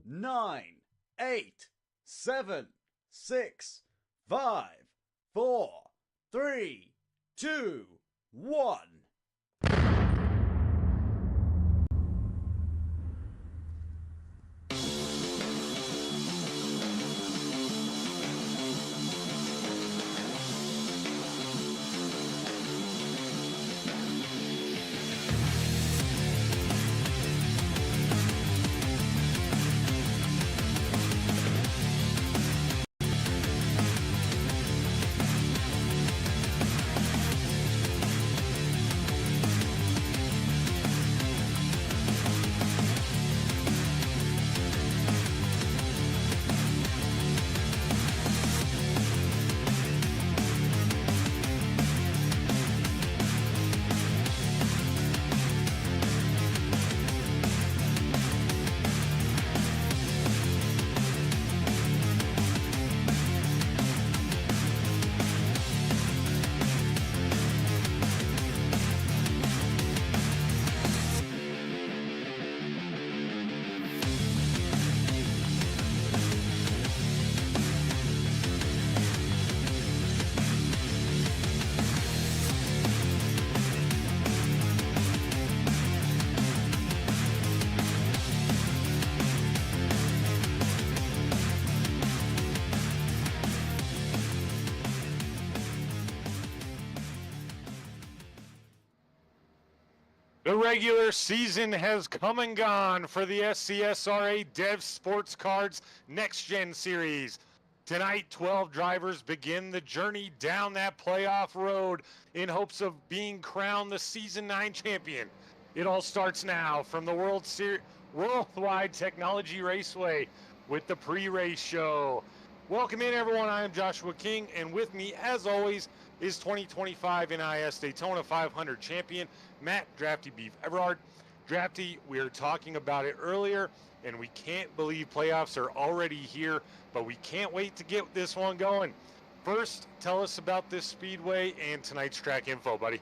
Nine, 8, 7, 6, 5, 4, 3, 2, 1. The regular season has come and gone for the SCSRA Dev Sports Cards Next Gen Series. Tonight, 12 drivers begin the journey down that playoff road in hopes of being crowned the Season 9 champion. It all starts now from the Worldwide Technology Raceway with the pre-race show. Welcome in, everyone. I am Joshua King, and with me, as always, is 2025 NIS Daytona 500 champion, Matt Drafty Beef Everard. Drafty, we were talking about it earlier, and we can't believe playoffs are already here, but we can't wait to get this one going. First, tell us about this speedway and tonight's track info, buddy.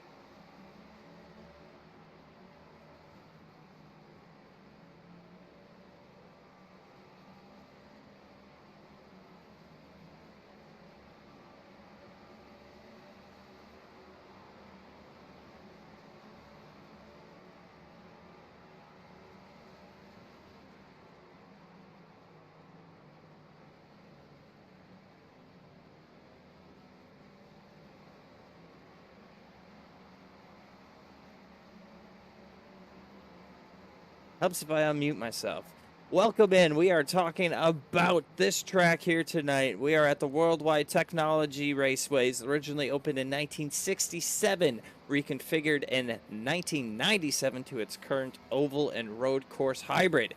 Helps if I unmute myself. Welcome in. We are talking about this track here tonight. We are at the Worldwide Technology Raceways, originally opened in 1967, reconfigured in 1997 to its current oval and road course hybrid.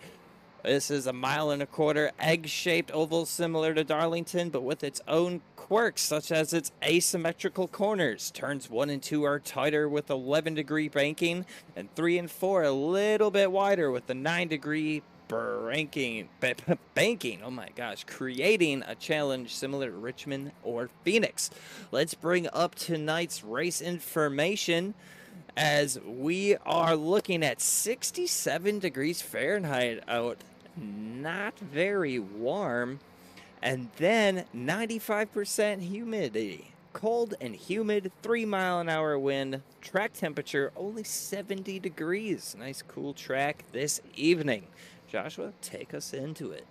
This is a 1.25 mile egg-shaped oval similar to Darlington, but with its own quirks, such as its asymmetrical corners. Turns 1 and 2 are tighter with 11-degree banking, and 3 and 4 a little bit wider with the 9-degree banking, oh my gosh, creating a challenge similar to Richmond or Phoenix. Let's bring up tonight's race information as we are looking at 67 degrees Fahrenheit out, not very warm, and then 95% humidity. Cold and humid, 3-mile-an-hour wind, track temperature only 70 degrees. Nice cool track this evening. Joshua, take us into it.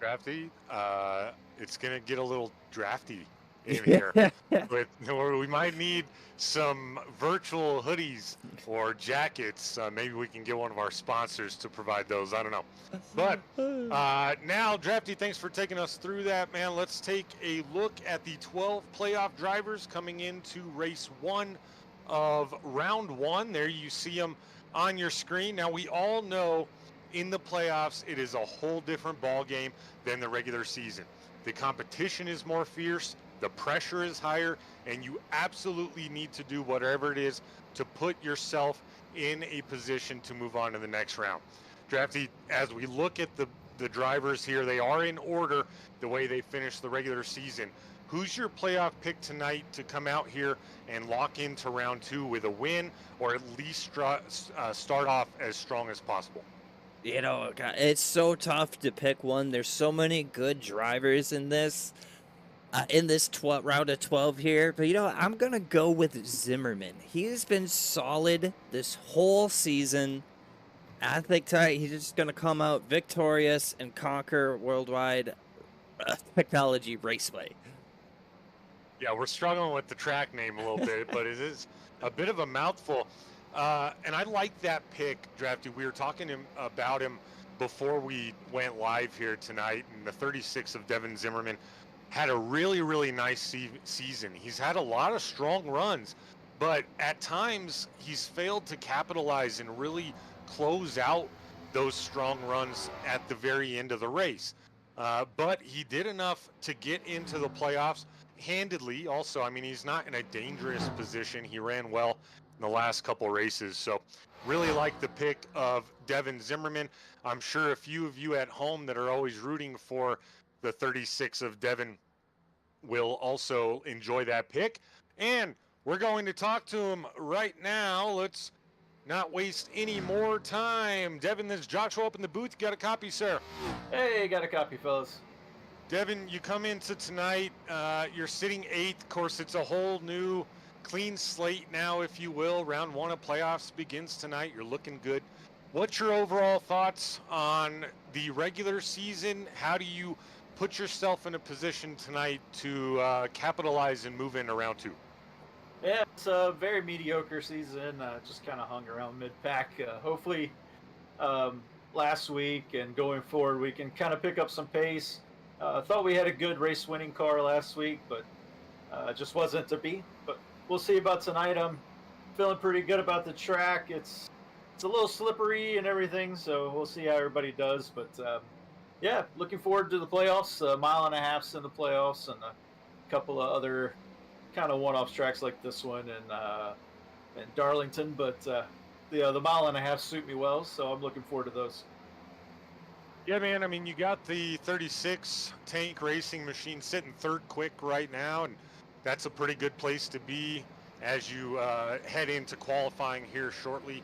Drafty, it's going to get a little drafty in here. Or we might need some virtual hoodies or jackets. Maybe we can get one of our sponsors to provide those. I don't know. But now, Drafty, thanks for taking us through that, man. Let's take a look at the 12 playoff drivers coming into race 1 of round 1. There you see them on your screen. Now, we all know in the playoffs, it is a whole different ball game than the regular season. The competition is more fierce, the pressure is higher, and you absolutely need to do whatever it is to put yourself in a position to move on to the next round. Drafty, as we look at the drivers here, they are in order the way they finished the regular season. Who's your playoff pick tonight to come out here and lock into round 2 with a win, or at least start off as strong as possible? You know, God, it's so tough to pick one. There's so many good drivers in this round of 12 here. But, you know, I'm going to go with Zimmerman. He has been solid this whole season. I think tonight he's just going to come out victorious and conquer Worldwide Technology Raceway. Yeah, we're struggling with the track name a little bit, but it is a bit of a mouthful. And I like that pick, Drafty. We were talking about him before we went live here tonight, and the 36 of Devin Zimmerman had a really, really nice season. He's had a lot of strong runs, but at times he's failed to capitalize and really close out those strong runs at the very end of the race. But he did enough to get into the playoffs handedly. Also, I mean, he's not in a dangerous position. He ran well in the last couple races. So really like the pick of Devin Zimmerman. I'm sure a few of you at home that are always rooting for the 36 of Devin will also enjoy that pick. And we're going to talk to him right now. Let's not waste any more time. Devin, this is Joshua up in the booth. You got a copy, sir? Hey, got a copy, fellas. Devin, you come into tonight. You're sitting 8th. Of course, it's a whole new clean slate now, if you will. Round 1 of playoffs begins tonight. You're looking good. What's your overall thoughts on the regular season? How do you put yourself in a position tonight to capitalize and move into round 2? Yeah, it's a very mediocre season. Just kind of hung around mid-pack. Hopefully, last week and going forward, we can kind of pick up some pace. Thought we had a good race-winning car last week, but just wasn't to be. But we'll see about tonight. I'm feeling pretty good about the track. It's a little slippery and everything, so we'll see how everybody does. But yeah, looking forward to the playoffs. A mile and a half's in the playoffs, and a couple of other kind of one-off tracks like this one and Darlington. But the mile and a half suit me well, so I'm looking forward to those. Yeah, man. I mean, you got the 36 tank racing machine sitting 3rd quick right now, and that's a pretty good place to be as you head into qualifying here shortly.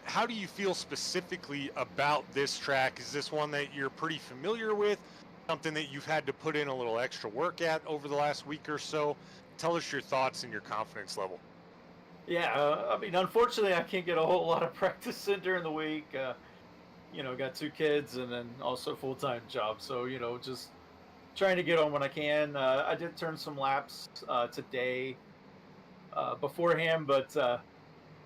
How do you feel specifically about this track? Is this one that you're pretty familiar with, something that you've had to put in a little extra work at over the last week or so? Tell us your thoughts and your confidence level. Yeah, I mean, unfortunately, I can't get a whole lot of practice in during the week. Got 2 kids and then also full-time job. So, just trying to get on when I can. I did turn some laps today beforehand, but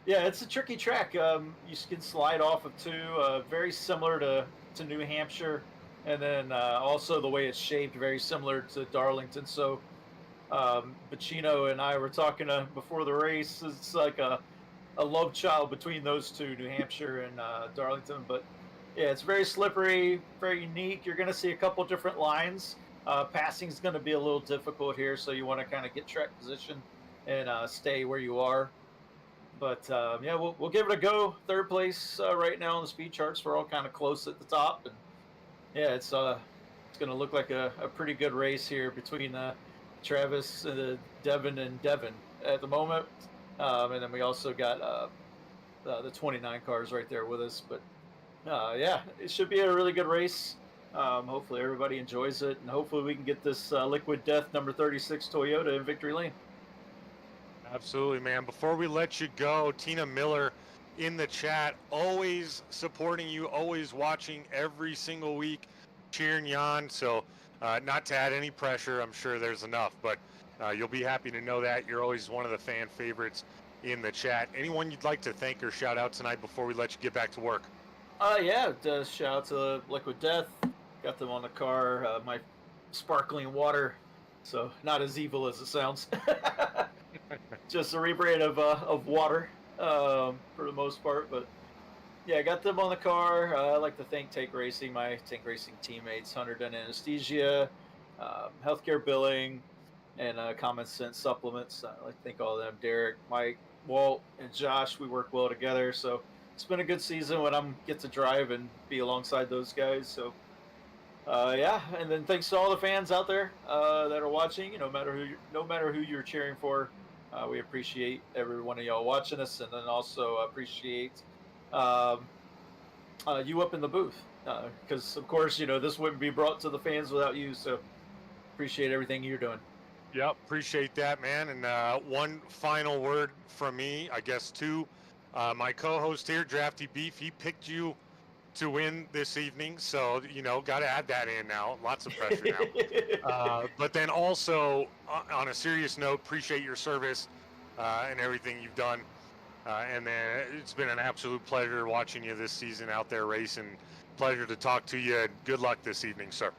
yeah, it's a tricky track. You can slide off of 2, very similar to New Hampshire, and then also the way it's shaped, very similar to Darlington. So Bacino and I were talking before the race. It's like a love child between those 2, New Hampshire and Darlington. But yeah, it's very slippery, very unique. You're going to see a couple different lines. Passing is going to be a little difficult here, so you want to kind of get track position and stay where you are. But yeah, we'll give it a go. Third place right now on the speed charts. We're all kind of close at the top, and yeah, it's going to look like a pretty good race here between Travis, Devin, and Devin at the moment. And then we also got the 29 cars right there with us. But yeah, it should be a really good race. Hopefully everybody enjoys it, and hopefully we can get this Liquid Death number 36 Toyota in victory lane. Absolutely, man. Before we let you go, Tina Miller in the chat, always supporting you, always watching every single week, cheering you on. So not to add any pressure, I'm sure there's enough, but you'll be happy to know that. You're always one of the fan favorites in the chat. Anyone you'd like to thank or shout out tonight before we let you get back to work? Yeah, shout out to Liquid Death. Got them on the car. My sparkling water, so not as evil as it sounds. Just a rebrand of water for the most part, but yeah, I got them on the car. I'd like to thank Tank Racing, my Tank Racing teammates, Hunter Dunn Anesthesia, Healthcare Billing, and Common Sense Supplements. I'd like to thank all of them, Derek, Mike, Walt, and Josh. We work well together, so it's been a good season when I'm get to drive and be alongside those guys. So yeah, and then thanks to all the fans out there that are watching. No matter who you're cheering for, we appreciate every one of y'all watching us, and then also appreciate you up in the booth, because of course this wouldn't be brought to the fans without you. So appreciate everything you're doing. Yep, appreciate that, man. And one final word from me, I guess, two. My co-host here, Drafty Beef, he picked you to win this evening, so got to add that in now. Lots of pressure now. But then also, on a serious note, appreciate your service and everything you've done. And then it's been an absolute pleasure watching you this season out there racing. Pleasure to talk to you, and good luck this evening, sir.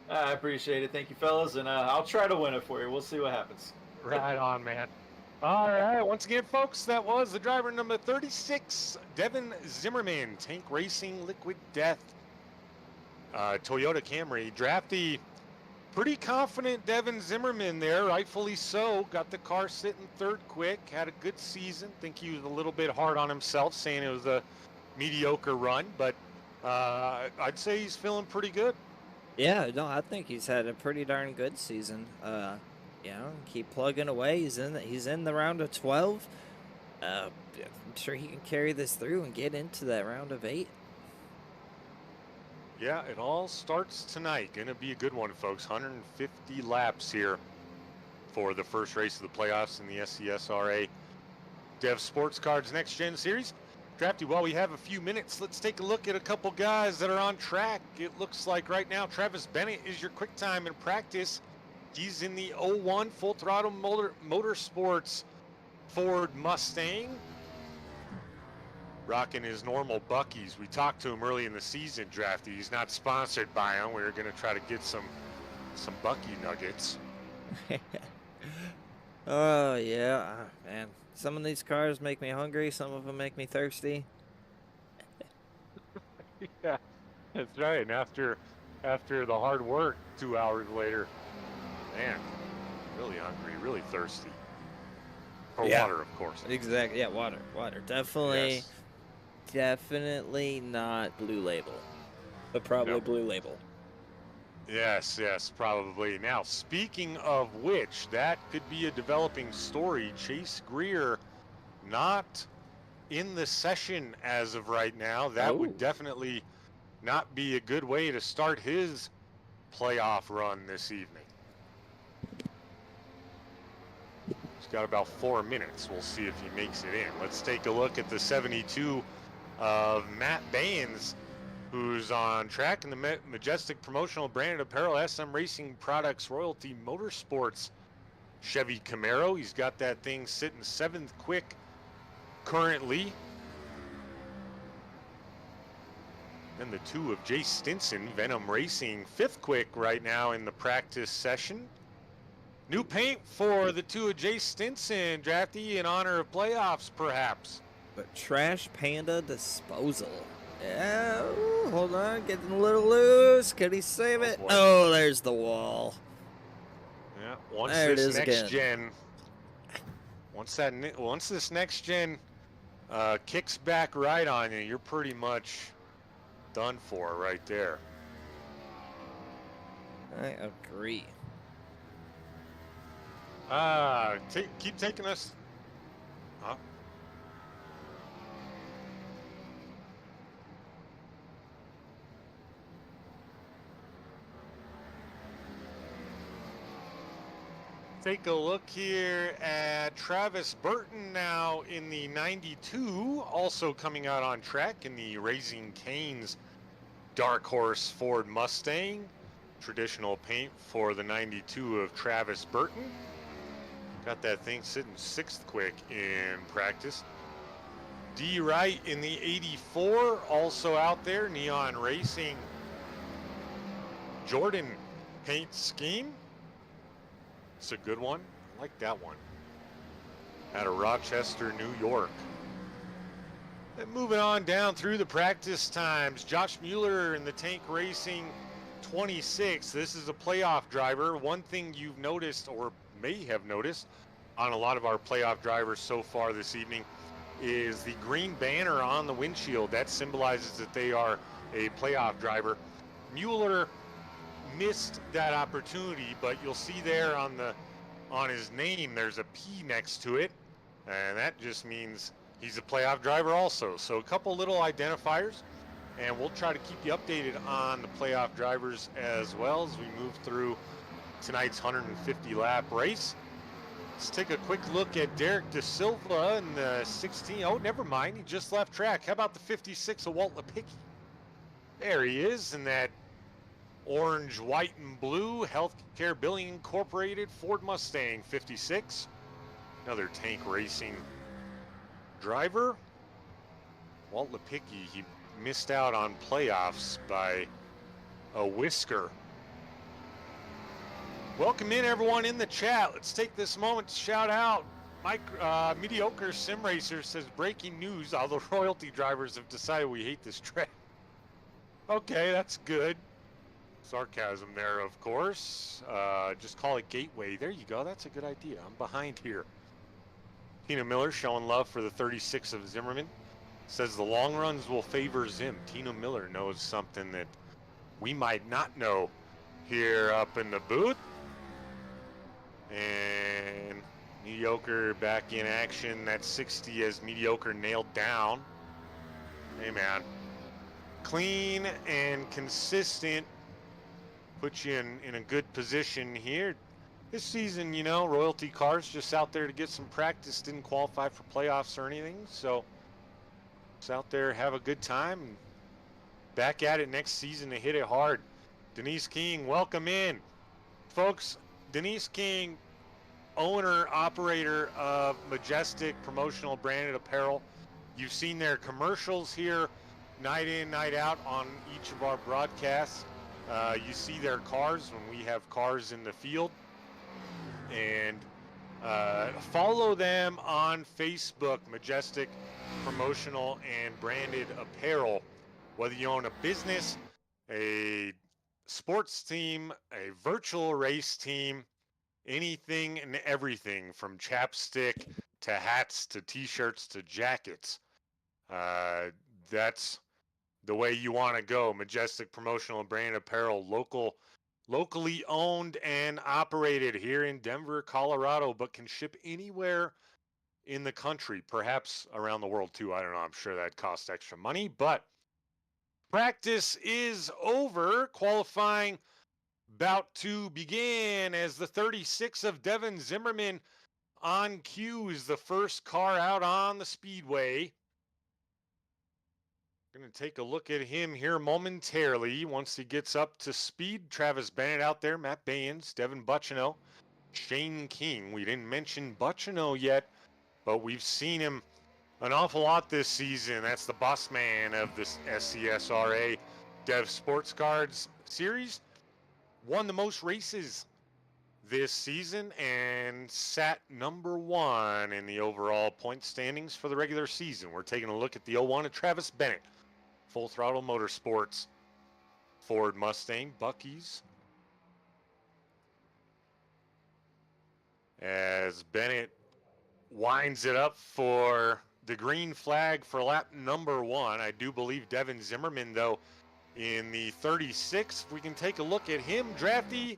I appreciate it. Thank you, fellas, and I'll try to win it for you. We'll see what happens. Right on, man. All right, once again, folks, that was the driver number 36, Devin Zimmerman, Tank Racing Liquid Death, Toyota Camry. Drafty, pretty confident Devin Zimmerman there, rightfully so. Got the car sitting third quick, had a good season. Think he was a little bit hard on himself, saying it was a mediocre run, but I'd say he's feeling pretty good. Yeah, no, I think he's had a pretty darn good season. Keep plugging away. He's in the round of 12. I'm sure he can carry this through and get into that round of 8. Yeah, it all starts tonight. Gonna be a good one, folks. 150 laps here for the first race of the playoffs in the SCSRA Dev Sports Cards Next Gen Series. Drafty, while we have a few minutes, let's take a look at a couple guys that are on track. It looks like right now Travis Bennett is your quick time in practice. He's in the 01 Full Throttle Motorsports Ford Mustang, rocking his normal Buckies. We talked to him early in the season, Drafty. He's not sponsored by him. We're going to try to get some Bucky nuggets. Oh, yeah. Man, some of these cars make me hungry. Some of them make me thirsty. Yeah, that's right. And after the hard work 2 hours later, man, really hungry, really thirsty. For water, of course. Exactly. Yeah, water. Definitely, Definitely not Blue Label, but probably Blue Label. Yes, probably. Now, speaking of which, that could be a developing story. Chase Greer not in the session as of right now. That would definitely not be a good way to start his playoff run this evening. He's got about 4 minutes. We'll see if he makes it in. Let's take a look at the 72 of Matt Baines, who's on track in the Majestic Promotional Branded Apparel SM Racing Products Royalty Motorsports Chevy Camaro. He's got that thing sitting 7th quick currently. And the 2 of Jay Stinson, Venom Racing, 5th quick right now in the practice session. New paint for the 2 of Jay Stinson, Drafty, in honor of playoffs, perhaps. But Trash Panda Disposal. Yeah, ooh, hold on, getting a little loose. Can he save it? Oh, there's the wall. Yeah, once this next gen kicks back right on you, you're pretty much done for right there. I agree. Keep taking us. Huh? Take a look here at Travis Burton now in the 92, also coming out on track in the Raising Cane's Dark Horse Ford Mustang. Traditional paint for the 92 of Travis Burton. Got that thing sitting 6th quick in practice. D. Wright in the 84, also out there, Neon Racing. Jordan paint scheme. It's a good one. I like that one. Out of Rochester, New York. Then moving on down through the practice times, Josh Mueller in the Tank Racing 26. This is a playoff driver. One thing you've noticed, or may have noticed, on a lot of our playoff drivers so far this evening is the green banner on the windshield. That symbolizes that they are a playoff driver. Mueller missed that opportunity, but you'll see there on his name there's a P next to it, and that just means he's a playoff driver also. So a couple little identifiers, and we'll try to keep you updated on the playoff drivers as well as we move through tonight's 150 lap race. Let's take a quick look at Derek De Silva in the 16. Oh, never mind, he just left track. How about the 56 of Walt Lepicki? There he is in that orange, white, and blue Healthcare Billing Incorporated Ford Mustang 56. Another Tank Racing driver. Walt Lepicki, he missed out on playoffs by a whisker. Welcome in everyone in the chat. Let's take this moment to shout out Mike, Mediocre Sim Racer says, breaking news, all the royalty drivers have decided we hate this track. Okay, that's good. Sarcasm there, of course. Just call it Gateway. There you go. That's a good idea. I'm behind here. Tina Miller showing love for the 36 of Zimmerman. Says the long runs will favor Zim. Tina Miller knows something that we might not know here up in the booth. And Mediocre back in action. That 60 as Mediocre nailed down. Hey, man. Clean and consistent. Put you in a good position here. This season, you know, royalty cars just out there to get some practice. Didn't qualify for playoffs or anything. So, just out there, have a good time. And back at it next season to hit it hard. Denise King, welcome in. Folks, Denise King, owner, operator of Majestic Promotional Branded Apparel. You've seen their commercials here, night in, night out on each of our broadcasts. You see their cars when we have cars in the field. And follow them on Facebook, Majestic Promotional and Branded Apparel. Whether you own a business, a sports team, a virtual race team, anything and everything from chapstick to hats to t-shirts to jackets. That's the way you want to go. Majestic Promotional and Branded Apparel, locally owned and operated here in Denver, Colorado, but can ship anywhere in the country, perhaps around the world too. I don't know. I'm sure that costs extra money, but practice is over. Qualifying about to begin as the 36 of Devin Zimmerman on cue is the first car out on the speedway. Going to take a look at him here momentarily once he gets up to speed. Travis Bennett out there, Matt Baynes, Devin Buccino, Shane King. We didn't mention Buccino yet, but we've seen him an awful lot this season. That's the boss man of this SCSRA Dev Sports Cards series. Won the most races this season and sat number 1 in the overall point standings for the regular season. We're taking a look at the 01 of Travis Bennett. Full Throttle Motorsports Ford Mustang Buc-ee's. As Bennett winds it up for the green flag for lap number 1. I do believe Devin Zimmerman, though, in the 36. If we can take a look at him, Drafty,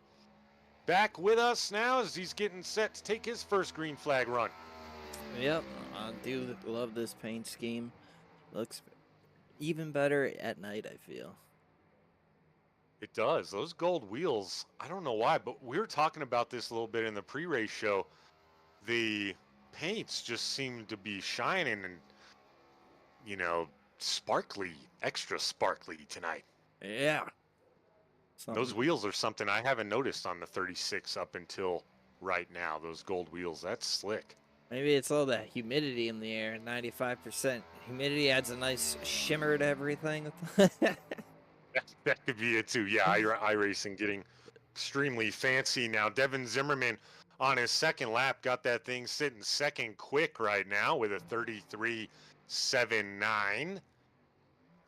back with us now as he's getting set to take his first green flag run. Yep, I do love this paint scheme. Looks even better at night, I feel. It does. Those gold wheels, I don't know why, but we were talking about this a little bit in the pre-race show. The paints just seem to be shining and, you know, sparkly, extra sparkly tonight. Yeah. Those wheels are something I haven't noticed on the 36 up until right now. Those gold wheels, that's slick. Maybe it's all that humidity in the air. 95% humidity adds a nice shimmer to everything. That could be it too. Yeah, iRacing getting extremely fancy now. Devin Zimmerman on his second lap got that thing sitting second quick right now with a 33.79.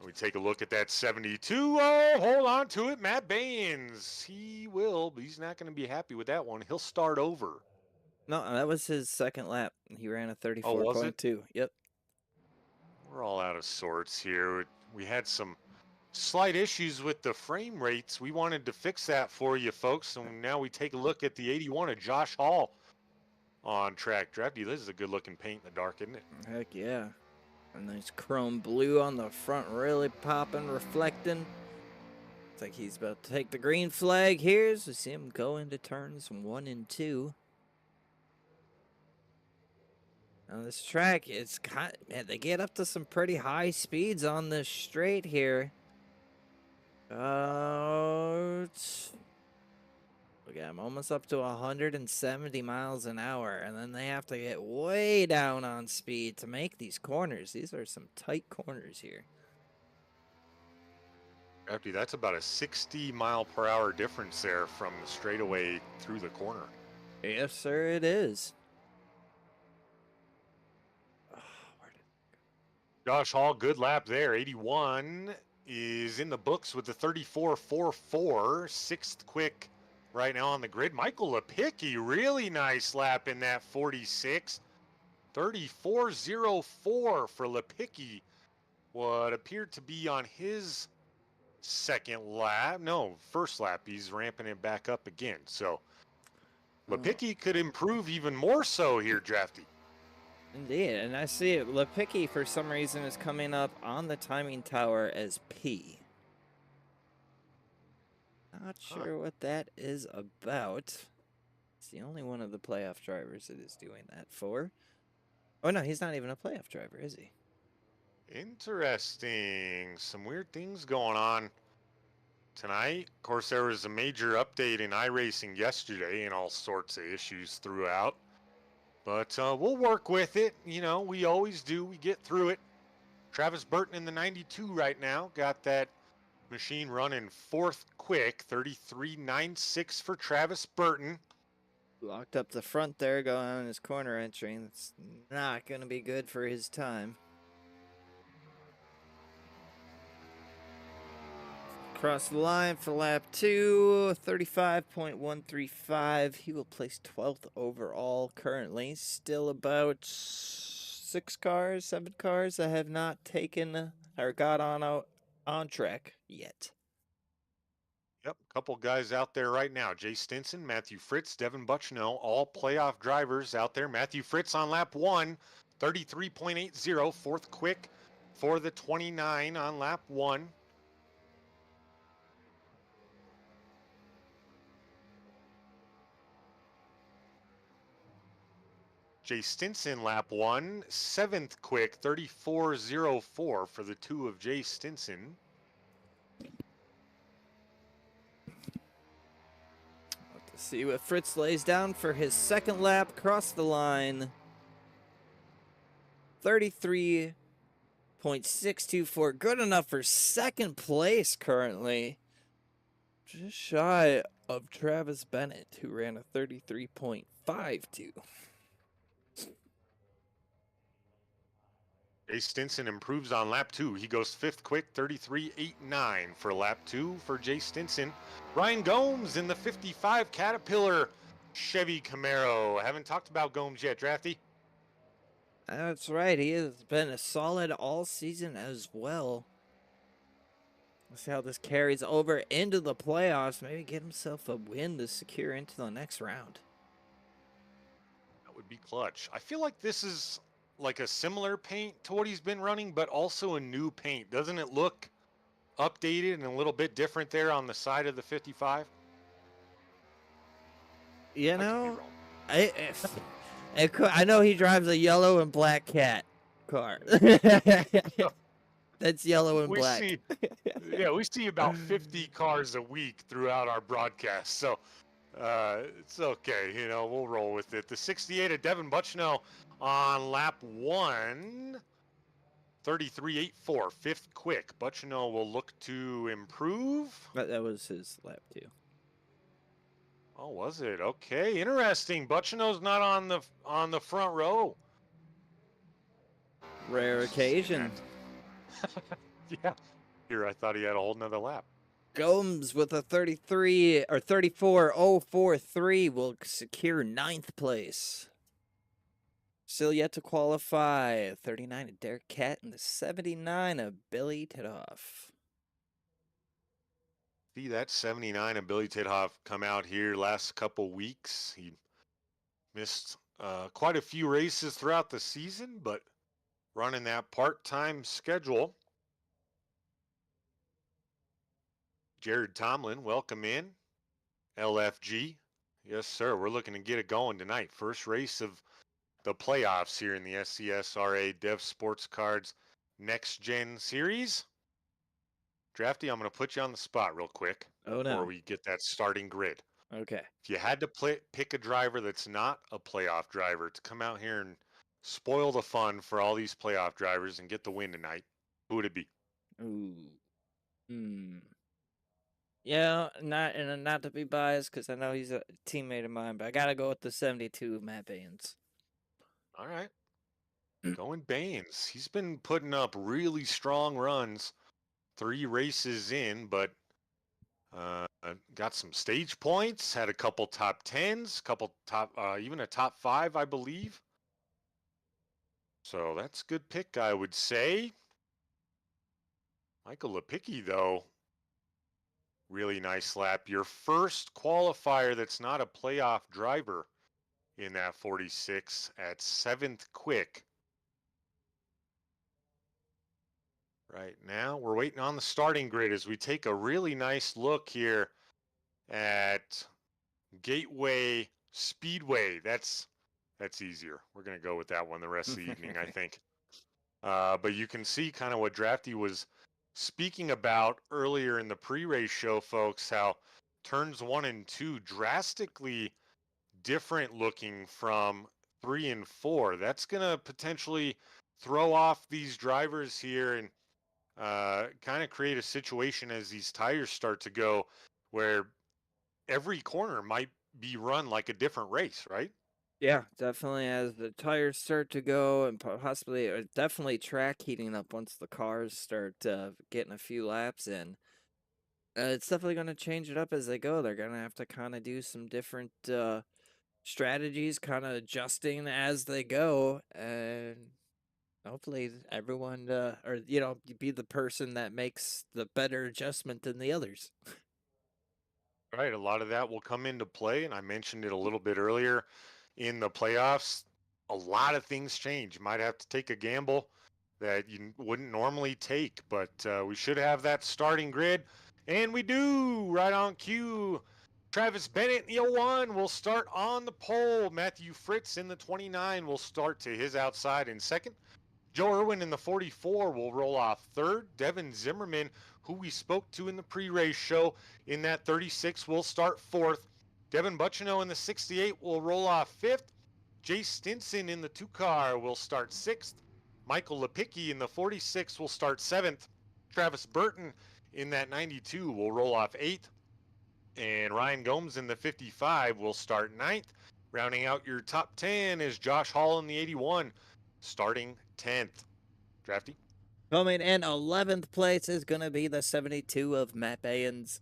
We take a look at that 72. Oh, hold on to it. Matt Baines. He will, but he's not going to be happy with that one. He'll start over. No, that was his second lap. He ran a 34.2. Oh, was it? Yep. We're all out of sorts here. We had some slight issues with the frame rates. We wanted to fix that for you folks, and now we take a look at the 81 of Josh Hall on track. Drafty, this is a good looking paint in the dark, isn't it? Heck yeah. A nice chrome blue on the front, really popping, reflecting. Looks like he's about to take the green flag here as we see him go into turns 1 and 2. Now this track, it's kind of, man, they get up to some pretty high speeds on this straight here. Look at him, almost up to 170 miles an hour, and then they have to get way down on speed to make these corners. These are some tight corners here. Drafty, that's about a 60-mile-per-hour difference there from the straightaway through the corner. Yes, sir, it is. Josh Hall, good lap there. 81 is in the books with the 34.44, sixth quick right now on the grid. Michael Lepicki, really nice lap in that 46. 34.04 for Lepicki. What appeared to be on his first lap. He's ramping it back up again. So Lepicki could improve even more so here, Drafty. Indeed, and I see it. Lepicki, for some reason, is coming up on the timing tower as P. Not sure what that is about. It's the only one of the playoff drivers that is doing that for. Oh, no, he's not even a playoff driver, is he? Interesting. Some weird things going on tonight. Of course, there was a major update in iRacing yesterday and all sorts of issues throughout. But we'll work with it. You know, we always do. We get through it. Travis Burton in the 92 right now. Got that machine running fourth quick. 33.96 for Travis Burton. Locked up the front there, going on his corner entry. That's not going to be good for his time. Across the line for lap 2, 35.135. He will place 12th overall currently. Still about 7 cars that have not taken or got on track yet. Yep, a couple guys out there right now. Jay Stinson, Matthew Fritz, Devin Buchno, all playoff drivers out there. Matthew Fritz on lap 1, 33.80, fourth quick for the 29 on lap 1. Jay Stinson, lap 1, 7th quick, 34.04 for the 2 of Jay Stinson. Let's see what Fritz lays down for his second lap across the line. 33.624, good enough for second place currently. Just shy of Travis Bennett, who ran a 33.52. Jay Stinson improves on lap 2. He goes 5th quick, 33.89 for lap 2 for Jay Stinson. Ryan Gomes in the 55 Caterpillar Chevy Camaro. I haven't talked about Gomes yet, Drafty. That's right. He has been a solid all season as well. Let's see how this carries over into the playoffs. Maybe get himself a win to secure into the next round. That would be clutch. I feel like this is like a similar paint to what he's been running, but also a new paint. Doesn't it look updated and a little bit different there on the side of the 55? You I could be know, wrong. I know he drives a yellow and black cat car. That's yellow and We black. we see about 50 cars a week throughout our broadcast, so it's okay. We'll roll with it. The 68 of Devin Butchno on lap 1, 33.84, fifth quick. Butchno will look to improve. That was his lap too. Oh, was it? Okay, interesting. Butchno's not on the front row. Rare occasion. Yeah. Here, I thought he had a whole nother lap. Gomes with a 34.043 will secure 9th place. Still yet to qualify. 39 of Derek Cat and the 79 of Billy Titoff. See that 79 of Billy Tithoff come out here last couple weeks. He missed quite a few races throughout the season, but running that part-time schedule. Jared Tomlin, welcome in. LFG. Yes, sir. We're looking to get it going tonight. First race of the playoffs here in the SCSRA Dev Sports Cards Next Gen Series. Drafty, I'm going to put you on the spot real quick. Oh, no. Before we get that starting grid. Okay. If you had to pick a driver that's not a playoff driver to come out here and spoil the fun for all these playoff drivers and get the win tonight, who would it be? Ooh. Yeah, not to be biased because I know he's a teammate of mine, but I gotta go with the 72 Matt Baines. All right. Going Baines. He's been putting up really strong runs 3 races in, but got some stage points, had a couple top 10s, couple even a top 5, I believe. So that's a good pick, I would say. Michael Lipicki, though, really nice lap. Your first qualifier that's not a playoff driver in that 46 at 7th quick. Right now, we're waiting on the starting grid as we take a really nice look here at Gateway Speedway. That's easier. We're going to go with that one the rest of the evening, I think. But you can see kind of what Drafty was speaking about earlier in the pre-race show, folks, how turns 1 and 2 drastically different looking from 3 and 4. That's going to potentially throw off these drivers here and kind of create a situation as these tires start to go where every corner might be run like a different race, right? Yeah, definitely as the tires start to go and possibly or definitely track heating up once the cars start getting a few laps in. It's definitely going to change it up as they go. They're going to have to kind of do some different strategies, kind of adjusting as they go. And hopefully everyone, be the person that makes the better adjustment than the others. Right. A lot of that will come into play. And I mentioned it a little bit earlier in the playoffs. A lot of things change. You might have to take a gamble that you wouldn't normally take, but we should have that starting grid. And we do, right on cue. Travis Bennett in the 01 will start on the pole. Matthew Fritz in the 29 will start to his outside in second. Joe Irwin in the 44 will roll off third. Devin Zimmerman, who we spoke to in the pre-race show, in that 36 will start fourth. Devin Butchino in the 68 will roll off fifth. Jay Stinson in the 2-car will start sixth. Michael Lipicki in the 46 will start seventh. Travis Burton in that 92 will roll off eighth. And Ryan Gomes in the 55 will start ninth. Rounding out your top 10 is Josh Hall in the 81, starting 10th. Drafty? Coming in 11th place is going to be the 72 of Matt Baines.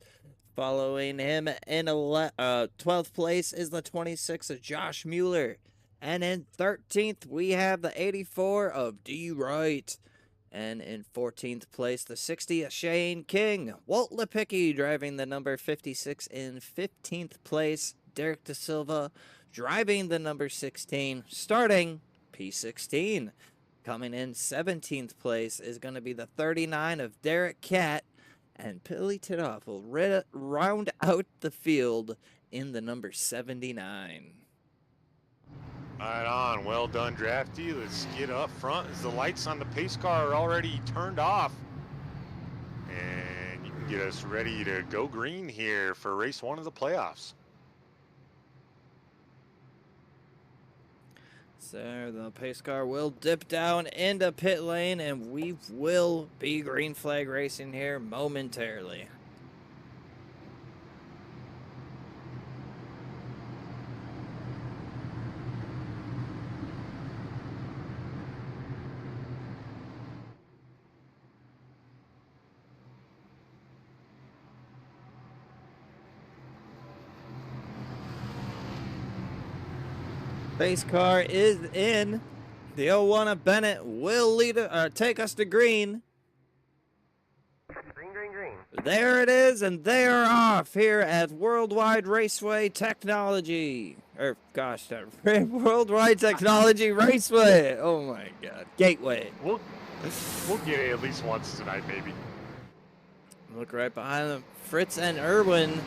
Following him in 12th place is the 26 of Josh Mueller. And in 13th, we have the 84 of D. Wright. And in 14th place, the 60 of Shane King. Walt Lipicki driving the number 56 in 15th place. Derek De Silva driving the number 16, starting P16. Coming in 17th place is going to be the 39 of Derek Catt. And Billy Titoff will round out the field in the number 79. Right on. Well done, Drafty. Let's get up front as the lights on the pace car are already turned off. And you can get us ready to go green here for race 1 of the playoffs. So the pace car will dip down into pit lane, and we will be green flag racing here momentarily. Pace car is in. The 01 of Bennett will take us to green. Green, green, green. There it is, and they are off here at Worldwide Raceway Technology. Worldwide Technology Raceway. Oh my God, Gateway. We'll get it at least once tonight, maybe. Look right behind them, Fritz and Irwin,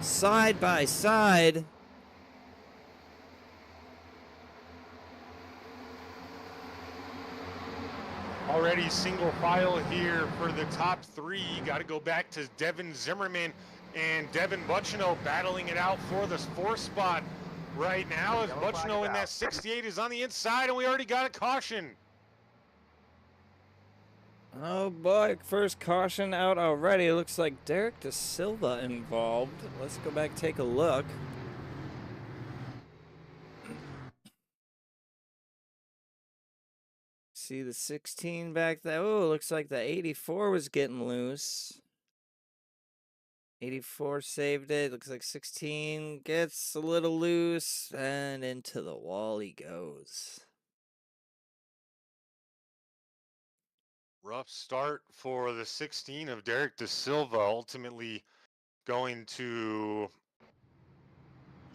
side by side. Already single file here for the top 3. Got to go back to Devin Zimmerman and Devin Buchino battling it out for the 4th spot right now. As Buchino in that 68 is on the inside, and we already got a caution. Oh boy, first caution out already. It looks like Derek De Silva involved. Let's go back, take a look. See the 16 back there. Oh, looks like the 84 was getting loose. 84 saved it. Looks like 16 gets a little loose, and into the wall he goes. Rough start for the 16 of Derek De Silva, ultimately going to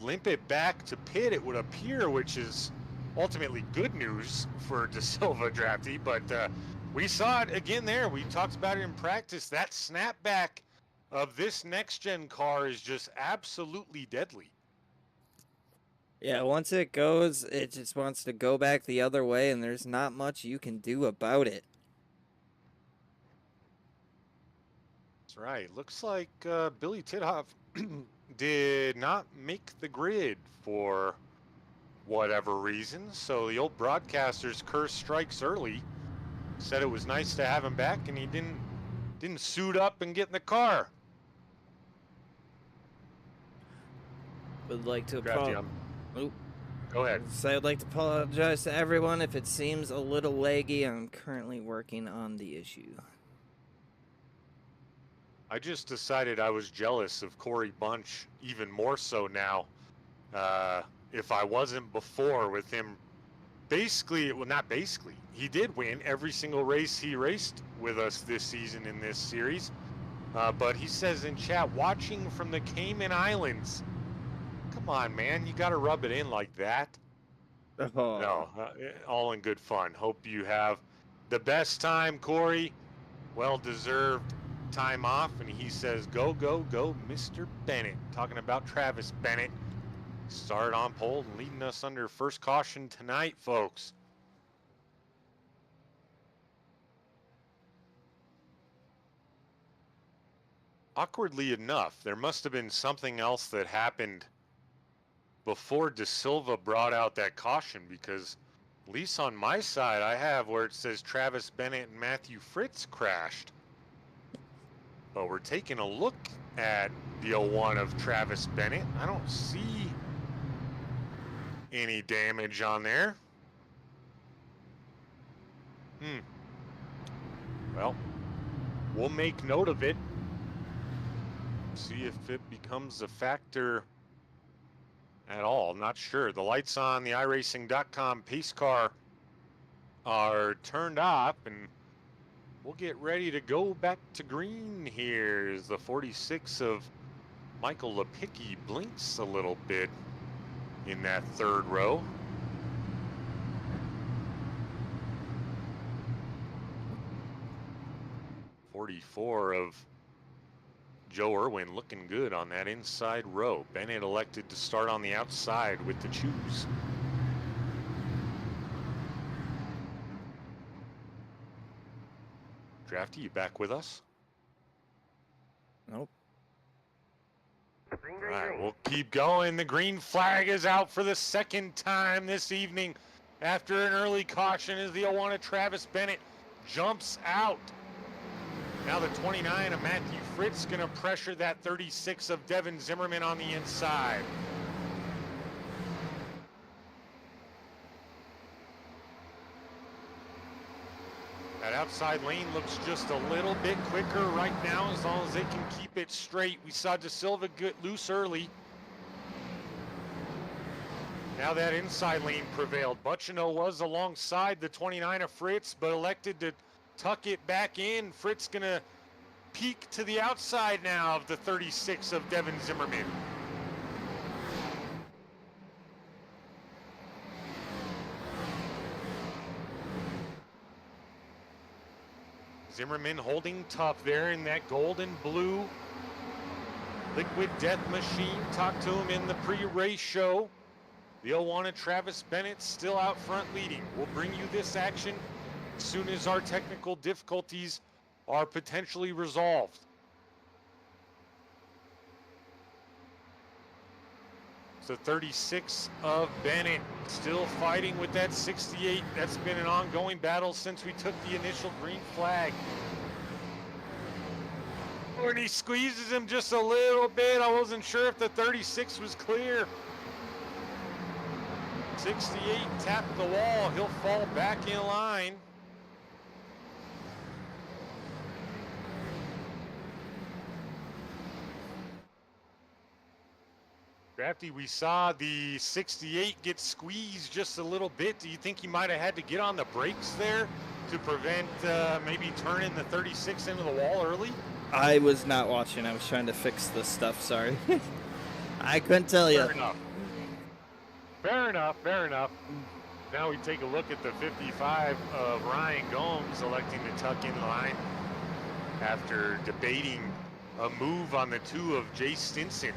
limp it back to pit, it would appear, which is ultimately good news for De Silva, Drafty, but we saw it again there. We talked about it in practice. That snapback of this next-gen car is just absolutely deadly. Yeah, once it goes, it just wants to go back the other way, and there's not much you can do about it. That's right. Looks like Billy Titoff did not make the grid for whatever reason, so the old broadcaster's curse strikes early. Said it was nice to have him back, and he didn't suit up and get in the car. Would like to Drafty, go ahead. So I'd like to apologize to everyone if it seems a little laggy. I'm currently working on the issue. I just decided I was jealous of Corey Bunch even more so now. If I wasn't before with him, basically, well, not basically, he did win every single race he raced with us this season in this series. But he says in chat, watching from the Cayman Islands. Come on, man, you got to rub it in like that. Oh. No, all in good fun. Hope you have the best time, Corey. Well-deserved time off. And he says, go, go, go, Mr. Bennett. Talking about Travis Bennett. Started on pole and leading us under first caution tonight, folks. Awkwardly enough, there must have been something else that happened before De Silva brought out that caution, because at least on my side, I have where it says Travis Bennett and Matthew Fritz crashed. But we're taking a look at the 01 of Travis Bennett. I don't see any damage on there. Well, we'll make note of it. See if it becomes a factor at all. Not sure. The lights on the iRacing.com pace car are turned off, and we'll get ready to go back to green here as the 46 of Michael Lepicki blinks a little bit in that third row. '44 of Joe Irwin looking good on that inside row. Bennett elected to start on the outside with the choose. Drafty, you back with us? Nope. All right, we'll keep going. The green flag is out for the second time this evening after an early caution as the Owana Travis Bennett jumps out. Now the 29 of Matthew Fritz going to pressure that 36 of Devin Zimmerman on the inside. That outside lane looks just a little bit quicker right now as long as they can keep it straight. We saw De Silva get loose early. Now that inside lane prevailed. Buccino was alongside the 29 of Fritz, but elected to tuck it back in. Fritz gonna peek to the outside now of the 36 of Devin Zimmerman. Zimmerman holding tough there in that gold and blue Liquid Death Machine. Talked to him in the pre-race show. The Owana Travis Bennett still out front leading. We'll bring you this action as soon as our technical difficulties are potentially resolved. So 36 of Bennett still fighting with that 68. That's been an ongoing battle since we took the initial green flag. And he squeezes him just a little bit. I wasn't sure if the 36 was clear. 68 tapped the wall. He'll fall back in line. Drafty, we saw the 68 get squeezed just a little bit. Do you think he might have had to get on the brakes there to prevent maybe turning the 36 into the wall early? I was not watching. I was trying to fix the stuff. Sorry. I couldn't tell you. Fair enough. Fair enough. Fair enough. Now we take a look at the 55 of Ryan Gomes electing to tuck in line after debating a move on the 2 of Jay Stinson.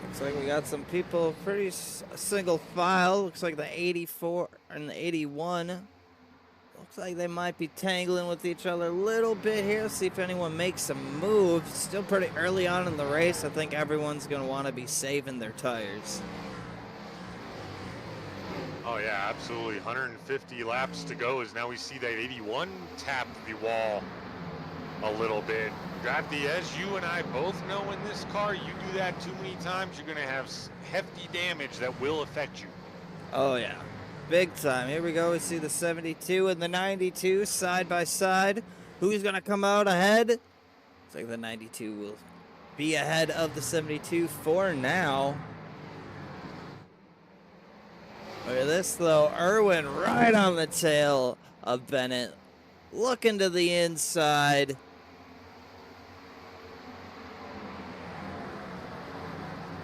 Looks like we got some people pretty single file. Looks like the 84 and the 81. Looks like they might be tangling with each other a little bit here. See if anyone makes a move. Still pretty early on in the race. I think everyone's going to want to be saving their tires. Oh, yeah, absolutely. 150 laps to go as now we see that 81 tap the wall a little bit. Drafty, as you and I both know in this car, you do that too many times, you're going to have hefty damage that will affect you. Oh, yeah. Big time. Here we go. We see the 72 and the 92 side by side. Who's going to come out ahead? Looks like the 92 will be ahead of the 72 for now. Look at this, though. Irwin right on the tail of Bennett. Looking to the inside.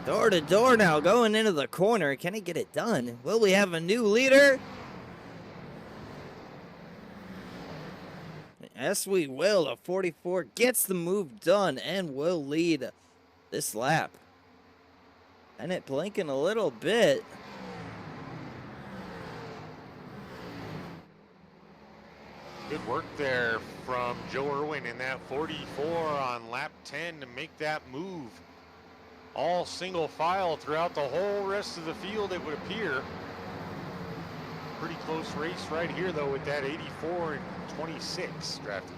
Door to door now, going into the corner. Can he get it done? Will we have a new leader? Yes, we will. A 44 gets the move done and will lead this lap. Bennett blinking a little bit. Good work there from Joe Irwin in that 44 on lap 10 to make that move. All single file throughout the whole rest of the field, it would appear. Pretty close race right here, though, with that 84 and 26 drafted.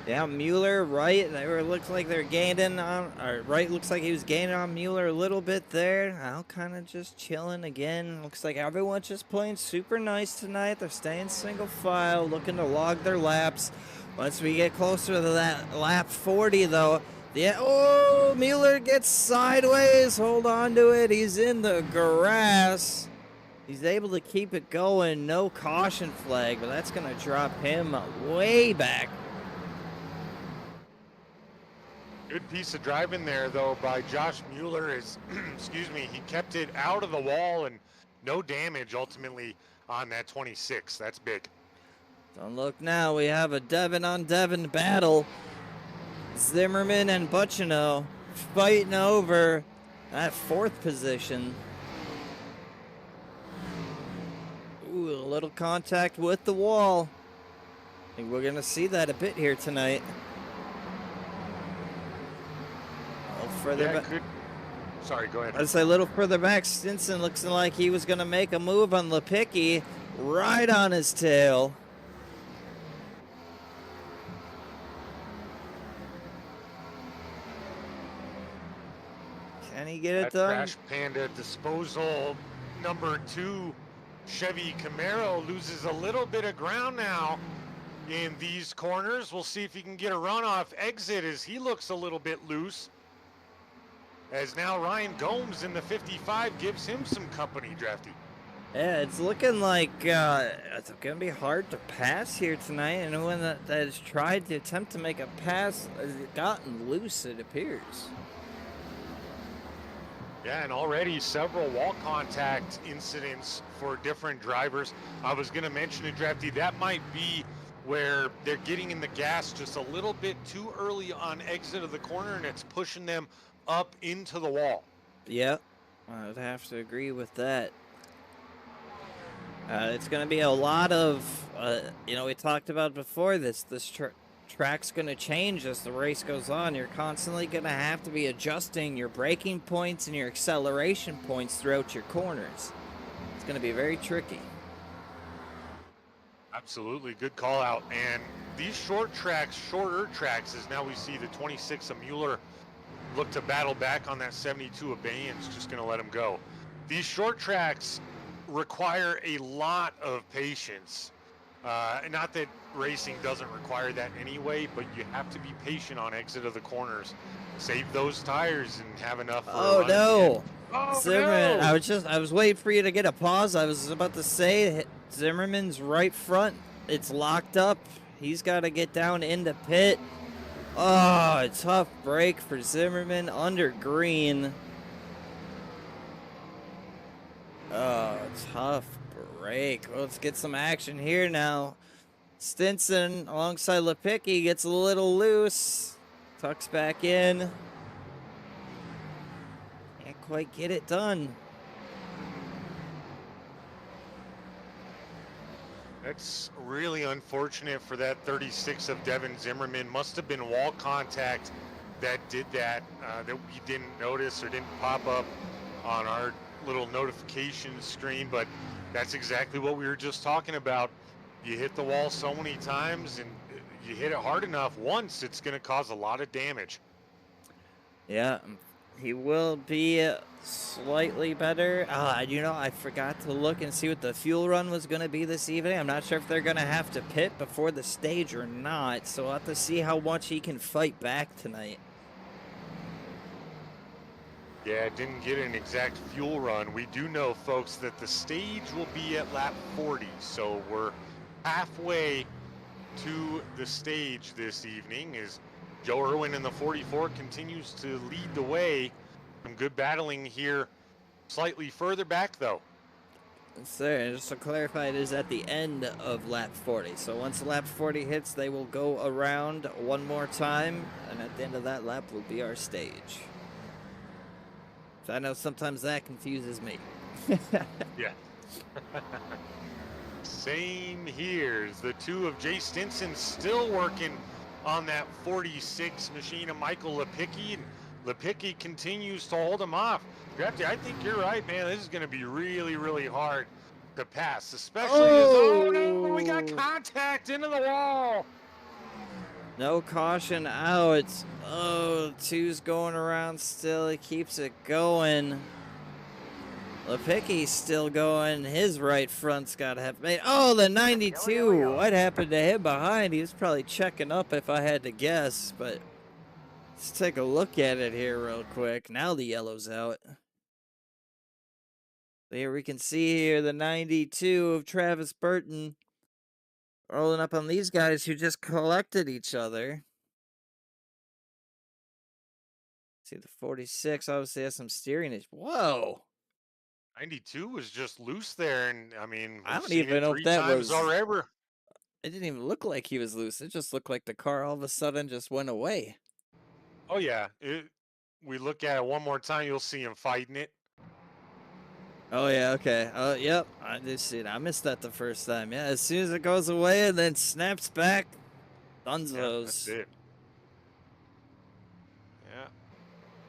Yeah, Mueller, right. They looks like they're gaining on, or right, looks like he was gaining on Mueller a little bit there. Now kind of just chilling again. Looks like everyone's just playing super nice tonight. They're staying single file, looking to log their laps. Once we get closer to that lap 40, though, Yeah, oh, Mueller gets sideways. Hold on to it. He's in the grass. He's able to keep it going. No caution flag, but that's going to drop him way back. Good piece of driving there, though, by Josh Mueller. Is excuse me, he kept it out of the wall and no damage ultimately on that 26. That's big. Don't look now. We have a Devin on Devin battle. Zimmerman and Buccino fighting over that 4th position. Ooh, a little contact with the wall. I think we're going to see that a bit here tonight. A little further back. Sorry, go ahead. I'd say a little further back, Stinson looks like he was going to make a move on Lipicki, right on his tail. Can he get it done? Crash Panda disposal number 2 Chevy Camaro loses a little bit of ground now in these corners. We'll see if he can get a runoff exit as he looks a little bit loose. As now Ryan Gomes in the 55 gives him some company, Drafty. Yeah, it's looking like it's going to be hard to pass here tonight. And anyone that has tried to attempt to make a pass has gotten loose, it appears. Yeah, and already several wall contact incidents for different drivers. I was going to mention it, Drafty, that might be where they're getting in the gas just a little bit too early on exit of the corner, and it's pushing them up into the wall. Yep, I would have to agree with that. It's going to be a lot of, we talked about before this track's going to change as the race goes on. You're constantly going to have to be adjusting your braking points and your acceleration points throughout your corners. It's going to be very tricky. Absolutely, good call out. And these shorter tracks, as now we see the 26 of Mueller look to battle back on that 72 of Bayan's just going to let him go. These short tracks require a lot of patience. Not that racing doesn't require that anyway, but you have to be patient on exit of the corners. Save those tires and have enough. Oh no! Oh, Zimmerman, no! I was waiting for you to get a pause. I was about to say Zimmerman's right front. It's locked up. He's got to get down into pit. Oh, a tough break for Zimmerman under green. Oh, tough break. Well, let's get some action here now. Stinson alongside Lipicki gets a little loose. Tucks back in. Can't quite get it done. That's really unfortunate for that 36 of Devin Zimmerman. Must have been wall contact that did that we didn't notice or didn't pop up on our little notification screen, but that's exactly what we were just talking about. You hit the wall so many times and you hit it hard enough once, it's going to cause a lot of damage. Yeah, he will be slightly better. I forgot to look and see what the fuel run was going to be this evening. I'm not sure if they're going to have to pit before the stage or not, so we'll have to see how much he can fight back tonight. Yeah, didn't get an exact fuel run. We do know, folks, that the stage will be at lap 40, so we're halfway to the stage this evening as Joe Irwin in the 44 continues to lead the way. Some good battling here, slightly further back, though. Sir, just to clarify, it is at the end of lap 40. So once lap 40 hits, they will go around one more time, and at the end of that lap will be our stage. So I know sometimes that confuses me. Yeah. Same here. The two of Jay Stinson still working on that 46 machine of Michael Lipicki, and Lipicki continues to hold him off. Drafty, I think you're right, man. This is going to be really, really hard to pass, especially as, no, we got contact into the wall. No caution out. Oh, two's going around still. He keeps it going. Lipicki's still going. His right front's got to have made. Oh, the 92. What happened to him behind? He was probably checking up if I had to guess, but Let's take a look at it here real quick. Now the yellow's out. Here we can see here the 92 of Travis Burton rolling up on these guys who just collected each other. See the 46 obviously has some steering issues. Whoa! 92 was just loose there, and I mean, I we've don't seen even it know if 3 that times was. already. It didn't even look like he was loose. It just looked like the car all of a sudden just went away. Oh yeah, we look at it one more time, you'll see him fighting it. Oh yeah, okay. Yep. I did see it. I missed that the first time. Yeah, as soon as it goes away and then snaps back, Yeah, that's Dunzos. it.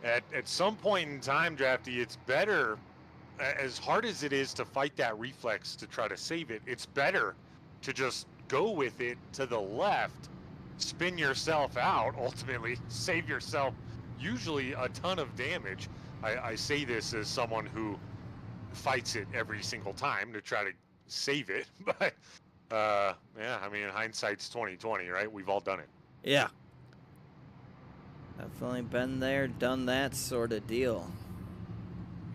Yeah. At some point in time, Drafty, it's better, as hard as it is to fight that reflex to try to save it, it's better to just go with it to the left, spin yourself out, ultimately save yourself usually a ton of damage. I say this as someone who fights it every single time to try to save it, but yeah, I mean, hindsight's 2020, right? We've all done it. Yeah. Definitely been there, done that sort of deal.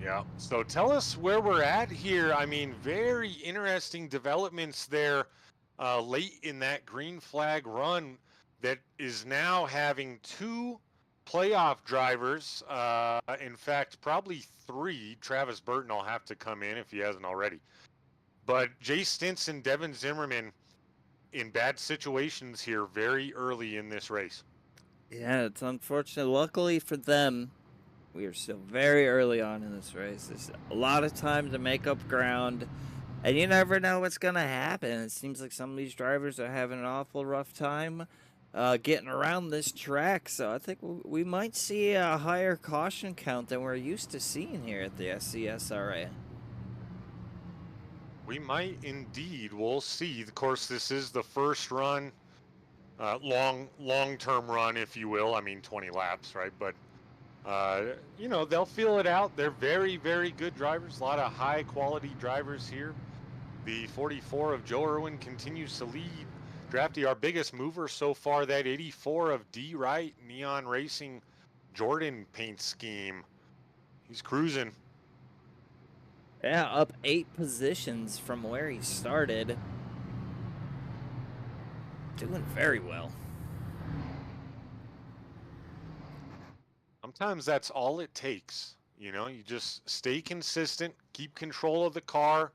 Yeah. So tell us where we're at here. I mean, very interesting developments there late in that green flag run that is now having 2 playoff drivers. In fact, probably 3. Travis Burton will have to come in if he hasn't already. But Jay Stinson, Devin Zimmerman in bad situations here very early in this race. Yeah, it's unfortunate. Luckily for them, we are still very early on in this race. There's a lot of time to make up ground, and you never know what's going to happen. It seems like some of these drivers are having an awful rough time getting around this track, so I think we might see a higher caution count than we're used to seeing here at the SCSRA. We might indeed. We'll see. Of course, this is the first run, long-term run, if you will. I mean, 20 laps, right? But you know, they'll feel it out. They're very, very good drivers. A lot of high-quality drivers here. The 44 of Joe Irwin continues to lead. Drafty, our biggest mover so far, that 84 of D. Wright, Neon Racing Jordan paint scheme. He's cruising. Yeah, up 8 positions from where he started. Doing very well. Sometimes that's all it takes. You know, you just stay consistent, keep control of the car,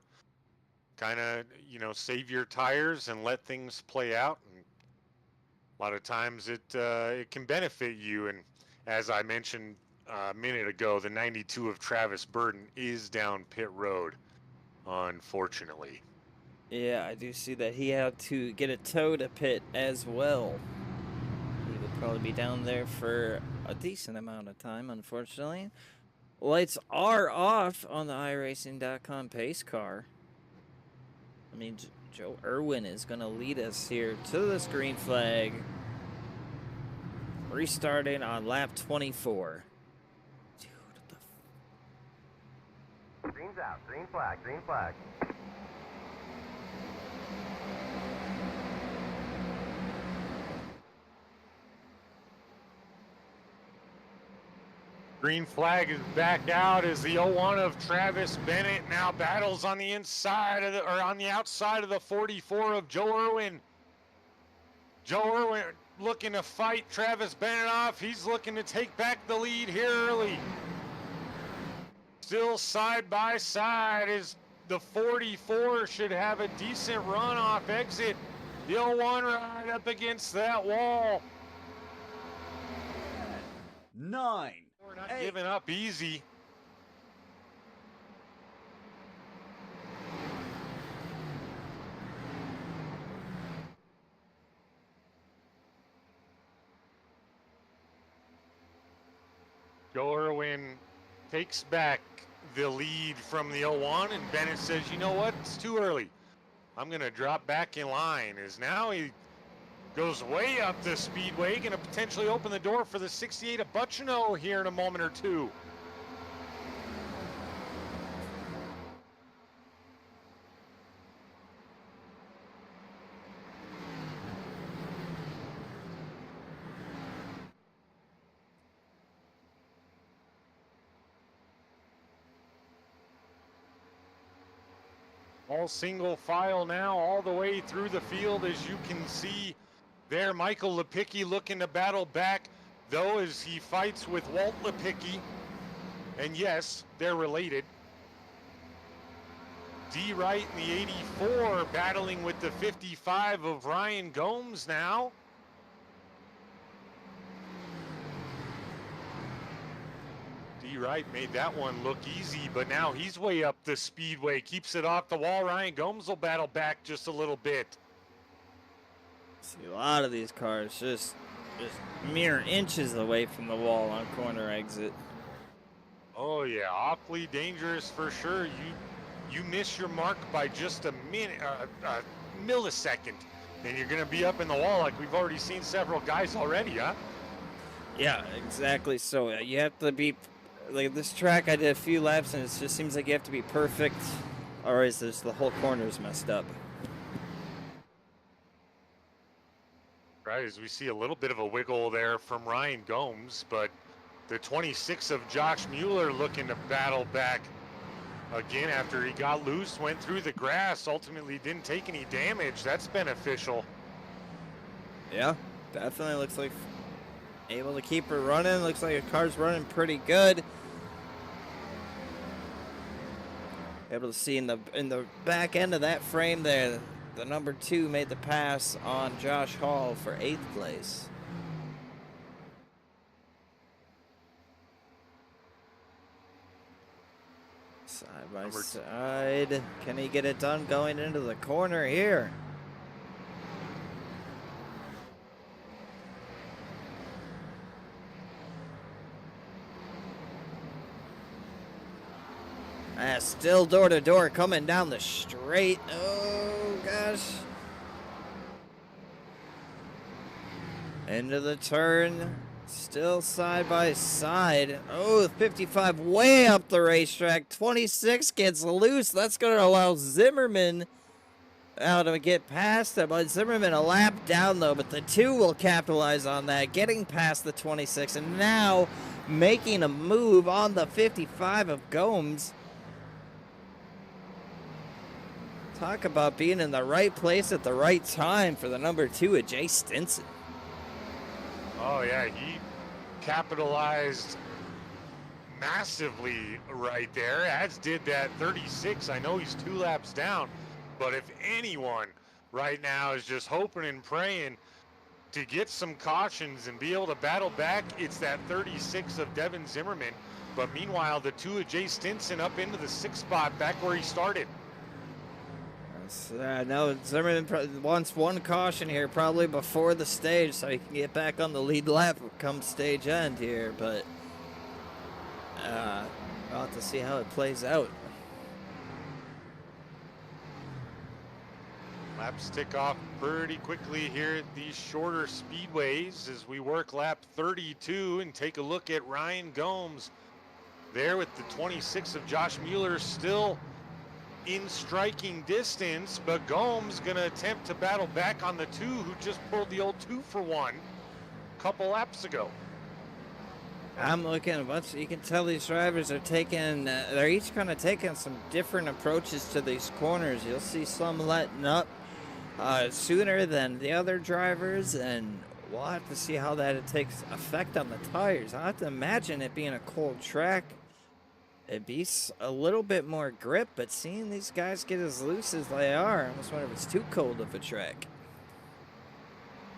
kind of, you know, save your tires and let things play out. And a lot of times it can benefit you. And as I mentioned a minute ago, the 92 of Travis Burton is down pit road, unfortunately. Yeah, I do see that he had to get a tow to pit as well. He would probably be down there for a decent amount of time, unfortunately. Lights are off on the iRacing.com pace car. I mean, Joe Irwin is going to lead us here to this green flag. Restarting on lap 24. Dude, what the Green's out. Green flag. Green flag. Green flag is back out as the 01 of Travis Bennett now battles on the inside of on the outside of the 44 of Joe Irwin. Joe Irwin looking to fight Travis Bennett off. He's looking to take back the lead here early. Still side by side as the 44 should have a decent run off exit. The 01 right up against that wall. 9. We're not giving up easy. Joe Irwin takes back the lead from the 01, and Bennett says, you know what, it's too early. I'm going to drop back in line. As now he goes way up the speedway, going to potentially open the door for the 68 of Buccino here in a moment or two. All single file now, all the way through the field, as you can see there. Michael Lepicki looking to battle back, though, as he fights with Walt Lepicki. And yes, they're related. D. Wright in the 84 battling with the 55 of Ryan Gomes now. D. Wright made that one look easy, but now he's way up the speedway, keeps it off the wall. Ryan Gomes will battle back just a little bit. See a lot of these cars just mere inches away from the wall on corner exit. Oh yeah, awfully dangerous for sure. You miss your mark by just a minute, a millisecond, and you're gonna be up in the wall like we've already seen several guys already, huh? Yeah, exactly. So you have to be like this track. I did a few laps, and it just seems like you have to be perfect, or is this the whole corner's messed up? Right, as we see a little bit of a wiggle there from Ryan Gomes, but the 26 of Josh Mueller looking to battle back again after he got loose, went through the grass, ultimately didn't take any damage. That's beneficial. Yeah, definitely looks like able to keep it running. Looks like the car's running pretty good. Able to see in the back end of that frame there, the number 2 made the pass on Josh Hall for 8th place. Side by side. Can he get it done going into the corner here? Still door to door coming down the straight. Oh gosh. Into the turn. Still side by side. Oh, 55 way up the racetrack. 26 gets loose. That's going to allow Zimmerman out to get past it. But Zimmerman a lap down though. But the 2 will capitalize on that, getting past the 26 and now making a move on the 55 of Gomes. Talk about being in the right place at the right time for the number 2 of Jay Stinson. Oh yeah, he capitalized massively right there, as did that 36. I know he's 2 laps down, but if anyone right now is just hoping and praying to get some cautions and be able to battle back, it's that 36 of Devin Zimmerman. But meanwhile, the 2 of Jay Stinson up into the 6th spot, back where he started. No, Zimmerman wants one caution here, probably before the stage, so he can get back on the lead lap come stage end here. But we'll have to see how it plays out. Laps tick off pretty quickly here at these shorter speedways as we work lap 32 and take a look at Ryan Gomes there with the 26 of Josh Mueller still in striking distance, but Gomes gonna attempt to battle back on the 2 who just pulled the old 2-for-1 a couple laps ago. I'm looking at a bunch. You can tell these drivers are taking, they're each kind of taking some different approaches to these corners. You'll see some letting up sooner than the other drivers, and we'll have to see how that takes effect on the tires. I have to imagine it being a cold track, it'd be a little bit more grip, but seeing these guys get as loose as they are, I almost wonder if it's too cold of a track.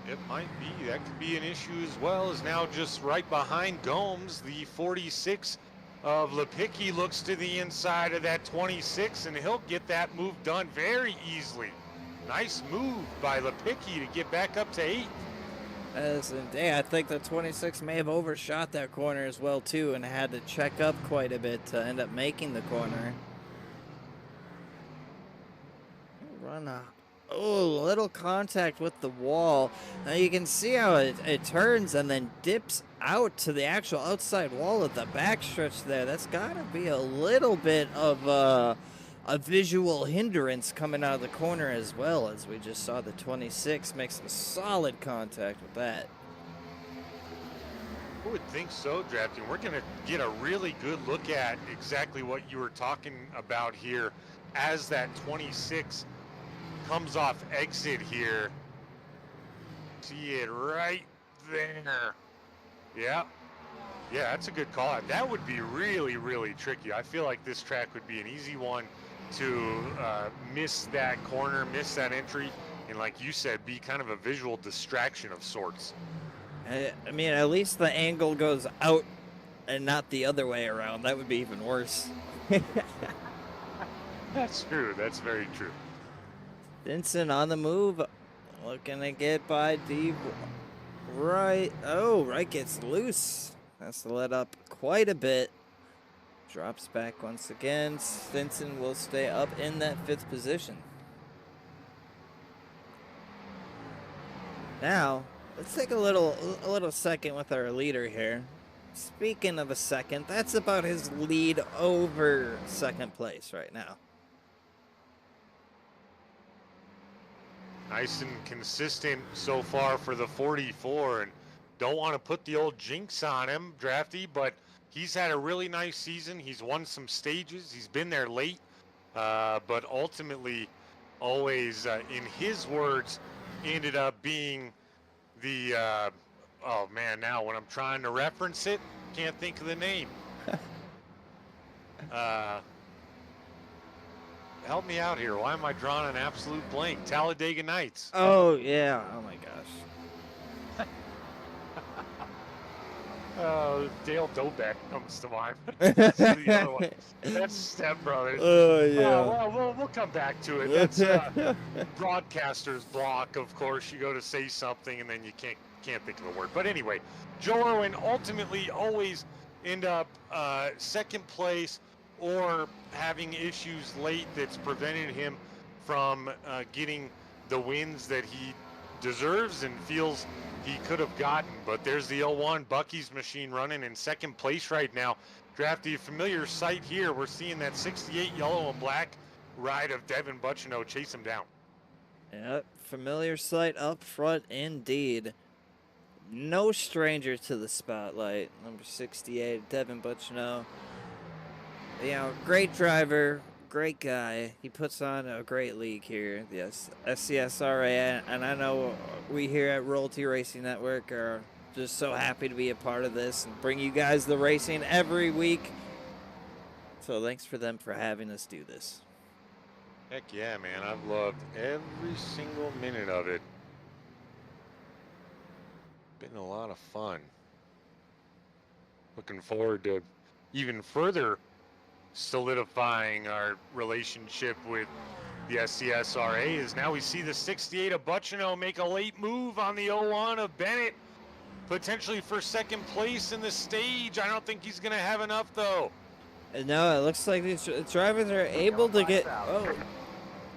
It might be. That could be an issue as well, as now just right behind Gomes, the 46 of Lepicki looks to the inside of that 26, and he'll get that move done very easily. Nice move by Lepicki to get back up to 8. I think the 26 may have overshot that corner as well too, and had to check up quite a bit to end up making the corner. Run a little contact with the wall. Now you can see how it turns and then dips out to the actual outside wall of the backstretch there. That's got to be a little bit of a visual hindrance coming out of the corner as well, as we just saw the 26 make some solid contact with that. I would think so, Drafty. We're going to get a really good look at exactly what you were talking about here as that 26 comes off exit here. See it right there. Yeah. Yeah, that's a good call. That would be really, really tricky. I feel like this track would be an easy one to miss that corner, miss that entry, and like you said, be kind of a visual distraction of sorts. I mean, at least the angle goes out and not the other way around. That would be even worse. That's true. That's very true. Vincent on the move, looking to get by deep right. Oh, right gets loose. Has to let up quite a bit. Drops back once again. Stinson will stay up in that 5th position. Now, let's take a little second with our leader here. Speaking of a second, that's about his lead over 2nd place right now. Nice and consistent so far for the 44, and don't want to put the old jinx on him, Drafty, but he's had a really nice season. He's won some stages. He's been there late, but ultimately always, in his words, ended up being the, oh man, now when I'm trying to reference it, can't think of the name. Help me out here. Why am I drawing an absolute blank? Talladega Nights. Oh, yeah. Oh, my gosh. Dale Dobeck comes to mind. That's the other one. That's Step Brothers. Oh, yeah. Well, we'll come back to it. That's broadcaster's block, of course. You go to say something and then you can't think of a word. But anyway, Joe Irwin ultimately always end up 2nd place or having issues late that's prevented him from getting the wins that he deserves and feels he could have gotten. But there's the L1 Bucky's machine running in 2nd place right now. Drafty, familiar sight here. We're seeing that 68 yellow and black ride of Devin Butchino chase him down. Yep, familiar sight up front indeed. No stranger to the spotlight. Number 68, Devin Butchino. You know, great driver, great guy. He puts on a great league here. Yes, SCSRA, and I know we here at Royalty Racing Network are just so happy to be a part of this and bring you guys the racing every week. So thanks for them for having us do this. Heck yeah, man. I've loved every single minute of it. Been a lot of fun. Looking forward to even further solidifying our relationship with the SCSRA as now we see the 68 of Butchino make a late move on the 01 of Bennett, potentially for 2nd place in the stage. I don't think he's going to have enough, though. No, it looks like these drivers are able to get... Oh,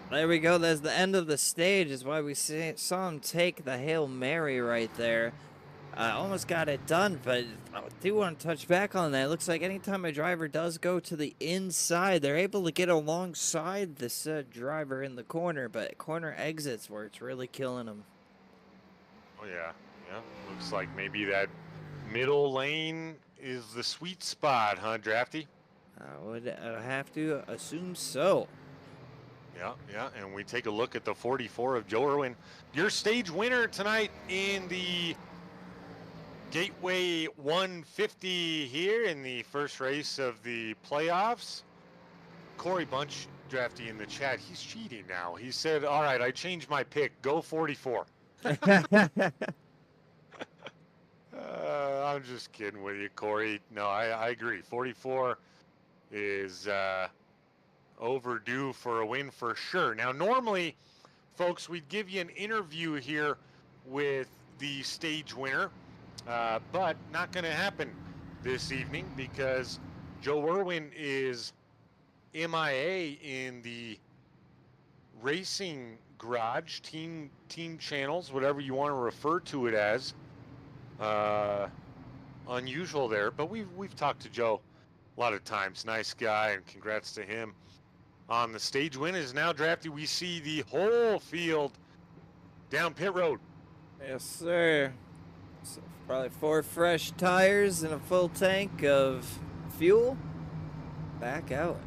there we go. That's the end of the stage is why we saw him take the Hail Mary right there. Almost got it done, but I do want to touch back on that. It looks like anytime a driver does go to the inside, they're able to get alongside this driver in the corner, but corner exits where it's really killing them. Oh, yeah. Yeah. Looks like maybe that middle lane is the sweet spot, huh, Drafty? I would have to assume so. Yeah. And we take a look at the 44 of Joe Irwin. Your stage winner tonight in the Gateway 150 here in the first race of the playoffs. Corey Bunch, Drafty, in the chat, he's cheating now. He said, all right, I changed my pick. Go 44. I'm just kidding with you, Corey. No, I agree. 44 is overdue for a win for sure. Now, normally, folks, we'd give you an interview here with the stage winner. But not going to happen this evening because Joe Irwin is MIA in the racing garage, team channels, whatever you want to refer to it as. Unusual there, but we've talked to Joe a lot of times. Nice guy, and congrats to him on the stage win. Is now Drafty. We see the whole field down pit road. Yes, sir. So probably 4 fresh tires and a full tank of fuel. Back out.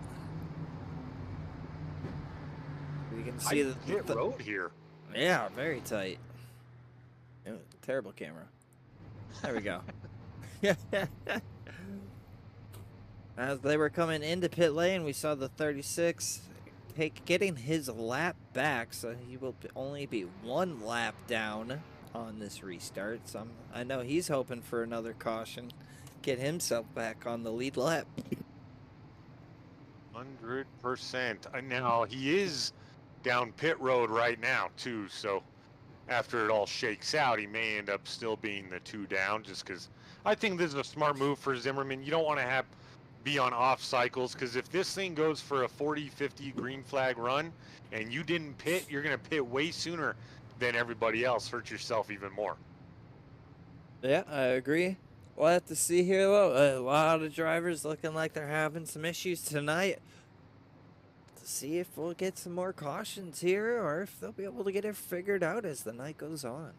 can see the pit road here. Yeah, very tight. Ew, terrible camera. There we go. As they were coming into pit lane, we saw the 36 getting his lap back, so he will only be 1 lap down on this restart. So I know he's hoping for another caution, get himself back on the lead lap. 100%. Now, he is down pit road right now, too, so after it all shakes out, he may end up still being the 2 down, just because I think this is a smart move for Zimmerman. You don't want to be on off cycles, because if this thing goes for a 40-50 green flag run and you didn't pit, you're going to pit way sooner than everybody else, hurt yourself even more. Yeah, I agree. We'll have to see here, though. A lot of drivers looking like they're having some issues tonight. To see if we'll get some more cautions here, or if they'll be able to get it figured out as the night goes on.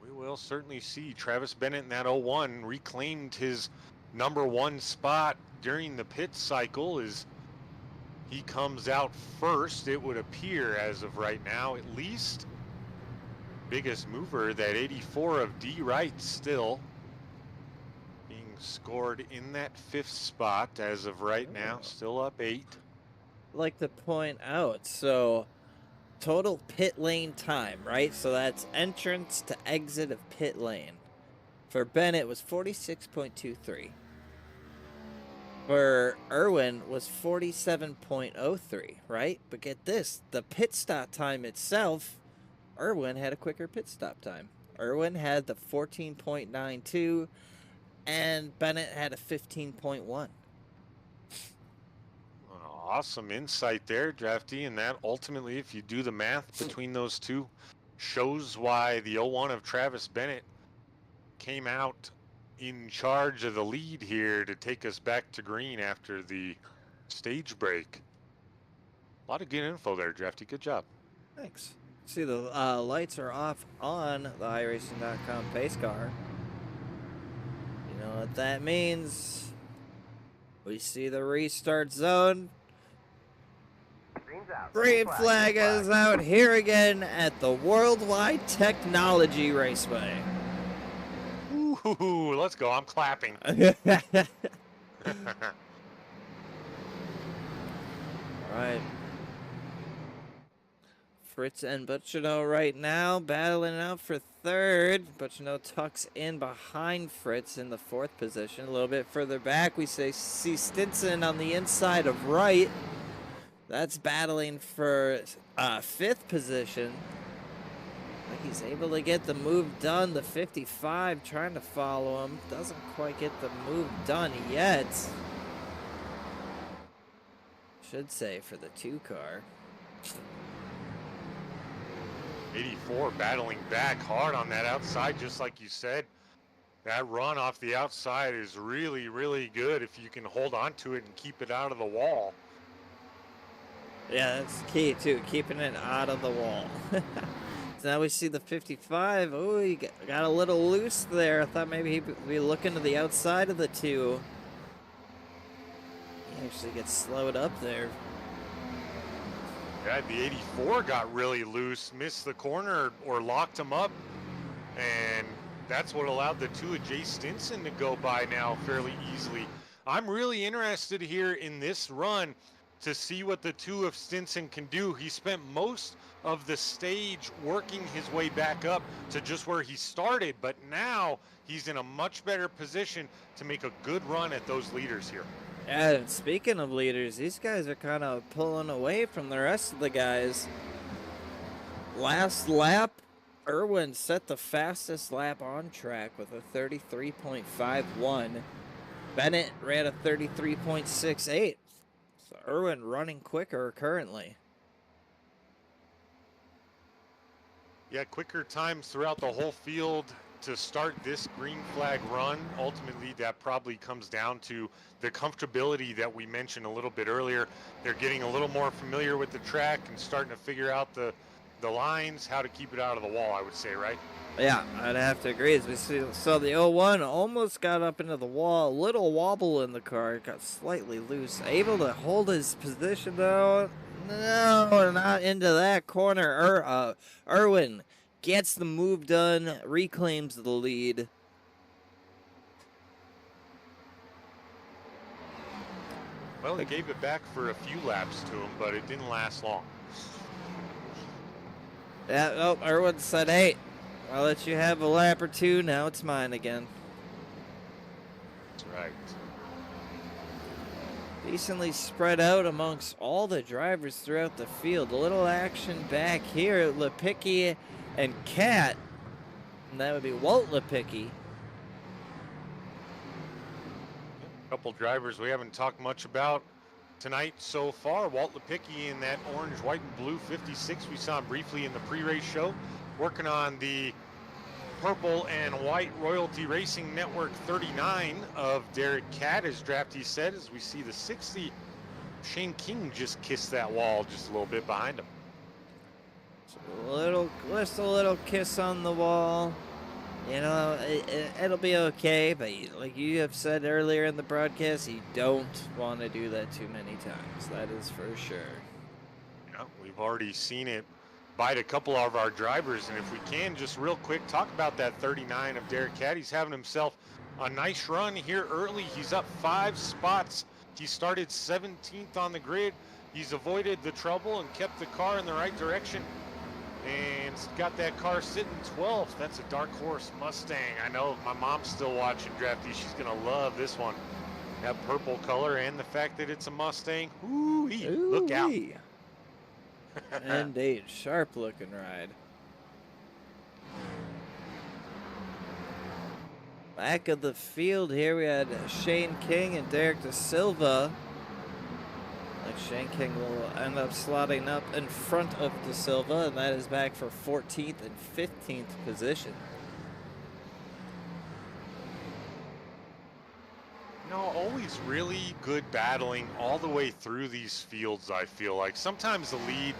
We will certainly see. Travis Bennett in that 01 reclaimed his #1 spot during the pit cycle as he comes out first, it would appear, as of right now, at least. Biggest mover, that 84 of D. Wright, still being scored in that 5th spot as of right now, still up 8. I'd like to point out, so total pit lane time, right? So that's entrance to exit of pit lane. For Bennett was 46.23. For Irwin was 47.03, right? But get this, the pit stop time itself, Irwin had a quicker pit stop time. Irwin had the 14.92, and Bennett had a 15.1. Awesome insight there, Drafty, and that ultimately, if you do the math between those two, shows why the 01 of Travis Bennett came out in charge of the lead here to take us back to green after the stage break. A lot of good info there, Drafty. Good job. Thanks. See, the lights are off on the iRacing.com pace car. You know what that means. We see the restart zone. Green's out. Green flag is out here again at the Worldwide Technology Raceway. Ooh, let's go. I'm clapping. All right. Fritz and Butchino right now battling out for 3rd. Butchino tucks in behind Fritz in the 4th position. A little bit further back, we see Stinson on the inside of Wright. That's battling for 5th position. Like he's able to get the move done. The 55 trying to follow him. Doesn't quite get the move done yet. Should say for the 2 car. 84 battling back hard on that outside, just like you said. That run off the outside is really, really good if you can hold on to it and keep it out of the wall. Yeah, that's key too, keeping it out of the wall. So now we see the 55. Oh, he got a little loose there. I thought maybe he'd be looking to the outside of the 2. He actually gets slowed up there. Yeah, the 84 got really loose, missed the corner or locked him up, and that's what allowed the 2 of Jay Stinson to go by now fairly easily. I'm really interested here in this run to see what the 2 of Stinson can do. He spent most of the stage working his way back up to just where he started, but now he's in a much better position to make a good run at those leaders here. Yeah, speaking of leaders, these guys are kind of pulling away from the rest of the guys. Last lap, Irwin set the fastest lap on track with a 33.51. Bennett ran a 33.68. So Irwin running quicker currently. Yeah, quicker times throughout the whole field to start this green flag run. Ultimately, that probably comes down to the comfortability that we mentioned a little bit earlier. They're getting a little more familiar with the track and starting to figure out the lines, how to keep it out of the wall, I would say, right? Yeah, I'd have to agree. As we saw the 01 almost got up into the wall. A little wobble in the car. Got slightly loose. Able to hold his position, though. No, not into that corner. Irwin gets the move done, reclaims the lead. Well, he gave it back for a few laps to him, but it didn't last long. Yeah, oh, Irwin said, hey, I'll let you have a lap or two. Now it's mine again. That's right. Decently spread out amongst all the drivers throughout the field. A little action back here. Lipicki and Cat. And that would be Walt Lipicki. A couple drivers we haven't talked much about tonight so far. Walt Lipicki in that orange, white, and blue 56. We saw him briefly in the pre-race show, working on the purple and white Royalty Racing Network 39 of Derek Cat, as Drafty said, as we see the 60. Shane King just kissed that wall just a little bit behind him. Just a little kiss on the wall. You know, it'll be okay, but like you have said earlier in the broadcast, you don't want to do that too many times. That is for sure. Yeah, we've already seen it bite a couple of our drivers, and if we can, just real quick, talk about that 39 of Derek Cat. He's having himself a nice run here early. He's up 5 spots. He started 17th on the grid. He's avoided the trouble and kept the car in the right direction, and got that car sitting 12th. That's a dark horse Mustang. I know if my mom's still watching Drafty, she's gonna love this one. That purple color and the fact that it's a Mustang. Ooh-wee, look out. Indeed, sharp looking ride. Back of the field here, we had Shane King and Derek Da Silva. Like Shane King will end up slotting up in front of Da Silva, and that is back for 14th and 15th position. You know, always really good battling all the way through these fields, I feel like. Sometimes the lead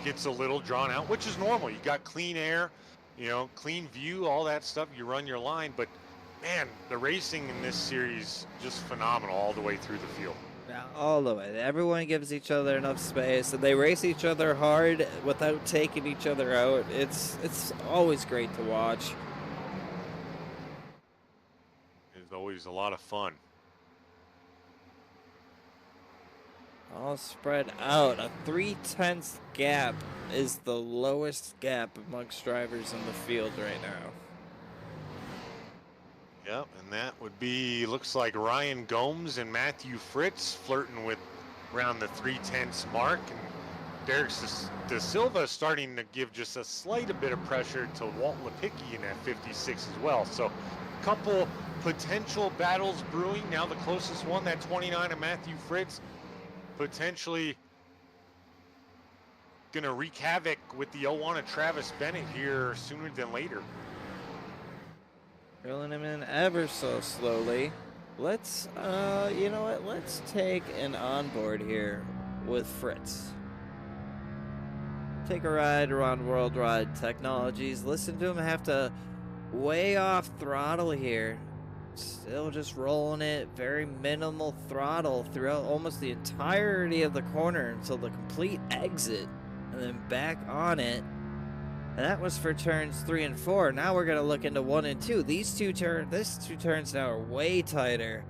gets a little drawn out, which is normal. You got clean air, you know, clean view, all that stuff. You run your line, but man, the racing in this series just phenomenal all the way through the field. Now, all the way. Everyone gives each other enough space, and they race each other hard without taking each other out. It's always great to watch. It's always a lot of fun. All spread out. A 3/10 gap is the lowest gap amongst drivers in the field right now. Yep, and that would be, looks like Ryan Gomes and Matthew Fritz flirting with around the 3/10 mark. And Derek Da Silva starting to give just a slight bit of pressure to Walt Lipicki in that 56 as well. So a couple potential battles brewing. Now the closest one, that 29 of Matthew Fritz, potentially gonna wreak havoc with the 01 of Travis Bennett here sooner than later. Reeling him in ever so slowly. Let's, you know what? Let's take an onboard here with Fritz. Take a ride around Worldwide Technologies. Listen to him have to way off throttle here. Still just rolling it, very minimal throttle throughout almost the entirety of the corner until the complete exit, and then back on it. And that was for turns 3 and 4. Now we're gonna look into 1 and 2. These two turns now are way tighter.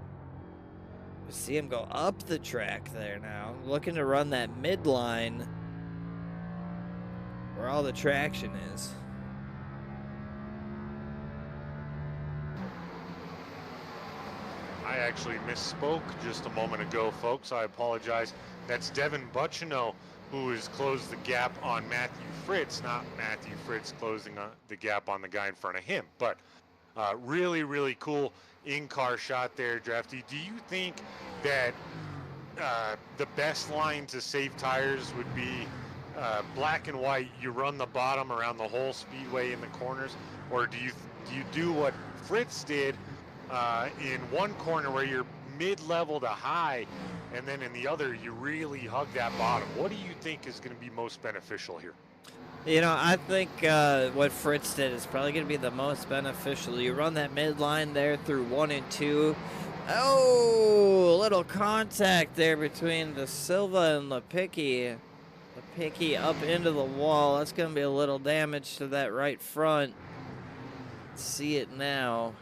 You see him go up the track there now, looking to run that midline where all the traction is. I actually misspoke just a moment ago, folks. I apologize. That's Devin Bucciano, who has closed the gap on Matthew Fritz, not Matthew Fritz closing the gap on the guy in front of him. But really, really cool in-car shot there, Drafty. Do you think that the best line to save tires would be black and white? You run the bottom around the whole speedway in the corners, or do you do what Fritz did in one corner where you're mid-level to high, and then in the other you really hug that bottom? What do you think is going to be most beneficial here? You know, I think what Fritz did is probably going to be the most beneficial. You run that midline there through 1 and 2. Oh, a little contact there between Da Silva and Lipicki. Picky up into the wall. That's going to be a little damage to that right front. See it now.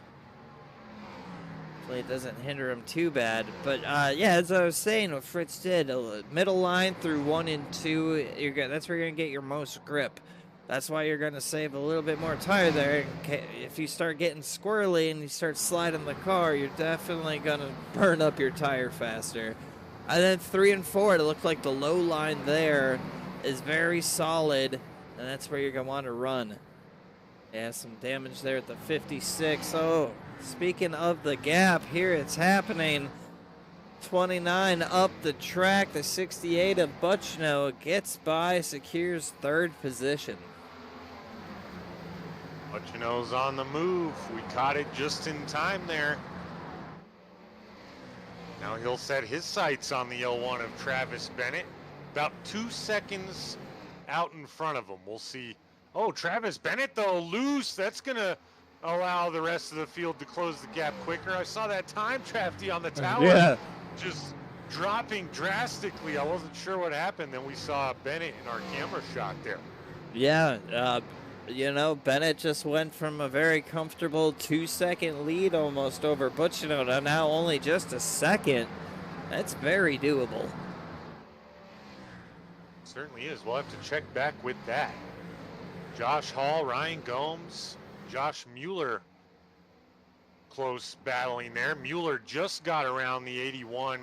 Hopefully it doesn't hinder him too bad. But, yeah, as I was saying, what Fritz did, middle line through 1 and 2, that's where you're going to get your most grip. That's why you're going to save a little bit more tire there. If you start getting squirrely and you start sliding the car, you're definitely going to burn up your tire faster. And then 3 and 4, it looked like the low line there is very solid, and that's where you're going to want to run. Yeah, some damage there at the 56. Oh, speaking of the gap, here it's happening. 29 up the track. The 68 of Buchno gets by, secures 3rd position. Buchno's on the move. We caught it just in time there. Now he'll set his sights on the L1 of Travis Bennett. About 2 seconds out in front of him. We'll see. Oh, Travis Bennett, though, loose. That's going to allow the rest of the field to close the gap quicker. I saw that time, Trafty, on the tower. Yeah. Just dropping drastically. I wasn't sure what happened. Then we saw Bennett in our camera shot there. Yeah, you know, Bennett just went from a very comfortable 2-second lead almost over Buchno to now only just a second. That's very doable. Certainly is. We'll have to check back with that. Josh Hall, Ryan Gomes, Josh Mueller close battling there. Mueller just got around the 81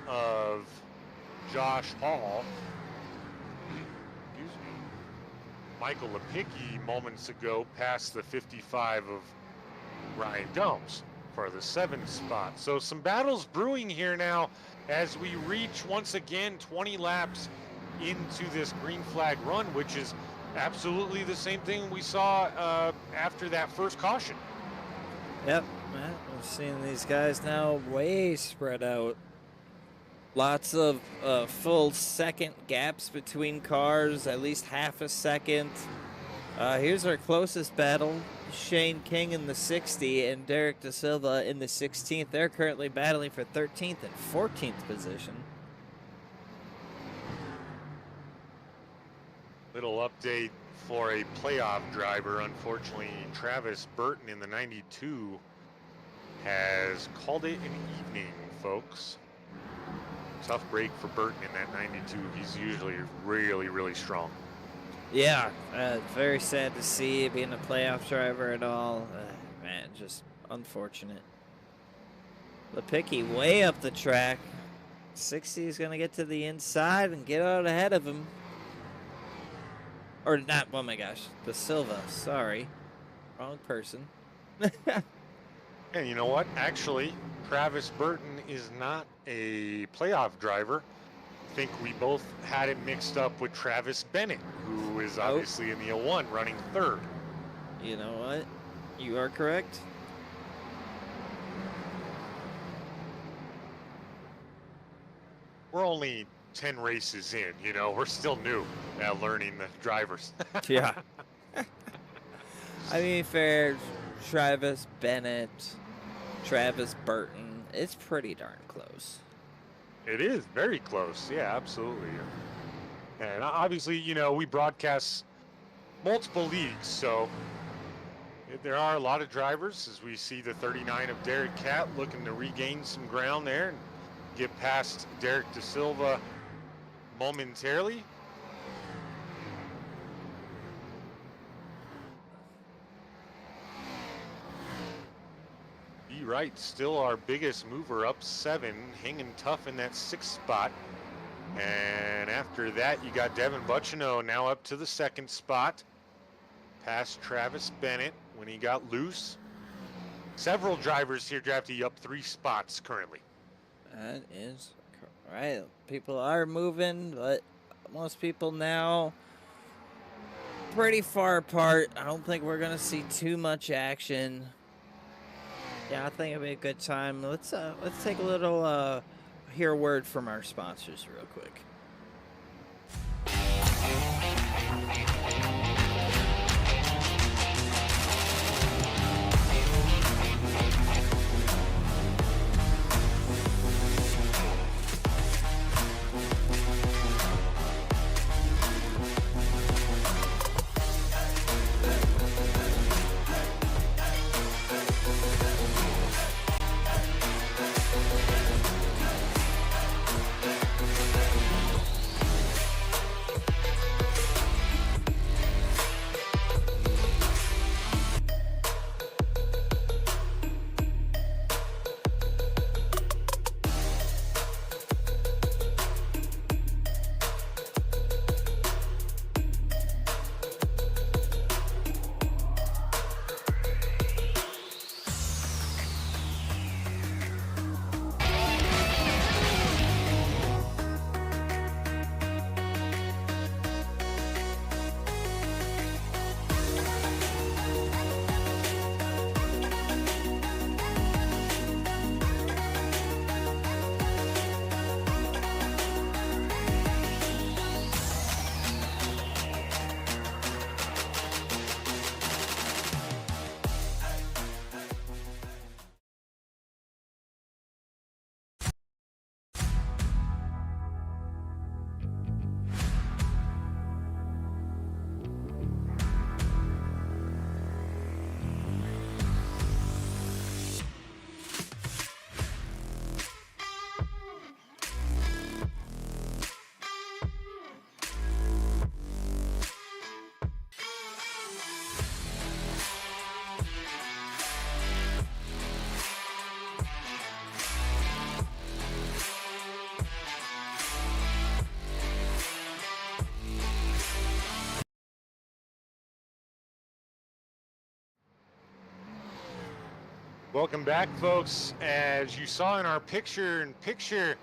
of Josh Hall. Excuse me. Michael Lepicki moments ago passed the 55 of Ryan Gomes for the 7th spot. So some battles brewing here now as we reach once again 20 laps into this green flag run, which is absolutely the same thing we saw after that first caution. Yep, we're seeing these guys now way spread out. Lots of full second gaps between cars, at least half a second. Here's our closest battle. Shane King in the 60 and Derek Da Silva in the 16th. They're currently battling for 13th and 14th position. Little update for a playoff driver. Unfortunately, Travis Burton in the 92 has called it an evening, folks. Tough break for Burton in that 92. He's usually really, really strong. Yeah, very sad to see being a playoff driver and all. Man, just unfortunate. Lepicki way up the track. 60 is going to get to the inside and get out ahead of him. Or not, oh my gosh, Da Silva, sorry. Wrong person. And you know what? Actually, Travis Burton is not a playoff driver. I think we both had it mixed up with Travis Bennett, who is obviously in the 01 running 3rd. You know what? You are correct. We're only 10 races in, you know, we're still new at learning the drivers. Yeah. I mean, fair, Travis Bennett, Travis Burton, it's pretty darn close. It is very close. Yeah, absolutely. And obviously, you know, we broadcast multiple leagues, so there are a lot of drivers as we see the 39 of Derek Catt looking to regain some ground there and get past Derek Da Silva momentarily. B. Wright still our biggest mover, up 7, hanging tough in that 6th spot. And after that, you got Devin Buchno now up to the 2nd spot, past Travis Bennett when he got loose. Several drivers here, Drafty, up 3 spots currently. That is right. People are moving, but most people now pretty far apart. I don't think we're gonna see too much action. Yeah, I think it'll be a good time. Let's take a little hear a word from our sponsors real quick. Welcome back, folks. As you saw in our picture-in-picture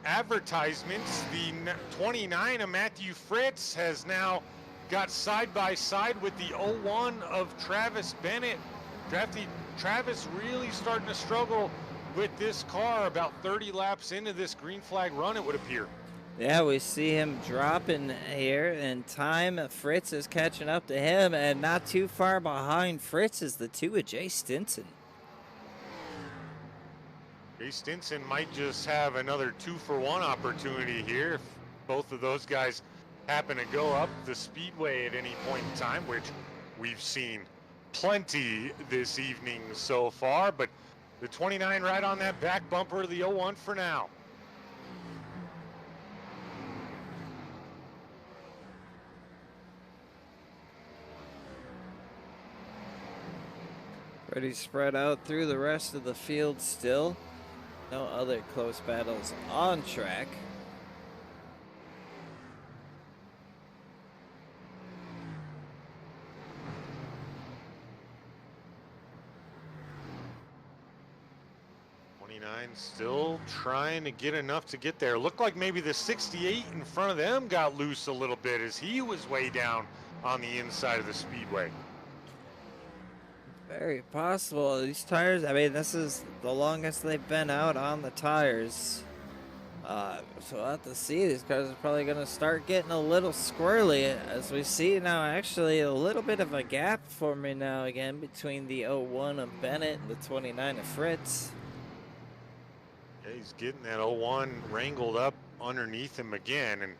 advertisements, the 29 of Matthew Fritz has now got side by side with the 01 of Travis Bennett. Drafty Travis really starting to struggle with this car about 30 laps into this green flag run, it would appear. Yeah, we see him dropping here in time. Fritz is catching up to him, and not too far behind Fritz is the 2 of Jay Stinson. Jay Stinson might just have another 2-for-1 opportunity here if both of those guys happen to go up the speedway at any point in time, which we've seen plenty this evening so far. But the 29 right on that back bumper of the 01 for now. Pretty spread out through the rest of the field still. No other close battles on track. Still trying to get enough to get there. Looked like maybe the 68 in front of them got loose a little bit as he was way down on the inside of the speedway. Very possible. These tires, I mean, this is the longest they've been out on the tires. So we'll have to see. These cars are probably going to start getting a little squirrely as we see now actually a little bit of a gap forming now again between the 01 of Bennett and the 29 of Fritz. Yeah, he's getting that 01 wrangled up underneath him again. And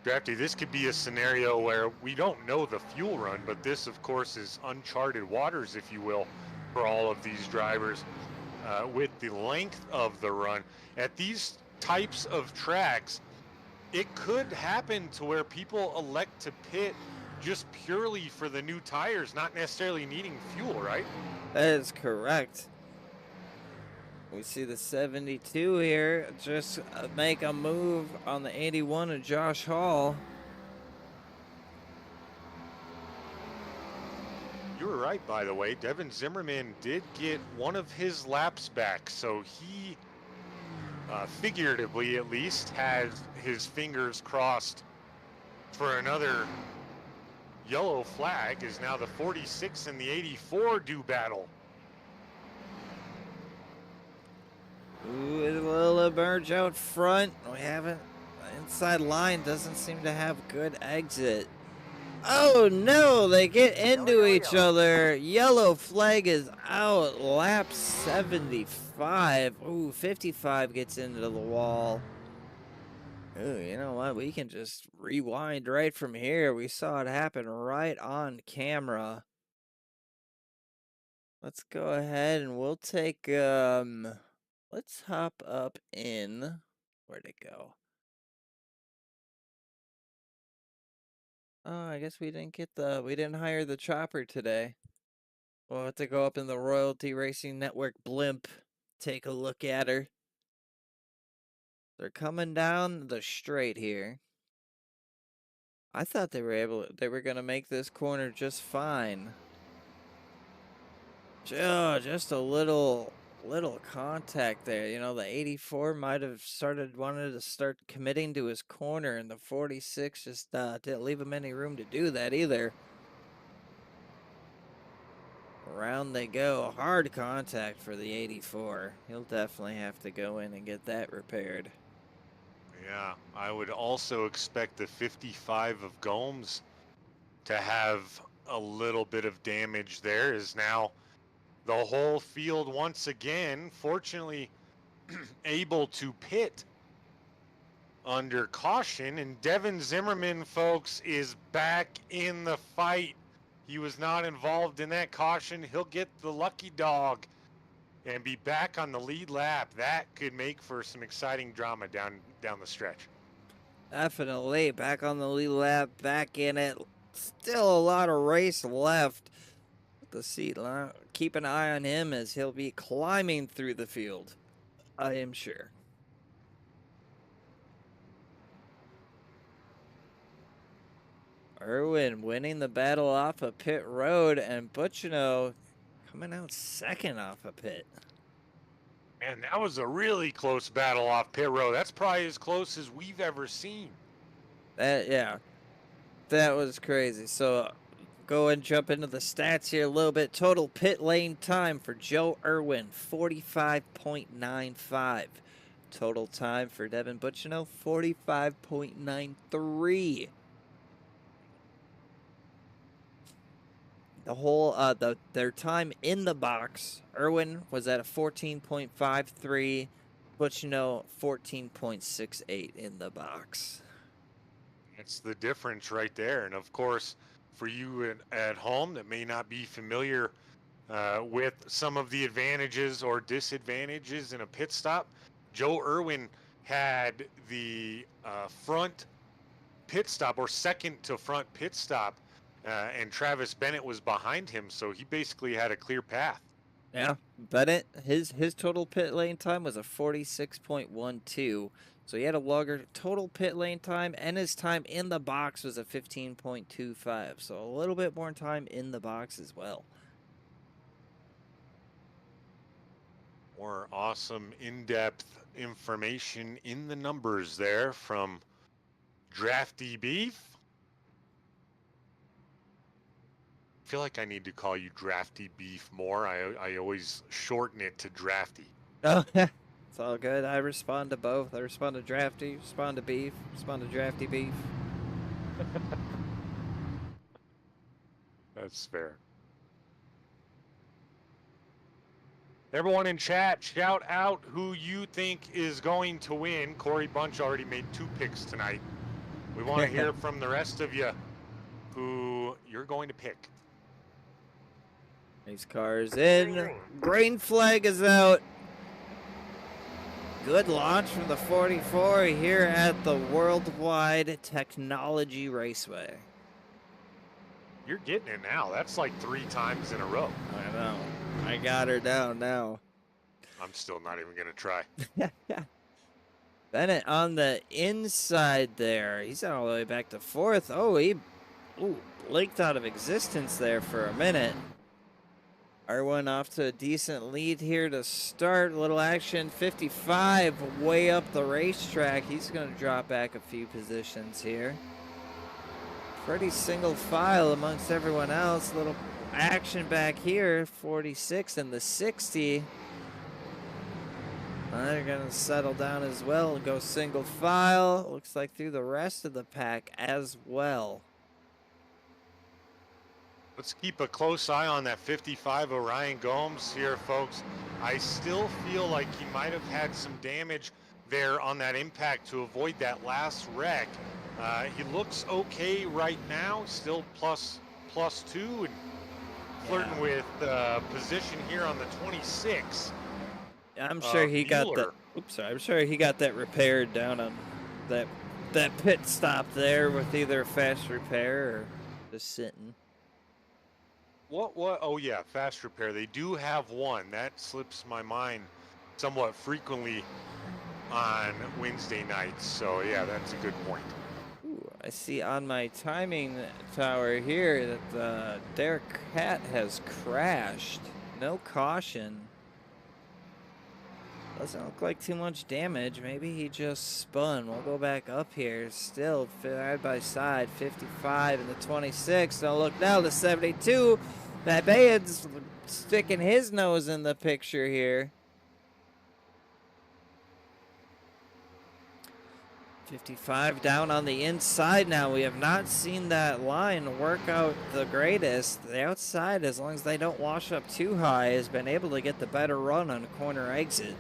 Drafty, this could be a scenario where we don't know the fuel run, but this, of course, is uncharted waters, if you will, for all of these drivers with the length of the run. At these types of tracks, it could happen to where people elect to pit just purely for the new tires, not necessarily needing fuel, right? That is correct. We see the 72 here just make a move on the 81 of Josh Hall. You were right, by the way. Devin Zimmerman did get one of his laps back, so he, figuratively at least, has his fingers crossed for another yellow flag, as now the 46 and the 84 do battle. Ooh, a little emerge out front. We haven't. Inside line doesn't seem to have good exit. Oh no, they get into each other. Yellow flag is out. Lap 75. Ooh, 55 gets into the wall. Ooh, you know what? We can just rewind right from here. We saw it happen right on camera. Let's go ahead and we'll take let's hop up in. Where'd it go? Oh, I guess we didn't hire the chopper today. We'll have to go up in the Royalty Racing Network blimp. Take a look at her. They're coming down the straight here. I thought they were gonna make this corner just fine. Just a little contact there. You know, the 84 might have wanted to start committing to his corner, and the 46 just didn't leave him any room to do that either. Around they go. Hard contact for the 84. He'll definitely have to go in and get that repaired. Yeah, I would also expect the 55 of Gomes to have a little bit of damage there, as now the whole field once again, fortunately, able to pit under caution. And Devin Zimmerman, folks, is back in the fight. He was not involved in that caution. He'll get the lucky dog and be back on the lead lap. That could make for some exciting drama down the stretch. Definitely back on the lead lap, back in it. Still a lot of race left. The seat line. Keep an eye on him as he'll be climbing through the field, I am sure. Irwin winning the battle off of pit road, and Butchino coming out second off a pit. Man, that was a really close battle off pit road. That's probably as close as we've ever seen. Yeah, that was crazy. So go and jump into the stats here a little bit. Total pit lane time for Joe Irwin, 45.95. Total time for Devin Butchino, 45.93. The whole their time in the box, Irwin was at a 14.53, Butchino 14.68 in the box. That's the difference right there. And of course, for you at home that may not be familiar with some of the advantages or disadvantages in a pit stop, Joe Irwin had the front pit stop, or second to front pit stop, and Travis Bennett was behind him, so he basically had a clear path. Yeah, Bennett, his total pit lane time was a 46.12, so he had a longer total pit lane time, and his time in the box was a 15.25, so a little bit more time in the box as well. More awesome in-depth information in the numbers there from Drafty Beef. I feel like I need to call you Drafty Beef more. I always shorten it to Drafty. Oh, it's all good. I respond to both. I respond to Drafty, respond to Beef, respond to Drafty Beef. That's fair. Everyone in chat, shout out who you think is going to win. Corey Bunch already made 2 picks tonight. We want to hear from the rest of you who you're going to pick. These cars in. Green flag is out. Good launch from the 44 here at the Worldwide Technology Raceway. You're getting it now. That's like 3 times in a row. I know. I got her down now. I'm still not even going to try. Bennett on the inside there. He's all the way back to 4th. Oh, he blinked out of existence there for a minute. Irwin off to a decent lead here to start. A little action. 55 way up the racetrack. He's going to drop back a few positions here. Pretty single file amongst everyone else. Little action back here. 46 and the 60. They're going to settle down as well and go single file. Looks like through the rest of the pack as well. Let's keep a close eye on that 55 Orion Gomes here, folks. I still feel like he might have had some damage there on that impact to avoid that last wreck. He looks okay right now, still plus 2 and flirting with position here on the 26. I'm sure he got that. Oops, sorry. I'm sure he got that repaired down on that pit stop there with either a fast repair or just sitting. What? Oh, yeah, fast repair. They do have one. That slips my mind somewhat frequently on Wednesday nights. So, yeah, that's a good point. Ooh, I see on my timing tower here that Derek Cat has crashed. No caution. Doesn't look like too much damage. Maybe he just spun. We'll go back up here. Still side by side. 55 and the 26. Now look now, the 72. That Bayad's sticking his nose in the picture here. 55 down on the inside now. We have not seen that line work out the greatest. The outside, as long as they don't wash up too high, has been able to get the better run on corner exit.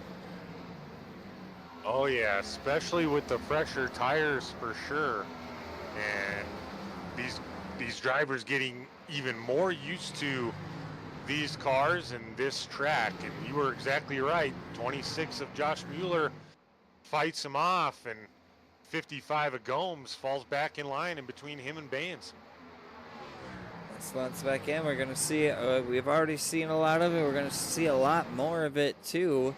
Oh, yeah, especially with the fresher tires for sure. And these drivers getting even more used to these cars and this track. And you were exactly right. 26 of Josh Mueller fights him off, and 55 of Gomes falls back in line in between him and Baines. Slots back in. We're going to see, we've already seen a lot of it. We're going to see a lot more of it too.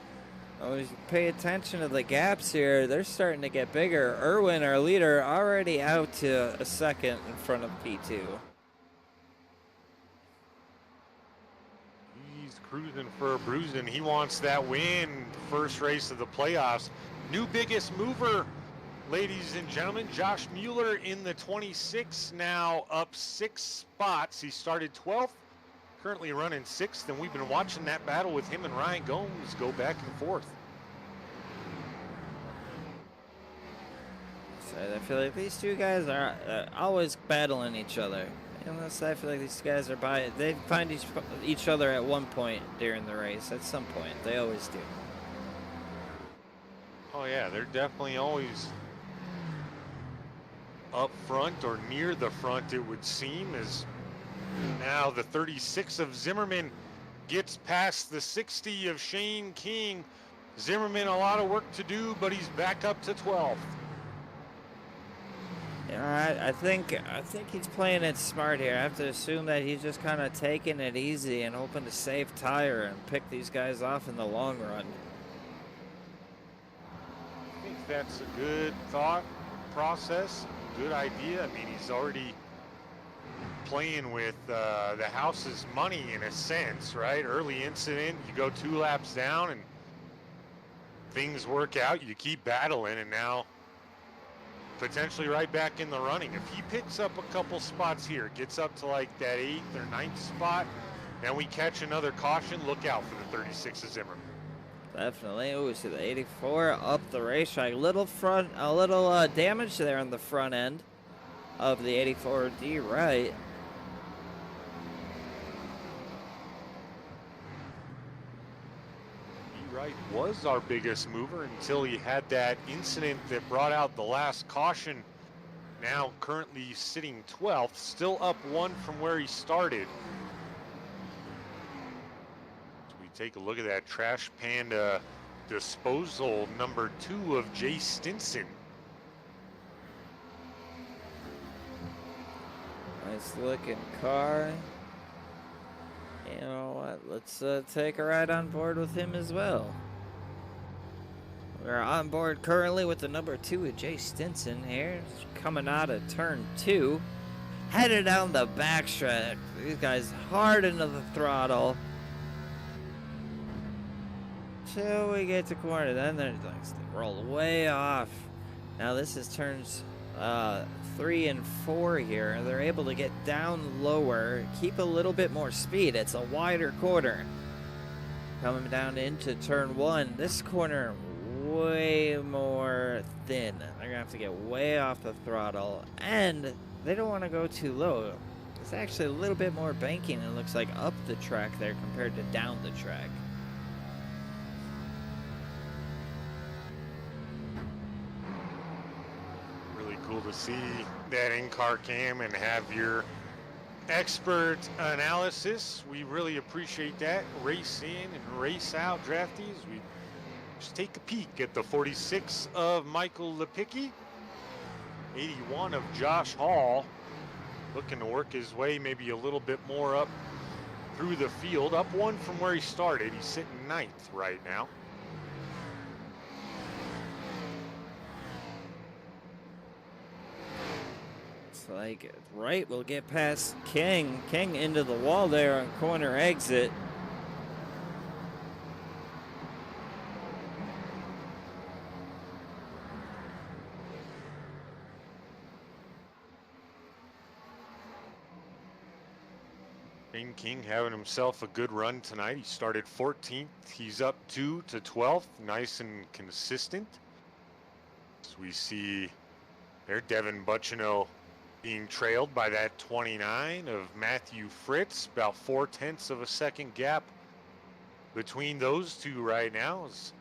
Always pay attention to the gaps here. They're starting to get bigger. Irwin, our leader, already out to a second in front of P2. cruising for a bruising. He wants that win. First race of the playoffs. New biggest mover, ladies and gentlemen. Josh Mueller in the 26, now up 6 spots. He started 12th, currently running 6th, and we've been watching that battle with him and Ryan Gomes go back and forth. So I feel like these two guys are always battling each other. Unless I feel like these guys are they find each other at one point during the race. At some point, they always do. Oh yeah, they're definitely always up front or near the front, it would seem, as now the 36 of Zimmerman gets past the 60 of Shane King. Zimmerman, a lot of work to do, but he's back up to 12th. Yeah, I think he's playing it smart here. I have to assume that he's just kind of taking it easy and hoping to save tire and pick these guys off in the long run. I think that's a good thought process, good idea. I mean, he's already playing with the house's money in a sense, right? Early incident, you go 2 laps down and things work out, you keep battling, and now potentially right back in the running. If he picks up a couple spots here, gets up to like that 8th or 9th spot, then we catch another caution, look out for the 36 of Zimmerman. Definitely. Ooh, so the 84 up the racetrack. A little damage there on the front end of the 84D right. Wright was our biggest mover until he had that incident that brought out the last caution. Now currently sitting 12th, still up 1 from where he started. So we take a look at that Trash Panda disposal number 2 of Jay Stinson. Nice looking car. You know what? Let's take a ride on board with him as well. We're on board currently with the number 2 of Jay Stinson here, coming out of turn 2, headed down the backstretch. These guys hard into the throttle till we get to corner. Then they're like they roll way off. Now this is turns 3 and 4 here. They're able to get down lower, keep a little bit more speed. It's a wider corner. Coming down into turn 1, this corner way more thin. They're gonna have to get way off the throttle, and they don't want to go too low. It's actually a little bit more banking, it looks like, up the track there compared to down the track. Cool to see that in-car cam and have your expert analysis. We really appreciate that. Race in and race out, draftees. We just take a peek at the 46 of Michael Lepicki, 81 of Josh Hall, looking to work his way maybe a little bit more up through the field. Up 1 from where he started. He's sitting 9th right now. Like right, we'll get past King into the wall there on corner exit. Shane King having himself a good run tonight. He started 14th. He's up 2 to 12th, nice and consistent. So we see there Devin Buccino being trailed by that 29 of Matthew Fritz, about 0.4 of a second gap between those two right now. As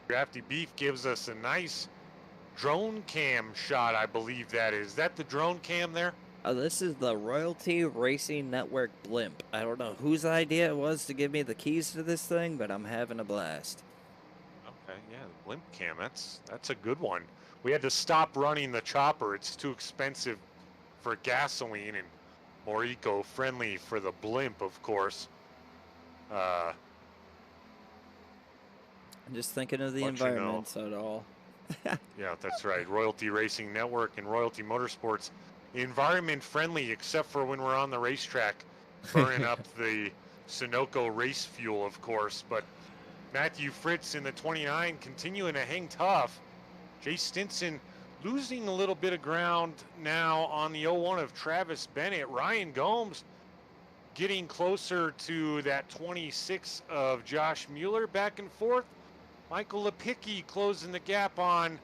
Drafty Beef gives us a nice drone cam shot, I believe that is. Is that the drone cam there? Oh, this is the Royalty Racing Network blimp. I don't know whose idea it was to give me the keys to this thing, but I'm having a blast. Okay, yeah, the blimp cam, that's a good one. We had to stop running the chopper. It's too expensive for gasoline and more eco-friendly for the blimp, of course. I'm just thinking of the environment, so at all. Yeah, that's right. Royalty Racing Network and Royalty Motorsports, environment friendly, except for when we're on the racetrack, burning up the Sunoco race fuel, of course. But Matthew Fritz in the 29 continuing to hang tough. Jay Stinson losing a little bit of ground now on the 01 of Travis Bennett. Ryan Gomes getting closer to that 26 of Josh Mueller, back and forth. Michael Lepicki closing the gap on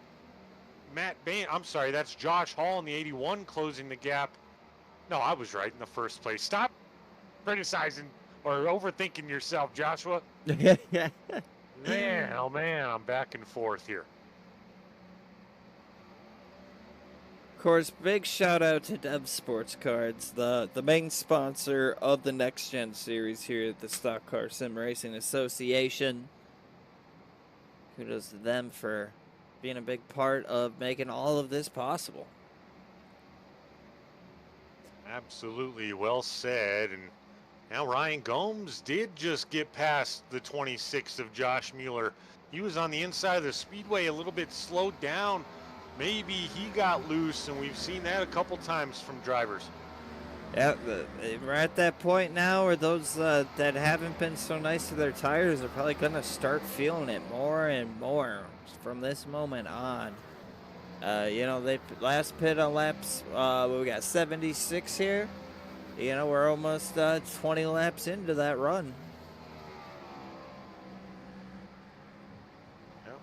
Matt Bain. I'm sorry, that's Josh Hall in the 81 closing the gap. No, I was right in the first place. Stop criticizing or overthinking yourself, Joshua. Man, oh man, I'm back and forth here. Of course, big shout out to Dev Sports Cards, the main sponsor of the Next Gen series here at the Stock Car Sim Racing Association. Kudos to them for being a big part of making all of this possible. Absolutely, well said. And now Ryan Gomes did just get past the 26 of Josh Mueller. He was on the inside of the speedway, a little bit slowed down. Maybe he got loose, and we've seen that a couple times from drivers. Yeah, we're at that point now where those that haven't been so nice to their tires are probably going to start feeling it more and more from this moment on. They last pit on laps, we got 76 here. We're almost 20 laps into that run.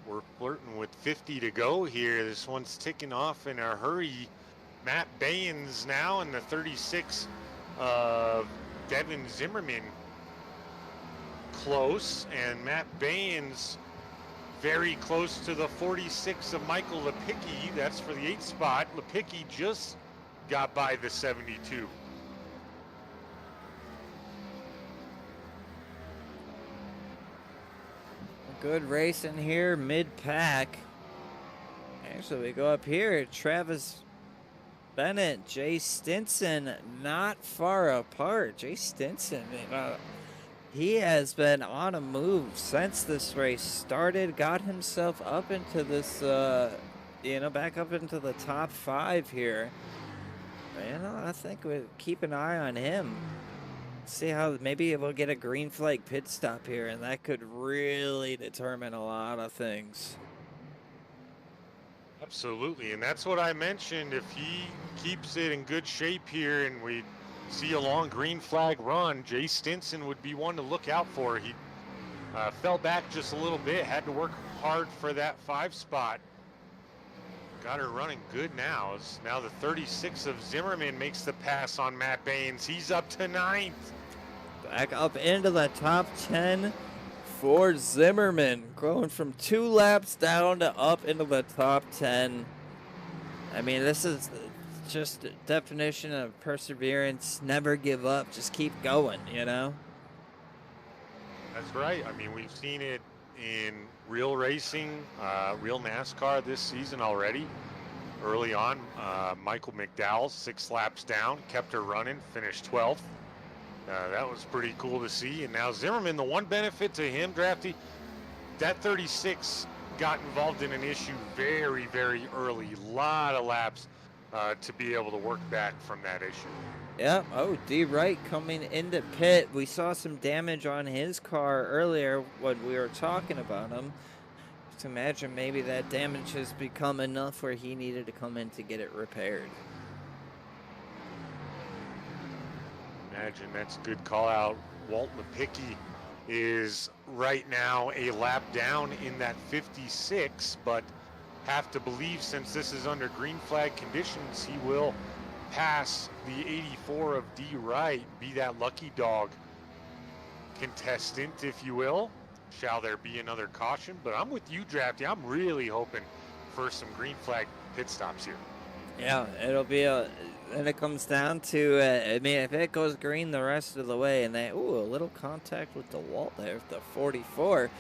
We're flirting with 50 to go here. This one's ticking off in a hurry. Matt Baines now in the 36 of Devin Zimmerman. Close, and Matt Baines very close to the 46 of Michael Lepicki. That's for the 8th spot. Lepicki just got by the 72. Good racing here, mid-pack. Actually, we go up here. Travis Bennett, Jay Stinson, not far apart. Jay Stinson, he has been on a move since this race started. Got himself up into this, back up into the top 5 here. I think we'll keep an eye on him. See how maybe we'll get a green flag pit stop here, and that could really determine a lot of things. Absolutely, and that's what I mentioned. If he keeps it in good shape here and we see a long green flag run, Jay Stinson would be one to look out for. He fell back just a little bit, had to work hard for that 5 spot. Got her running good now. Now the 36 of Zimmerman makes the pass on Matt Baines. He's up to 9th. Back up into the top 10 for Zimmerman. Growing from 2 laps down to up into the top 10. I mean, this is just a definition of perseverance. Never give up. Just keep going, That's right. I mean, we've seen it in real racing, real NASCAR this season already. Early on, Michael McDowell, 6 laps down, kept her running, finished 12th. That was pretty cool to see. And now Zimmerman, the one benefit to him, Drafty, that 36 got involved in an issue very, very early. A lot of laps to be able to work back from that issue. Yeah. Oh, D. Wright coming into pit. We saw some damage on his car earlier when we were talking about him. Just imagine maybe that damage has become enough where he needed to come in to get it repaired. Imagine, that's a good call out. Walt Lepicki is right now a lap down in that 56, but have to believe since this is under green flag conditions, he will pass the 84 of D. Wright, be that lucky dog contestant, if you will. Shall there be another caution? But I'm with you, Drafty. I'm really hoping for some green flag pit stops here. Yeah, it'll be and it comes down to, if it goes green the rest of the way, and a little contact with the wall there, the 44.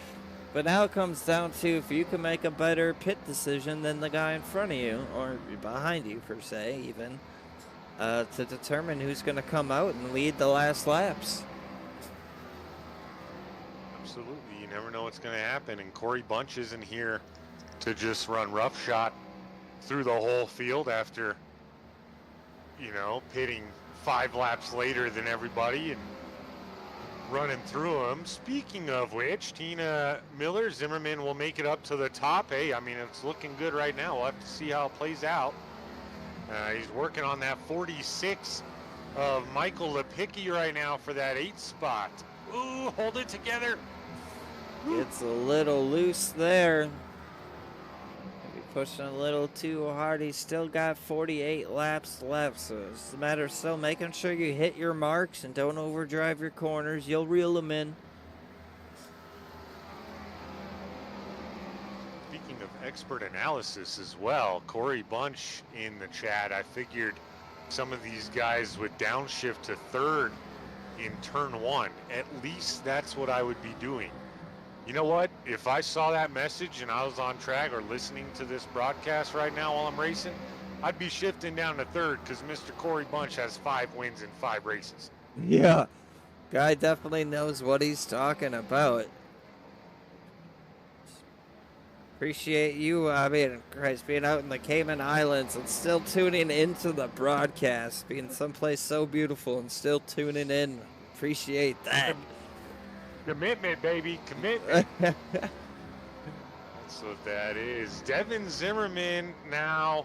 But now it comes down to if you can make a better pit decision than the guy in front of you, or behind you, per se, even, to determine who's going to come out and lead the last laps. Absolutely. You never know what's going to happen. And Corey Bunch isn't here to just run roughshod through the whole field after, pitting 5 laps later than everybody. And running through them. Speaking of which, Tina Miller, Zimmerman will make it up to the top. Hey, I mean, it's looking good right now. We'll have to see how it plays out. He's working on that 46 of Michael Lipicki right now for that 8 spot. Ooh, hold it together. It's a little loose there. Maybe pushing a little too hard. He's still got 48 laps left, so it's a matter of still making sure you hit your marks and don't overdrive your corners. You'll reel them in. Speaking of expert analysis as well, Corey Bunch in the chat, I figured some of these guys would downshift to third in turn 1. At least that's what I would be doing. You know what? If I saw that message and I was on track or listening to this broadcast right now while I'm racing, I'd be shifting down to third because Mr. Corey Bunch has 5 wins in 5 races. Yeah. Guy definitely knows what he's talking about. Appreciate you, Christ, being out in the Cayman Islands and still tuning into the broadcast, being someplace so beautiful and still tuning in. Appreciate that. Commitment, baby, commitment. That's what that is. Devin Zimmerman now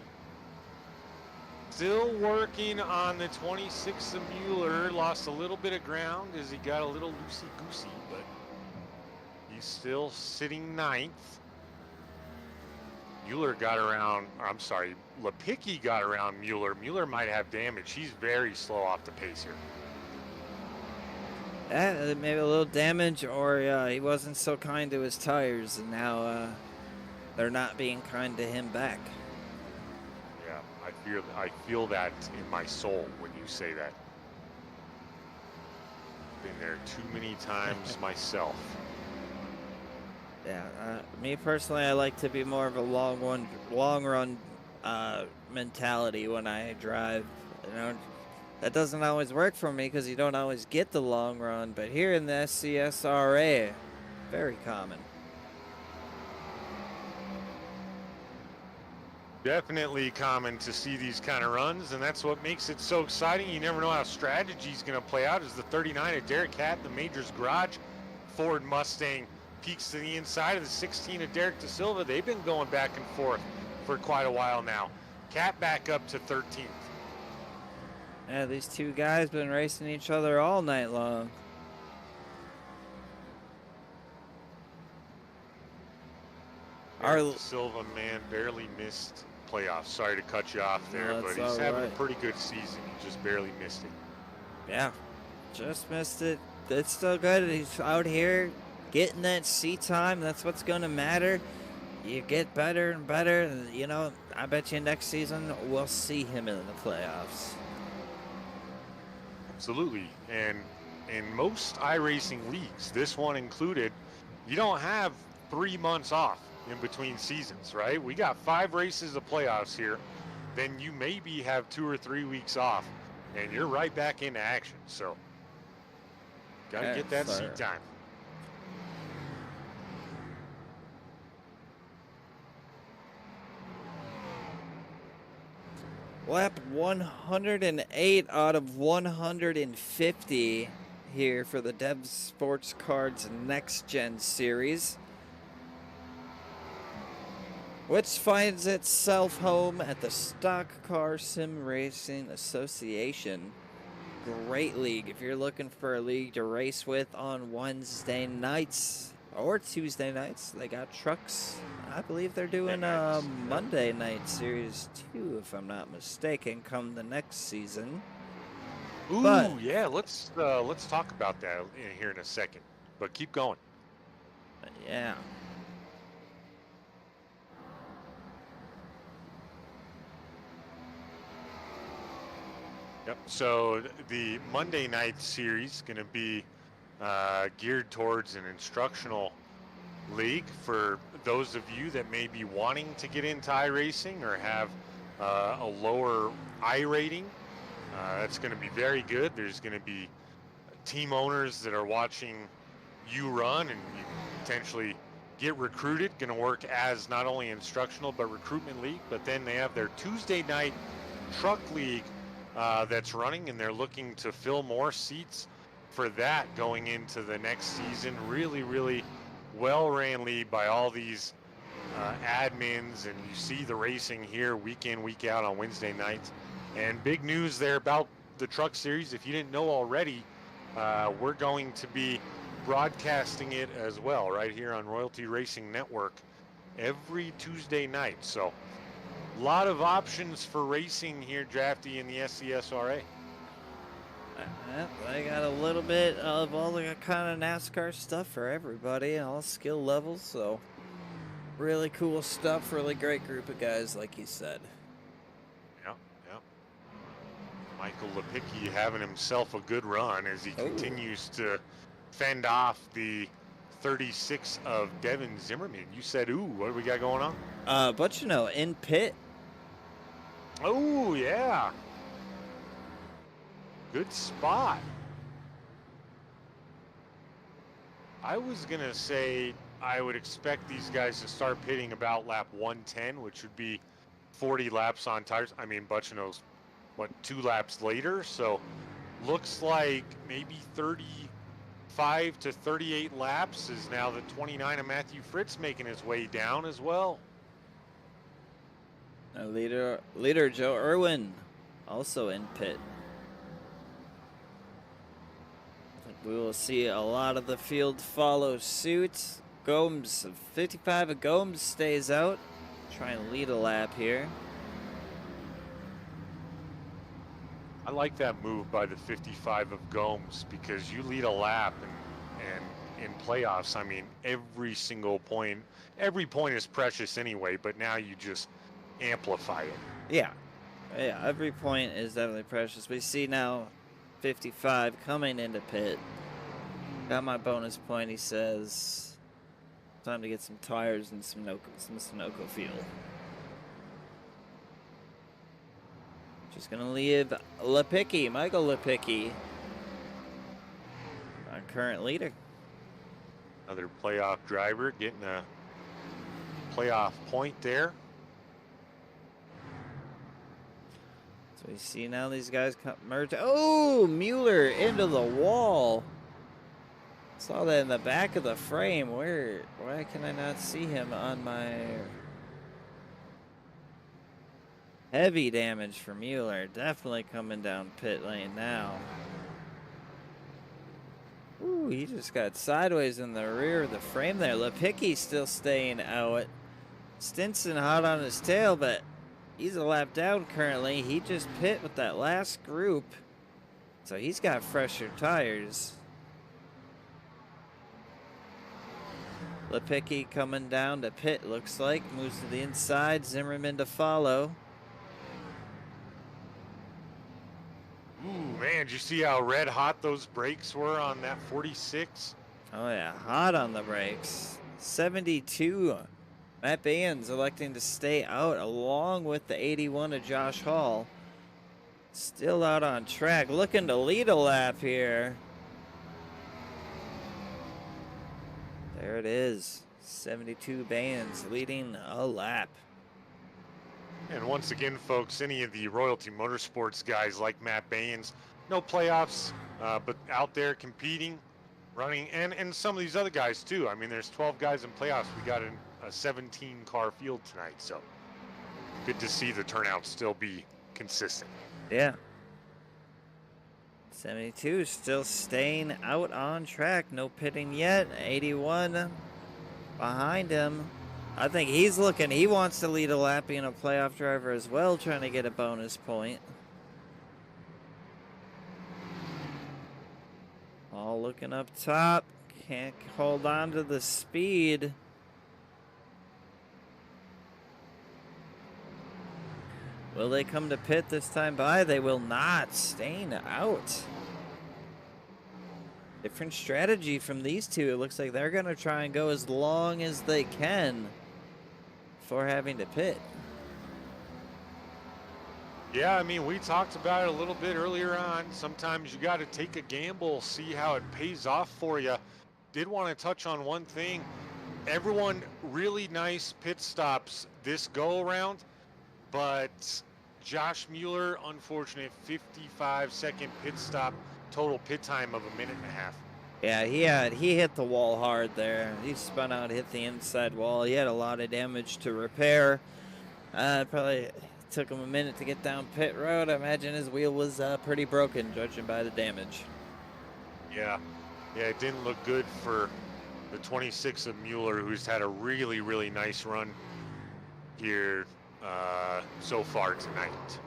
still working on the 26 of Mueller. Lost a little bit of ground as he got a little loosey-goosey, but he's still sitting 9th. Mueller got around, I'm sorry, Lipicki got around Mueller. Mueller might have damage. He's very slow off the pace here. Maybe a little damage, or he wasn't so kind to his tires, and now they're not being kind to him back. Yeah, I feel that in my soul when you say that. Been there too many times myself. Yeah, me personally, I like to be more of a long run mentality when I drive. You know, that doesn't always work for me because you don't always get the long run. But here in the SCSRA, very common. Definitely common to see these kind of runs, and that's what makes it so exciting. You never know how strategy's going to play out. As the 39 of Derek Cat, the Majors Garage Ford Mustang, peeks to the inside of the 16 of Derek Da Silva. They've been going back and forth for quite a while now. Cat back up to 13th. Yeah, these two guys been racing each other all night long. Derek Da Silva, man, barely missed playoffs. Sorry to cut you off there, No, but he's having a pretty good season. He just barely missed it. Yeah, just missed it. It's still good. He's out here getting that seat time. That's what's going to matter. You get better and better. And, you know, I bet you next season we'll see him in the playoffs. Absolutely. And in most iRacing leagues, this one included, you don't have 3 months off in between seasons, right? We got 5 races of playoffs here. Then you maybe have 2 or 3 weeks off, and you're right back into action. So, got to get that seat time. Lap 108 out of 150 here for the Dev Sports Cards Next Gen Series, which finds itself home at the Stock Car Sim Racing Association. Great league if you're looking for a league to race with on Wednesday nights or Tuesday nights. They got trucks. I believe they're doing a Monday night series too, if I'm not mistaken, come the next season. Ooh, but, yeah, let's talk about that here in a second. But keep going. Yeah. Yep. So the Monday night series is going to be geared towards an instructional league for those of you that may be wanting to get into iRacing or have a lower I rating. That's going to be very good. There's going to be team owners that are watching you run and you potentially get recruited. Going to work as not only instructional but recruitment league. But then they have their Tuesday night truck league that's running, and they're looking to fill more seats for that going into the next season. Really, really well-ran lead by all these admins, and you see the racing here week in, week out on Wednesday nights. And big news there about the Truck Series. If you didn't know already, we're going to be broadcasting it as well right here on Royalty Racing Network every Tuesday night. So a lot of options for racing here, Drafty, in the SCSRA. Yep, I got a little bit of all the kind of NASCAR stuff for everybody, all skill levels, so really cool stuff, really great group of guys, like you said. Yep. Michael Lepicki having himself a good run as he continues to fend off the 36 of Devin Zimmerman. You said, ooh, what do we got going on? But you know, in pit. Oh, yeah. Good spot. I was going to say I would expect these guys to start pitting about lap 110, which would be 40 laps on tires. I mean, Butchino's, 2 laps later? So looks like maybe 35 to 38 laps is now the 29 of Matthew Fritz making his way down as well. Leader Joe Irwin also in pit. We will see a lot of the field follow suit. Gomes, 55 of Gomes stays out. Trying to lead a lap here. I like that move by the 55 of Gomes because you lead a lap and in playoffs, I mean, every point is precious anyway, but now you just amplify it. Yeah, every point is definitely precious. We see now 55 coming into pit. Got my bonus point, he says. Time to get some tires and some Sunoco fuel. Just gonna leave Lepicki, Michael Lepicki, our current leader. Another playoff driver getting a playoff point there. So we see now these guys merge. Oh, Mueller into the wall. Saw that in the back of the frame. Why can I not see him on my... Heavy damage for Mueller. Definitely coming down pit lane now. Ooh, he just got sideways in the rear of the frame there. Lepicki still staying out. Stinson hot on his tail, but he's a lap down currently. He just pit with that last group. So he's got fresher tires. Lepicki coming down to pit, looks like. Moves to the inside. Zimmerman to follow. Ooh, man, did you see how red hot those brakes were on that 46? Oh, yeah. Hot on the brakes. 72. Matt Baines electing to stay out along with the 81 of Josh Hall. Still out on track. Looking to lead a lap here. There it is. 72 Baines leading a lap. And once again, folks, any of the Royalty Motorsports guys like Matt Baines, no playoffs, but out there competing, running, and some of these other guys too. I mean, there's 12 guys in playoffs. We got a 17-car field tonight, so good to see the turnout still be consistent. Yeah. 72 still staying out on track. No pitting yet. 81 behind him. I think he's looking. He wants to lead a lap, being a playoff driver as well, trying to get a bonus point. All looking up top. Can't hold on to the speed. Will they come to pit this time by? They will not. Staying out. Different strategy from these two. It looks like they're going to try and go as long as they can before having to pit. Yeah, I mean, we talked about it a little bit earlier on. Sometimes you got to take a gamble, see how it pays off for you. Did want to touch on one thing. Everyone, really nice pit stops this go around, but Josh Mueller, unfortunate 55-second pit stop total pit time of 1.5 minutes. Yeah, he hit the wall hard there. He spun out, hit the inside wall. He had a lot of damage to repair. Probably took him a minute to get down pit road. I imagine his wheel was pretty broken, judging by the damage. Yeah, it didn't look good for the 26 of Mueller, who's had a really, really nice run here so far tonight.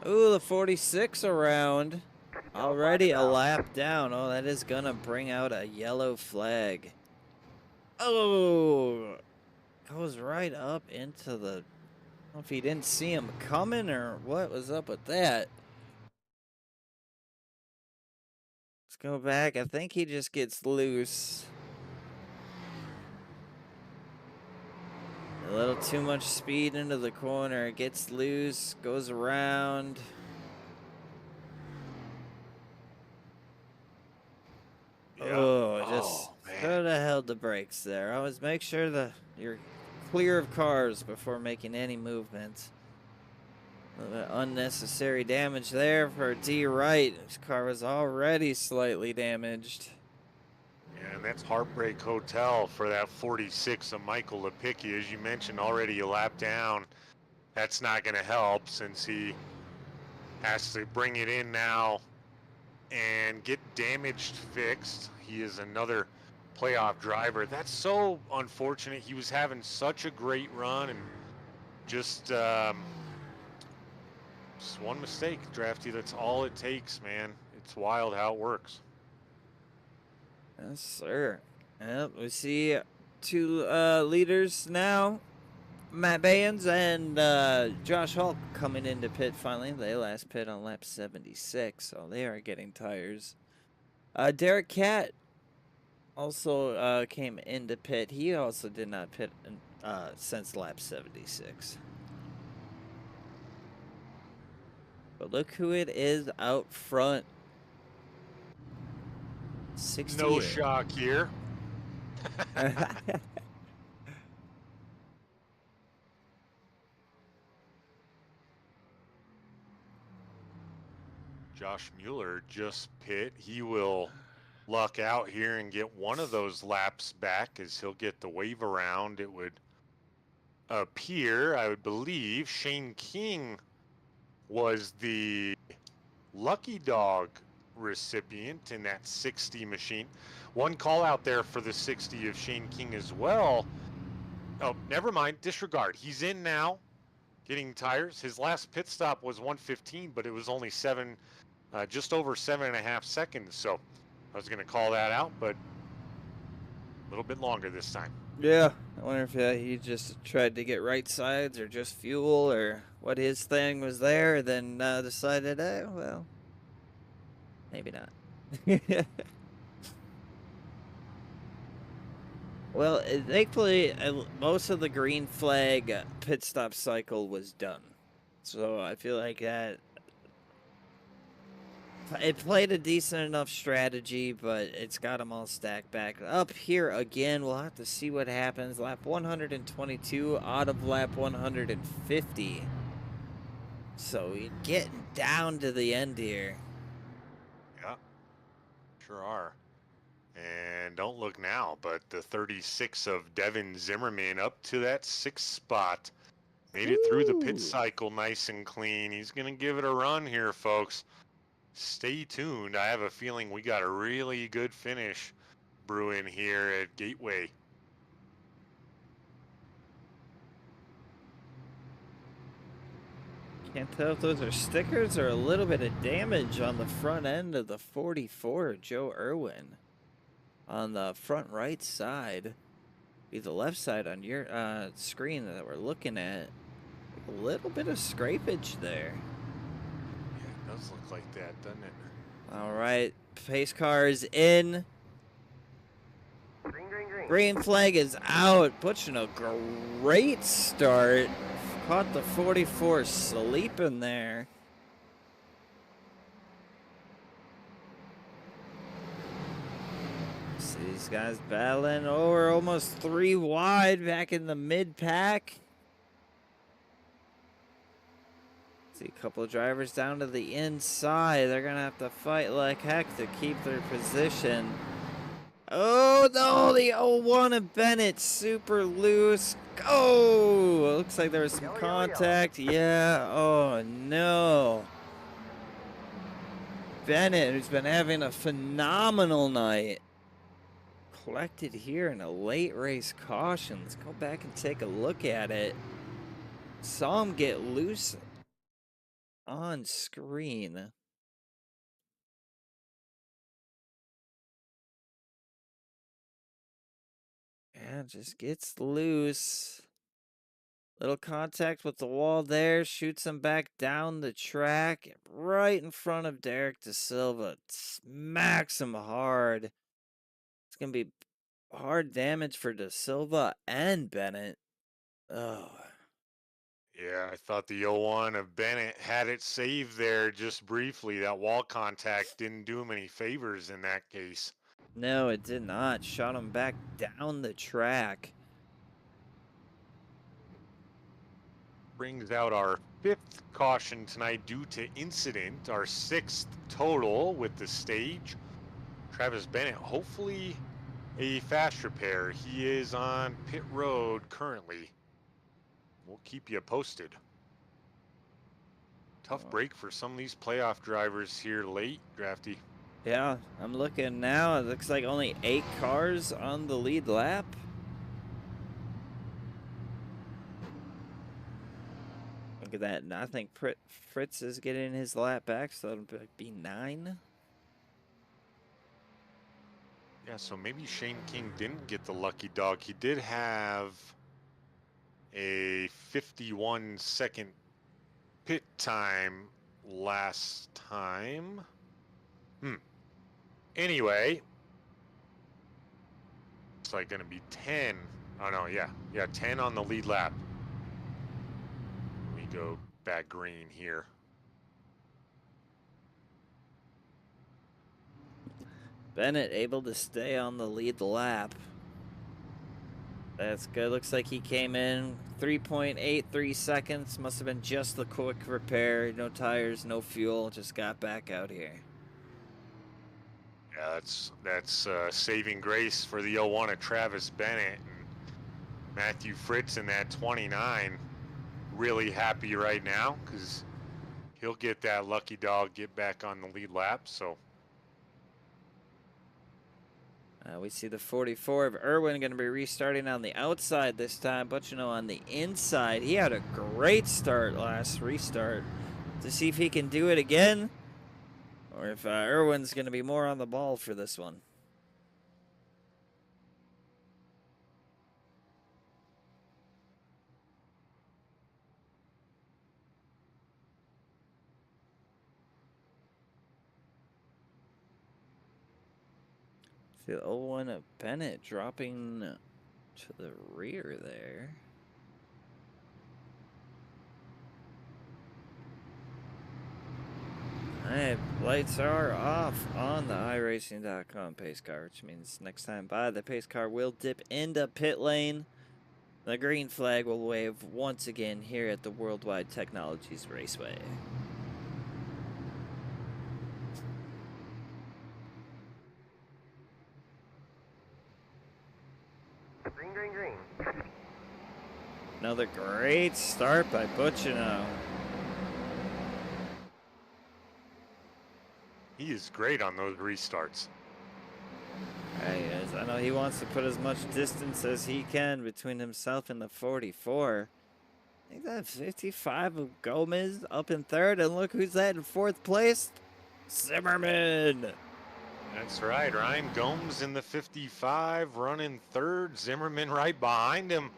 Ooh, the 46 around. Already a lap down. Oh, that is going to bring out a yellow flag. Oh, goes right up into the... I don't know if he didn't see him coming or what was up with that. Let's go back. I think he just gets loose. A little too much speed into the corner. Gets loose, goes around. Yep. Oh, just could have held the brakes there. Always make sure that you're clear of cars before making any movements. A little bit unnecessary damage there for D. Wright. His car was already slightly damaged. And that's Heartbreak Hotel for that 46 of Michael Lepicki. As you mentioned, already a lap down. That's not going to help since he has to bring it in now and get damaged fixed. He is another playoff driver. That's so unfortunate. He was having such a great run and just one mistake, Drafty. That's all it takes, man. It's wild how it works. Yes, sir. Yep, we see two leaders now. Matt Baynes and Josh Hulk coming into pit finally. They last pit on lap 76, so they are getting tires. Derek Catt also came into pit. He also did not pit since lap 76. But look who it is out front. 68. No shock here. Josh Mueller just pit. He will luck out here and get one of those laps back as he'll get the wave around. It would appear, I would believe, Shane King was the lucky dog recipient in that 60 machine. One call out there for the 60 of Shane King as well. Oh, never mind, disregard. He's in now, getting tires. His last pit stop was 1:15, but it was only just over 7.5 seconds. So I was going to call that out, but a little bit longer this time. Yeah, I wonder if he just tried to get right sides or just fuel or what his thing was there, then decided, well, maybe not. Well, thankfully, most of the green flag pit stop cycle was done. So I feel like that it played a decent enough strategy, but it's got them all stacked back up here again. We'll have to see what happens. Lap 122 out of lap 150. So we're getting down to the end here. Yeah, sure are. And don't look now, but the 36 of Devin Zimmerman up to that 6th spot. Made it through the pit cycle nice and clean. He's going to give it a run here, folks. Stay tuned. I have a feeling we got a really good finish brewing here at Gateway. Can't tell if those are stickers or a little bit of damage on the front end of the 44, Joe Irwin. On the front right side, be the left side on your screen that we're looking at. A little bit of scrapage there. Yeah, it does look like that, doesn't it? All right, pace car is in. Green, green, green. Green flag is out. Pushing a great start. Caught the 44 sleeping there. See these guys battling. Oh, we're almost 3 wide back in the mid pack. See a couple of drivers down to the inside. They're going to have to fight like heck to keep their position. Oh, no, the 0-1 of Bennett, super loose. Oh, looks like there was some contact. Yeah, oh, no. Bennett, who's been having a phenomenal night, collected here in a late race caution. Let's go back and take a look at it. Saw him get loose on screen. Yeah, just gets loose. Little contact with the wall there. Shoots him back down the track. Right in front of Derek De Silva. Smacks him hard. It's going to be hard damage for De Silva and Bennett. Oh. Yeah, I thought the 0-1 of Bennett had it saved there just briefly. That wall contact didn't do him any favors in that case. No, it did not. Shot him back down the track. Brings out our 5th caution tonight due to incident, our 6th total with the stage. Travis Bennett, hopefully a fast repair. He is on pit road currently. We'll keep you posted. Tough break for some of these playoff drivers here late, Drafty. Yeah, I'm looking now. It looks like only 8 cars on the lead lap. Look at that. And I think Fritz is getting his lap back, so it'll be 9. Yeah, so maybe Shane King didn't get the lucky dog. He did have a 51-second pit time last time. Anyway, it's like going to be 10. Oh, no, yeah, 10 on the lead lap. We go back green here. Bennett able to stay on the lead lap. That's good. Looks like he came in 3.83 seconds. Must have been just the quick repair. No tires, no fuel. Just got back out here. Yeah, that's saving grace for the 0-1 of Travis Bennett. And Matthew Fritz in that 29. Really happy right now because he'll get that lucky dog, get back on the lead lap. So we see the 44 of Irwin going to be restarting on the outside this time, but you know, on the inside, he had a great start last restart. To see if he can do it again, or if Irwin's going to be more on the ball for this one. See the 0-1 of Bennett dropping to the rear there. Alright, lights are off on the iRacing.com pace car, which means next time by, the pace car will dip into pit lane. The green flag will wave once again here at the Worldwide Technologies Raceway. Green, green, green. Another great start by Butchino. he is great on those restarts. He is. I know he wants to put as much distance as he can between himself and the 44. I think that 55 of Gomez up in third, and look who's that in fourth place. Zimmerman. That's right. Ryan Gomes in the 55 running third. Zimmerman right behind him.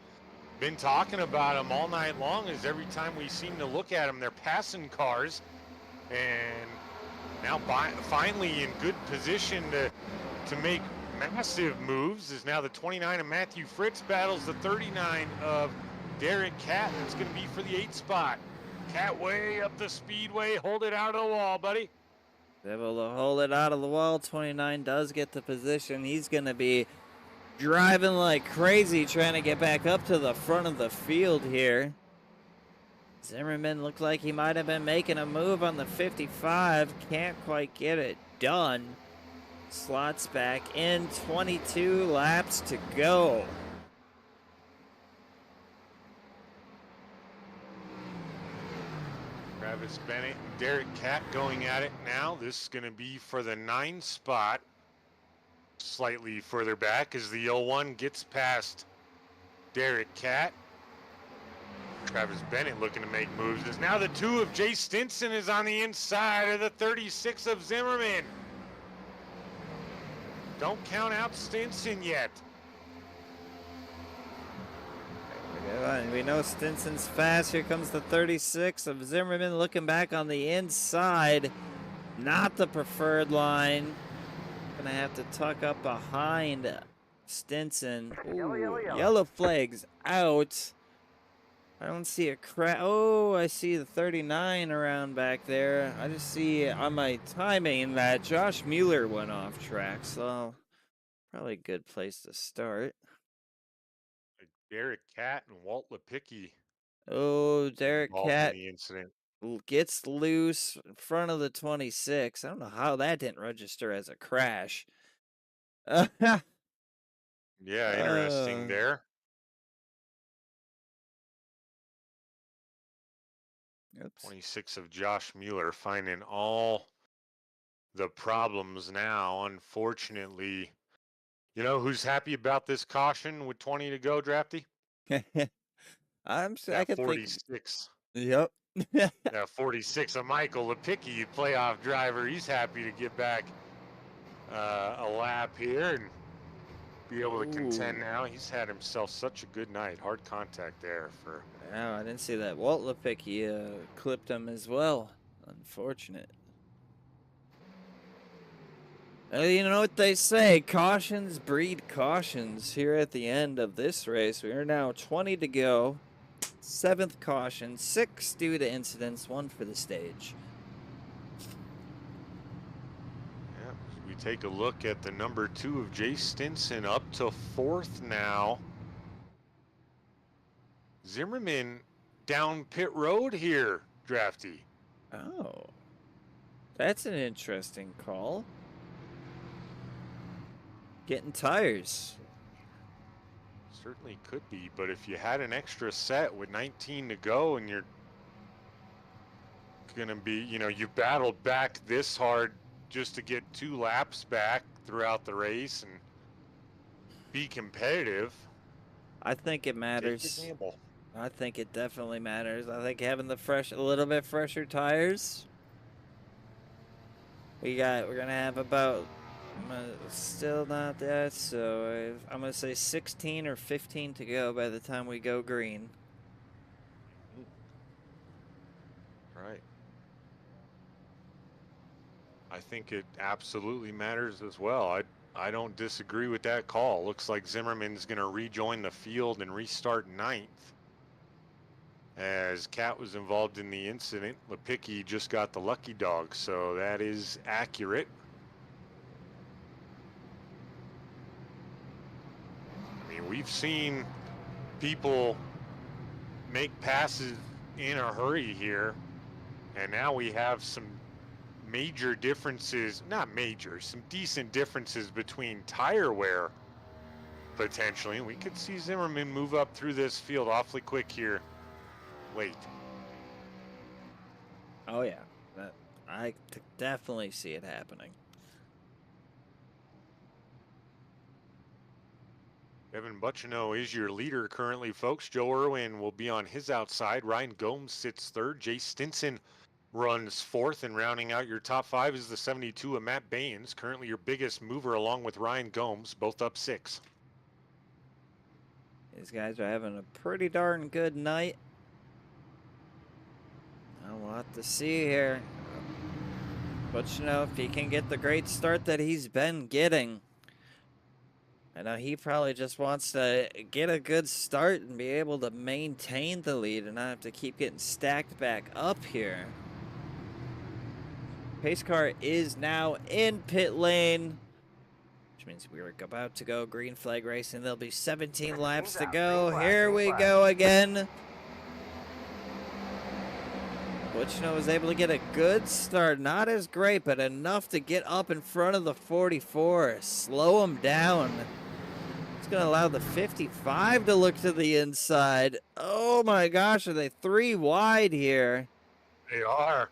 Been talking about him all night long, as every time we seem to look at him, they're passing cars. And now finally in good position to make massive moves is now the 29 of Matthew Fritz battles the 39 of Derek Catt. It's going to be for the 8th spot. Catt way up the speedway. Hold it out of the wall, buddy. Able to hold it out of the wall. 29 does get the position. He's going to be driving like crazy trying to get back up to the front of the field here. Zimmerman looked like he might have been making a move on the 55. Can't quite get it done. Slots back in. 22 laps to go. Travis Bennett and Derek Catt going at it now. This is going to be for the 9 spot. Slightly further back as the 01 gets past Derek Catt. Travis Bennett looking to make moves. As now the 2 of Jay Stinson is on the inside of the 36 of Zimmerman. Don't count out Stinson yet. We know Stinson's fast. Here comes the 36 of Zimmerman looking back on the inside. Not the preferred line. Gonna have to tuck up behind Stinson. Ooh, yellow flags out. I don't see a crash. Oh, I see the 39 around back there. I just see on my timing that Josh Mueller went off track, so probably a good place to start. Derek Catt and Walt Lipicki. Oh, Derek Catt in the incident. gets loose in front of the 26. I don't know how that didn't register as a crash. Yeah, interesting there. Oops. 26 of Josh Mueller finding all the problems now. Unfortunately, you know who's happy about this caution with 20 to go, Drafty? I Yeah, can 46. think. Yep. Yeah, 46 of Michael Lipicki, playoff driver. He's happy to get back a lap here and be able to contend now. He's had himself such a good night. Hard contact there for. Wow, I didn't see that. Walt Lipicki clipped him as well. Unfortunate. Well, you know what they say, cautions breed cautions here at the end of this race. We are now 20 to go. 7th caution, 6 due to incidents, 1 for the stage. Yeah, we take a look at the number 2 of Jay Stinson up to 4th now. Zimmerman down pit road here, Drafty. Oh, that's an interesting call. Getting tires. Certainly could be, but if you had an extra set with 19 to go and you're going to be, you know, you battled back this hard just to get 2 laps back throughout the race and be competitive. I think it matters. Take a gamble. I think it definitely matters. I think having the a little bit fresher tires. We're gonna have about, still not that, so I'm gonna say 16 or 15 to go by the time we go green. Right. I think it absolutely matters as well. I don't disagree with that call. Looks like Zimmerman's gonna rejoin the field and restart 9th. As Catt was involved in the incident, Lipicki just got the lucky dog, so that is accurate. I mean, we've seen people make passes in a hurry here, and now we have some major differences, not major, some decent differences between tire wear, potentially. We could see Zimmerman move up through this field awfully quick here. Late. Oh yeah, I definitely see it happening. Evan Buccino is your leader currently, folks. Joe Irwin will be on his outside. Ryan Gomes sits 3rd. Jay Stinson runs 4th, and rounding out your top 5 is the 72 of Matt Baines, currently your biggest mover, along with Ryan Gomes, both up 6. These guys are having a pretty darn good night. We'll have to see here. But you know, if he can get the great start that he's been getting, I know he probably just wants to get a good start and be able to maintain the lead and not have to keep getting stacked back up here. Pace car is now in pit lane, which means we're about to go green flag racing. There'll be 17 laps to go. Here we go again. Butchno was able to get a good start. Not as great, but enough to get up in front of the 44. Slow him down. It's going to allow the 55 to look to the inside. Oh my gosh, are they 3 wide here? They are.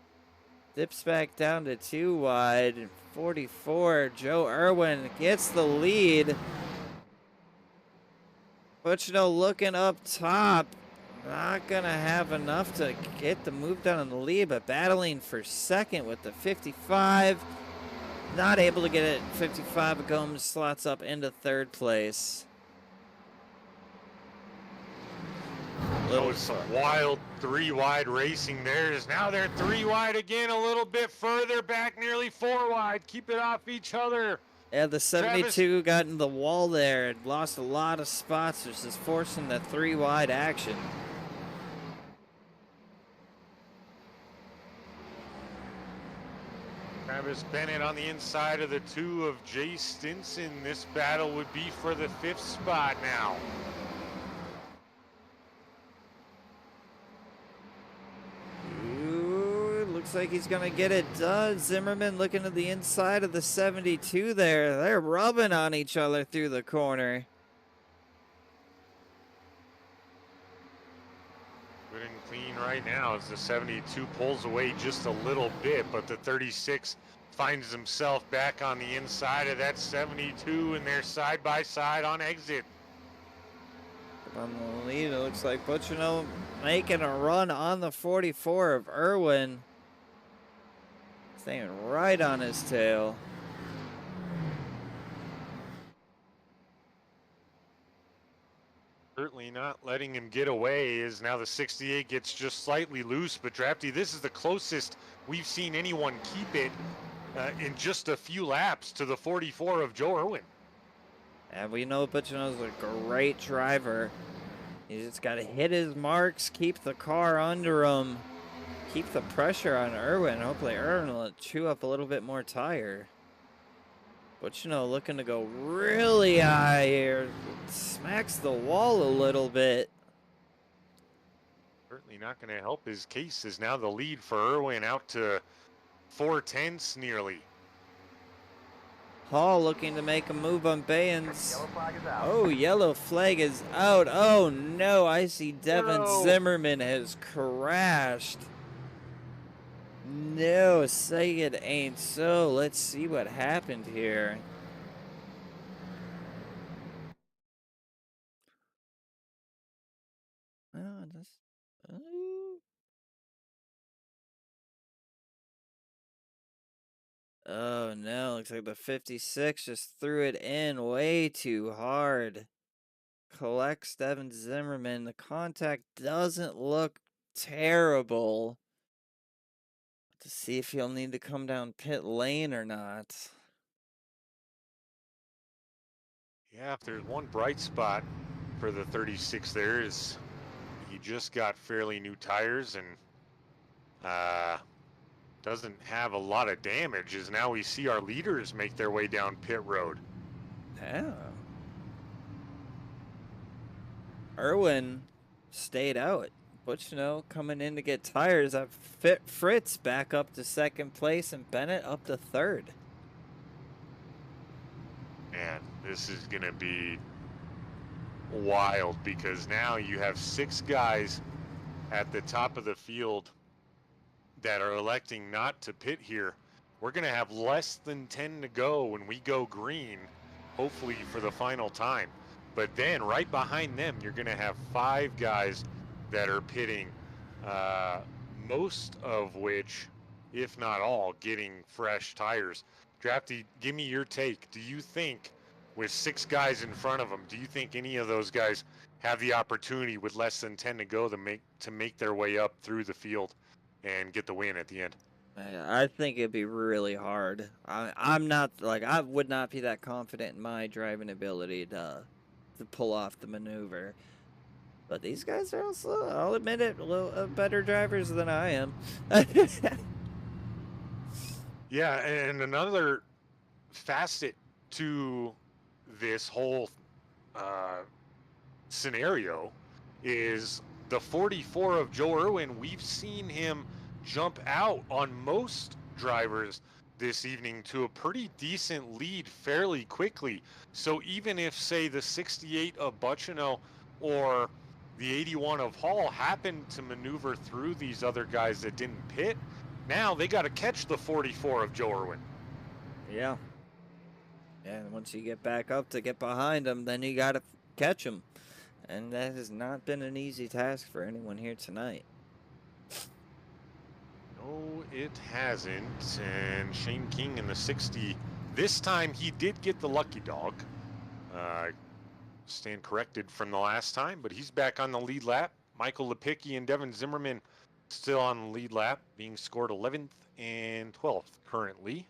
Dips back down to 2 wide. 44, Joe Irwin gets the lead. Butchno looking up top. Not going to have enough to get the move down in the lead, but battling for second with the 55. Not able to get it. 55 Gomes slots up into third place. That was some wild 3 wide racing there. Now they're 3 wide again, a little bit further back, nearly 4 wide. Keep it off each other. Yeah, the 72 got in the wall there and lost a lot of spots, which is forcing the 3 wide action. Travis Bennett on the inside of the 2 of Jay Stinson. This battle would be for the 5th spot now. Ooh, looks like he's going to get it done. Zimmerman looking at the inside of the 72 there. They're rubbing on each other through the corner. Good and clean right now as the 72 pulls away just a little bit, but the 36 finds himself back on the inside of that 72, and they're side by side on exit. On the lead, it looks like Butchno making a run on the 44 of Irwin. Staying right on his tail. Certainly not letting him get away, as now the 68 gets just slightly loose, but Drafty, this is the closest we've seen anyone keep it in just a few laps to the 44 of Joe Irwin. And we know Butchno's a great driver. He's just got to hit his marks, keep the car under him, keep the pressure on Irwin. Hopefully Irwin will chew up a little bit more tire. Butchno looking to go really high here. Smacks the wall a little bit. Certainly not going to help his case, as now the lead for Irwin out to 4/10 nearly. Hall looking to make a move on Baynes. Yellow flag is out. Oh, yellow flag is out. Oh no, I see Devin No. Zimmerman has crashed. No, say it ain't so. Let's see what happened here. Oh, oh no, looks like the 56 just threw it in way too hard. Collects Devin Zimmerman. The contact doesn't look terrible. To see if he'll need to come down pit lane or not. Yeah, if there's one bright spot for the 36 there, is he just got fairly new tires and doesn't have a lot of damage, as now we see our leaders make their way down pit road. Yeah. Irwin stayed out. Butchno coming in to get tires. I've fit Fritz back up to second place and Bennett up to third. And this is going to be wild, because now you have 6 guys at the top of the field that are electing not to pit here. We're going to have less than 10 to go when we go green, hopefully for the final time. But then right behind them, you're going to have 5 guys that are pitting, most of which, if not all, getting fresh tires. Drafty, give me your take. Do you think, with 6 guys in front of them, do you think any of those guys have the opportunity with less than 10 to go to make their way up through the field and get the win at the end? I think it'd be really hard. I'm not, like, I would not be that confident in my driving ability to pull off the maneuver. But these guys are also, I'll admit it, a little better drivers than I am. Yeah, and another facet to this whole scenario is the 44 of Joe Irwin. We've seen him jump out on most drivers this evening to a pretty decent lead fairly quickly. So even if, say, the 68 of Buccino or the 81 of Hall happened to maneuver through these other guys that didn't pit, now they got to catch the 44 of Joe Irwin. Yeah. And once you get back up to get behind them, then you got to catch them. And that has not been an easy task for anyone here tonight. No, it hasn't. And Shane King in the 60. This time he did get the lucky dog. Stand corrected from the last time, but he's back on the lead lap. Michael Lepicki and Devin Zimmerman still on the lead lap, being scored 11th and 12th currently.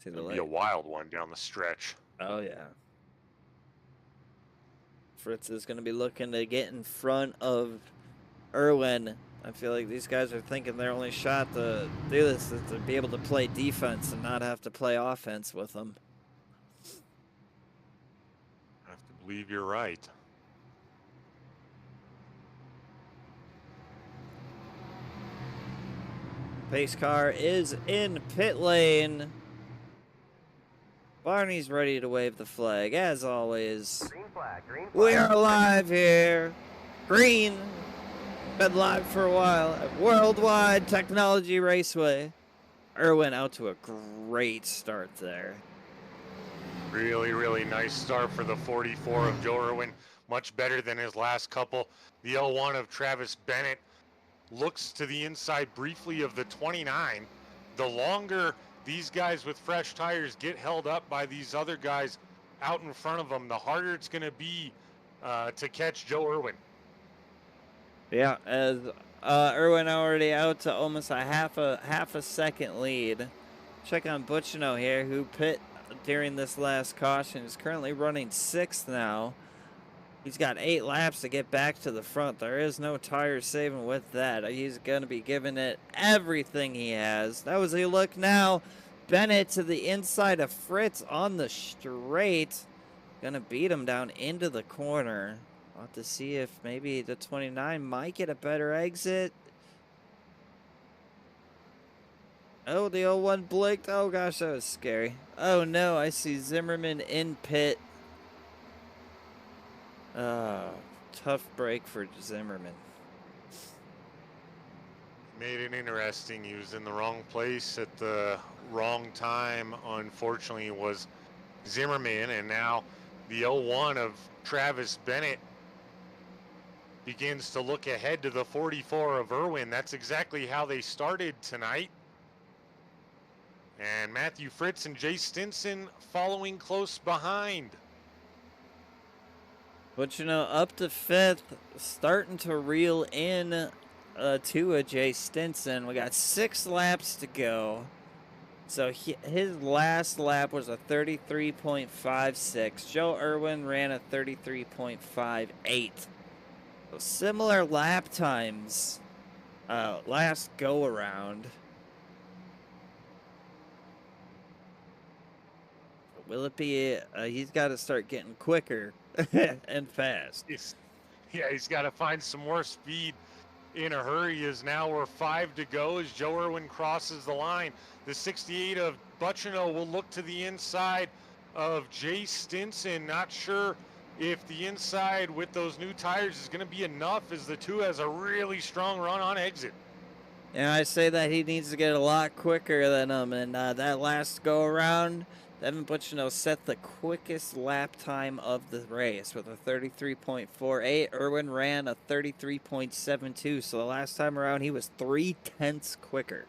It'll be a wild one down the stretch. Oh, yeah. Fritz is going to be looking to get in front of Irwin. I feel like these guys are thinking their only shot to do this is to be able to play defense and not have to play offense with them. I have to believe you're right. Pace car is in pit lane. Barney's ready to wave the flag, as always. Green flag, green flag. We are live here. Green. Been live for a while at Worldwide Technology Raceway. Irwin out to a great start there. Really, really nice start for the 44 of Joe Irwin. Much better than his last couple. The 01 of Travis Bennett looks to the inside briefly of the 29. The longer these guys with fresh tires get held up by these other guys out in front of them, the harder it's going to be to catch Joe Irwin. Yeah, as Irwin already out to almost a half a second lead. Check on Buccino here, who pit during this last caution. Is currently running 6th now. He's got 8 laps to get back to the front. There is no tire saving with that. He's going to be giving it everything he has. That was a look now. Bennett to the inside of Fritz on the straight. Going to beat him down into the corner. We'll have to see if maybe the 29 might get a better exit. Oh, the 01 blinked. Oh, gosh, that was scary. Oh, no, I see Zimmerman in pit. Tough break for Zimmerman. Made it interesting. He was in the wrong place at the wrong time. Unfortunately, was Zimmerman, and now the 01 of Travis Bennett begins to look ahead to the 44 of Irwin. That's exactly how they started tonight. And Matthew Fritz and Jay Stinson following close behind. But, you know, up to 5th, starting to reel in to a Jay Stinson. We got 6 laps to go. So his last lap was a 33.56. Joe Irwin ran a 33.58. So similar lap times last go around. Will it be? He's got to start getting quicker and fast. He's got to find some more speed in a hurry, as now we're 5 to go as Joe Irwin crosses the line. The 68 of Buccino will look to the inside of Jay Stinson. Not sure if the inside with those new tires is going to be enough, as the 2 has a really strong run on exit. Yeah, I say that he needs to get a lot quicker than him, and that last go around, Devin Buccino set the quickest lap time of the race with a 33.48. Irwin ran a 33.72, so the last time around he was 0.3 quicker.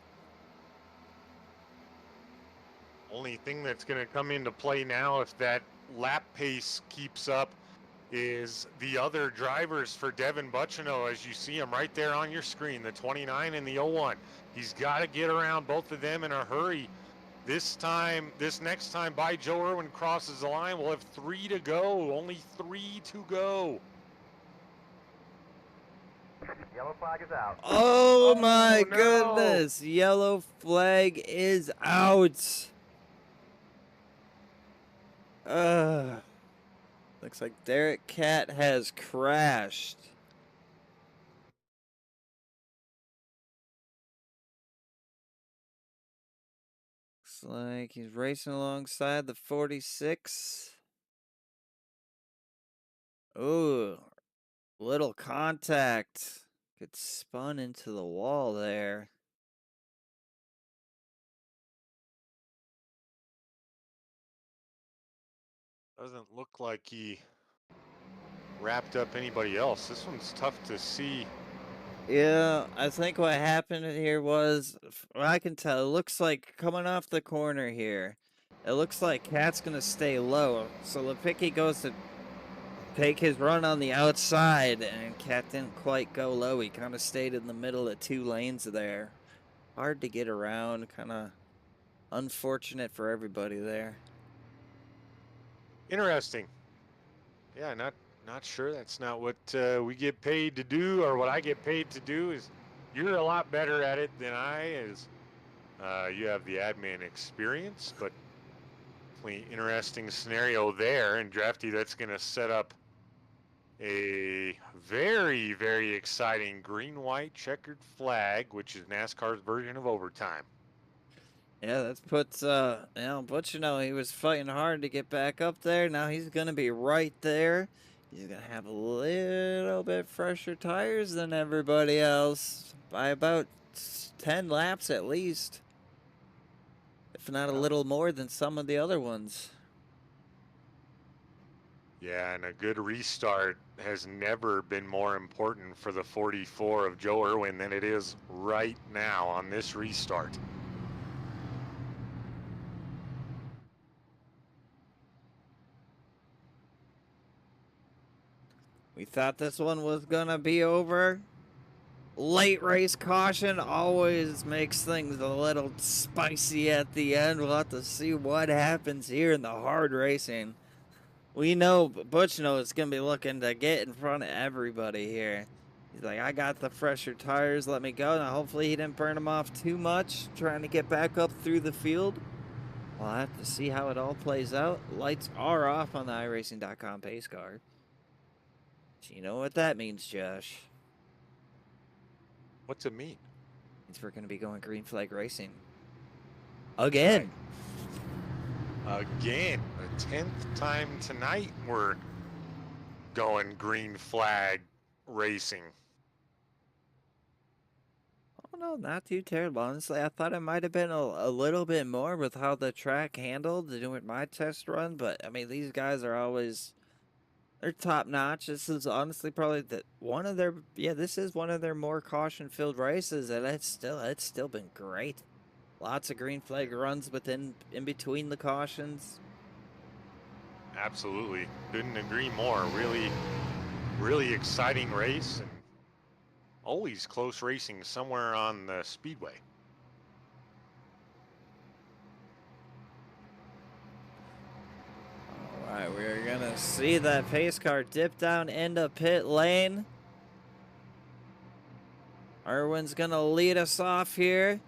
Only thing that's going to come into play now, if that lap pace keeps up, is the other drivers for Devin Buccino, as you see him right there on your screen, the 29 and the 01. He's got to get around both of them in a hurry. This next time by Joe Irwin crosses the line, we'll have 3 to go. Only 3 to go. Yellow flag is out. Oh my no. goodness. Yellow flag is out. Looks like Derek Cat has crashed. Looks like he's racing alongside the 46. Ooh, little contact. Gets spun into the wall there. Doesn't look like he wrapped up anybody else. This one's tough to see. Yeah, I think what happened here was, I can tell, it looks like coming off the corner here, it looks like Cat's going to stay low. So Lipicki goes to take his run on the outside, and Cat didn't quite go low. He kind of stayed in the middle of two lanes there. Hard to get around, kind of unfortunate for everybody there. Interesting. Yeah, not sure. That's not what we get paid to do, or what I get paid to do. Is you're a lot better at it than I is. You have the admin experience, but interesting scenario there. And Drafty, that's going to set up a very, very exciting green-white checkered flag, which is NASCAR's version of overtime. Yeah, that's puts, Butch, he was fighting hard to get back up there. Now he's going to be right there. He's going to have a little bit fresher tires than everybody else by about 10 laps at least, if not a little more than some of the other ones. Yeah, and a good restart has never been more important for the 44 of Joe Irwin than it is right now on this restart. We thought this one was going to be over. Late race caution always makes things a little spicy at the end. We'll have to see what happens here in the hard racing. We know, Butch knows, it's going to be looking to get in front of everybody here. He's like, I got the fresher tires, let me go. Now, hopefully he didn't burn them off too much, trying to get back up through the field. We'll have to see how it all plays out. Lights are off on the iRacing.com pace car. So you know what that means, Josh. What's it mean? Means we're going to be going green flag racing. Again. Again, the 10th time tonight we're going green flag racing. Oh, no, not too terrible. Honestly, I thought it might have been a little bit more with how the track handled doing my test run. But, I mean, these guys are always, they're top notch. This is honestly probably this is one of their more caution-filled races. And it's still been great. Lots of green flag runs in between the cautions. Absolutely. Couldn't agree more. Really, really exciting race, and always close racing somewhere on the speedway. All right, we're going to see that pace car dip down into pit lane. Irwin's going to lead us off here.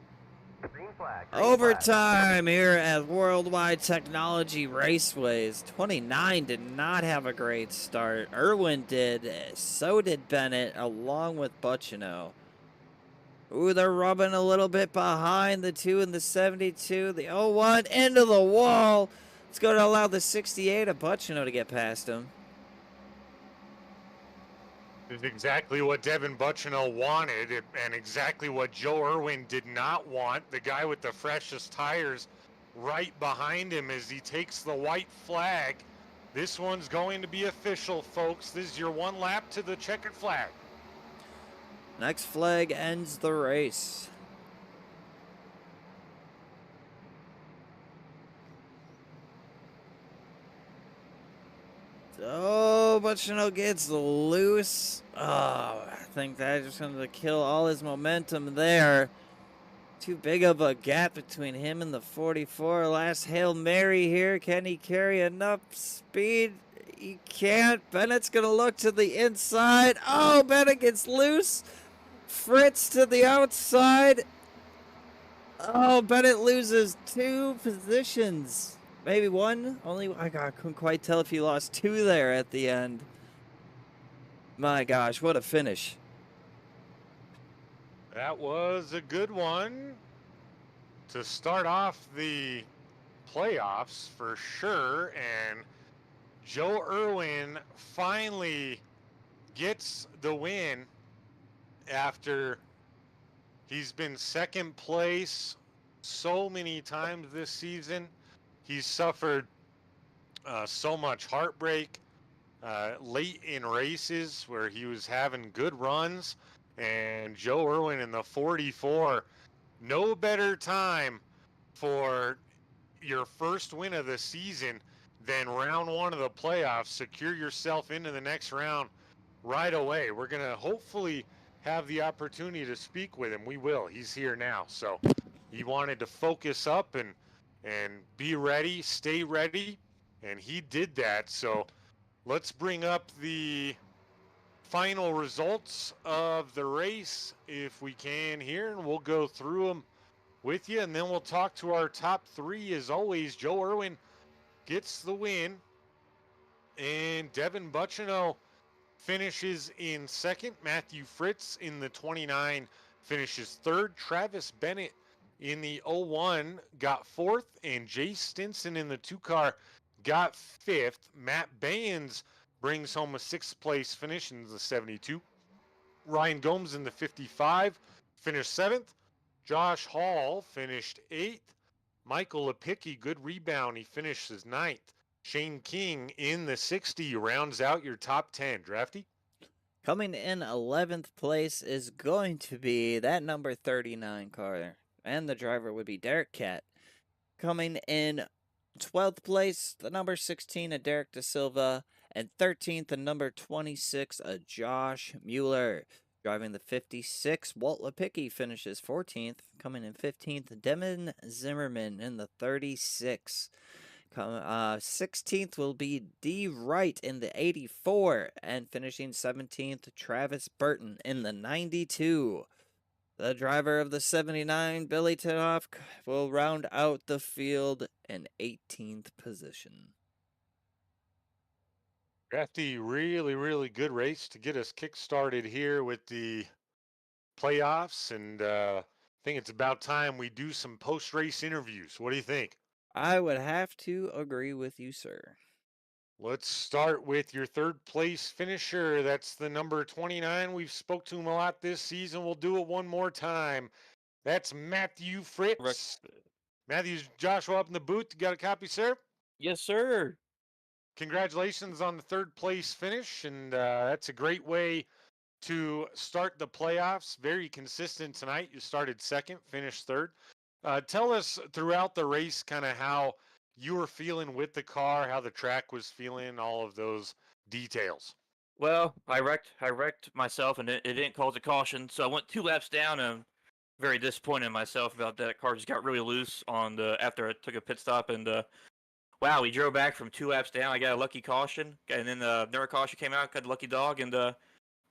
Green flag. Overtime here at Worldwide Technology Raceways. 29 did not have a great start. Irwin did. So did Bennett, along with Butchino. Ooh, they're rubbing a little bit behind the 2 and the 72. The 01 into the wall. It's going to allow the 68 of Butchino to get past him. It's exactly what Devin Butchino wanted, and exactly what Joe Irwin did not want. The guy with the freshest tires right behind him as he takes the white flag. This one's going to be official, folks. This is your one lap to the checkered flag. Next flag ends the race. Oh, Butchino gets loose. Oh, I think that's just going to kill all his momentum there. Too big of a gap between him and the 44. Last Hail Mary here. Can he carry enough speed? He can't. Bennett's going to look to the inside. Oh, Bennett gets loose. Fritz to the outside. Oh, Bennett loses 2 positions. maybe one. Only I couldn't quite tell if he lost 2 there at the end. My gosh, what a finish! That was a good one to start off the playoffs for sure. And Joe Irwin finally gets the win after he's been second place so many times this season. He's suffered so much heartbreak late in races where he was having good runs. And Joe Irwin in the 44, no better time for your first win of the season than round 1 of the playoffs. Secure yourself into the next round right away. We're going to hopefully have the opportunity to speak with him. We will. He's here now. So he wanted to focus up and be ready, stay ready, and he did that. So let's bring up the final results of the race if we can here, and we'll go through them with you, and then we'll talk to our top 3. As always, Joe Irwin gets the win, and Devin Buccino finishes in second. Matthew Fritz in the 29 finishes third. Travis Bennett in the 01 got fourth, and Jay Stinson in the 2 car got fifth. Matt Baynes brings home a 6th place finish in the 72. Ryan Gomes in the 55 finished 7th. Josh Hall finished 8th. Michael Lepicki, good rebound, he finishes 9th. Shane King in the 60 rounds out your top 10. Drafty? Coming in 11th place is going to be that number 39 car, and the driver would be Derek Cat. Coming in 12th place, the number 16, a Derek Da Silva, and 13th, the number 26, a Josh Mueller. Driving the 56, Walt Lepicki finishes 14th. Coming in 15th, Devin Zimmerman in the 36. 16th will be D. Wright in the 84, and finishing 17th, Travis Burton in the 92. The driver of the 79, Billy Titoff, will round out the field in 18th position. Drafty, really, really good race to get us kick-started here with the playoffs, and I think it's about time we do some post-race interviews. What do you think? I would have to agree with you, sir. Let's start with your 3rd place finisher. That's the number 29. We've spoke to him a lot this season. We'll do it one more time. That's Matthew Fritz. Matthew's Joshua up in the booth. You got a copy, sir? Yes, sir. Congratulations on the 3rd place finish, and that's a great way to start the playoffs. Very consistent tonight. You started 2nd, finished 3rd. Tell us throughout the race kind of how you were feeling with the car, how the track was feeling, all of those details. Well, I wrecked myself, and it didn't cause a caution, so I went 2 laps down, and very disappointed in myself about that. Car just got really loose on after I took a pit stop, and wow, we drove back from 2 laps down. I got a lucky caution, and then another caution came out, got the lucky dog, and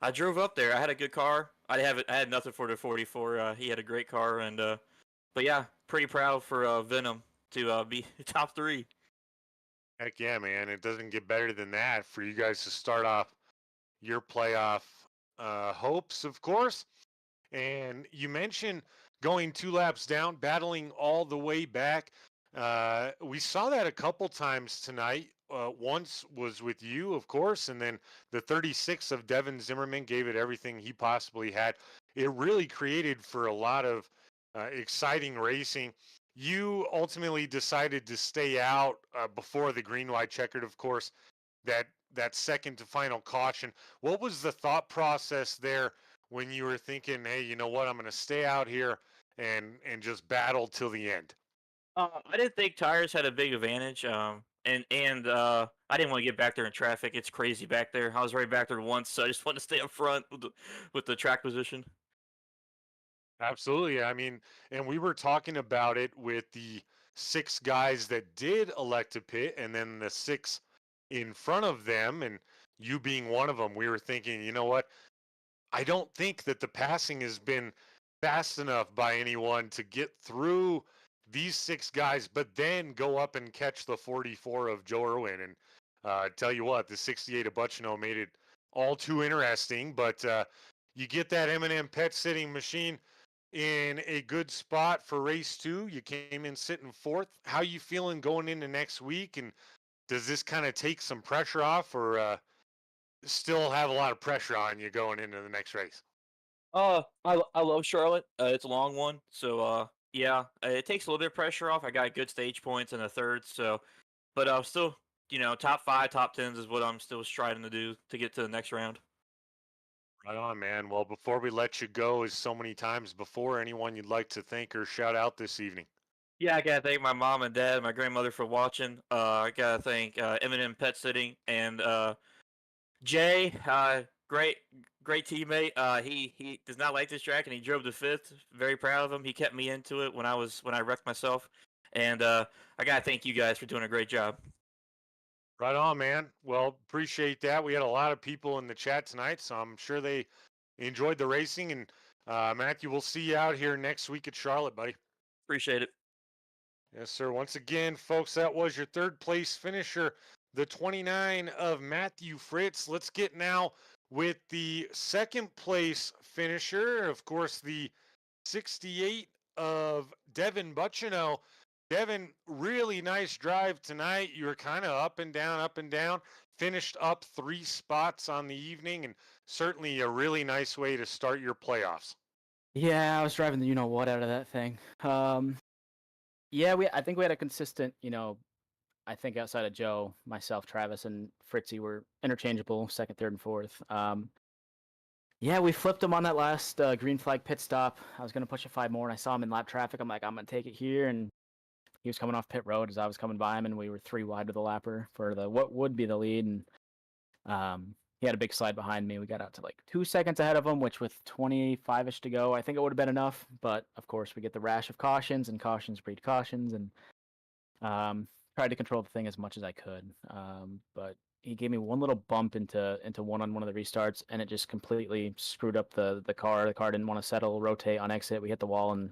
I drove up there. I had a good car. I had nothing for the 44. He had a great car, and but yeah, pretty proud for Venom to be top 3. Heck yeah, man. It doesn't get better than that for you guys to start off your playoff hopes, of course. And you mentioned going 2 laps down, battling all the way back. We saw that a couple times tonight. Once was with you, of course, and then the 36 of Devin Zimmerman gave it everything he possibly had. It really created for a lot of exciting racing. You ultimately decided to stay out before the green, white, checkered, of course, that second to final caution. What was the thought process there when you were thinking, hey, you know what, I'm going to stay out here and just battle till the end? I didn't think tires had a big advantage. And I didn't want to get back there in traffic. It's crazy back there. I was right back there once, so I just wanted to stay up front with the track position. Absolutely. I mean, and we were talking about it with the 6 guys that did elect to pit, and then the 6 in front of them, and you being one of them. We were thinking, you know what? I don't think that the passing has been fast enough by anyone to get through these 6 guys, but then go up and catch the 44 of Joe Irwin. And tell you what, the 68 of Buchino made it all too interesting. But you get that M&M pet sitting machine in a good spot for race 2. You came in sitting 4th. How you feeling going into next week? And does this kind of take some pressure off, or still have a lot of pressure on you going into the next race? I love Charlotte. It's a long one, so yeah, it takes a little bit of pressure off. I got good stage points in the third, so but still, top 5, top 10s is what I'm still striving to do to get to the next round. Right on, man. Well, before we let you go, as so many times before, anyone you'd like to thank or shout out this evening? Yeah, I gotta thank my mom and dad, and my grandmother for watching. I gotta thank Eminem Pet Sitting and Jay, great teammate. He does not like this track, and he drove the 5th. Very proud of him. He kept me into it when I wrecked myself, and I gotta thank you guys for doing a great job. Right on, man. Well, appreciate that. We had a lot of people in the chat tonight, so I'm sure they enjoyed the racing. And Matthew, we'll see you out here next week at Charlotte, buddy. Appreciate it. Yes, sir. Once again, folks, that was your 3rd place finisher, the 29 of Matthew Fritz. Let's get now with the 2nd place finisher, of course, the 68 of Devin Buchino. Devin, really nice drive tonight. You were kind of up and down, finished up 3 spots on the evening, and certainly a really nice way to start your playoffs. Yeah, I was driving the you-know-what out of that thing. Yeah, I think we had a consistent, I think outside of Joe, myself, Travis, and Fritzy were interchangeable, 2nd, 3rd, and 4th. Yeah, we flipped him on that last green flag pit stop. I was going to push a 5 more, and I saw him in lap traffic. I'm like, I'm going to take it here, and he was coming off pit road as I was coming by him, and we were 3 wide with the lapper for what would be the lead, and he had a big slide behind me. We got out to like 2 seconds ahead of him, which with 25-ish to go, I think it would have been enough. But of course, we get the rash of cautions, and cautions breed cautions, and tried to control the thing as much as I could. But he gave me one little bump into one on one of the restarts, and it just completely screwed up the car. The car didn't want to settle, rotate on exit. We hit the wall and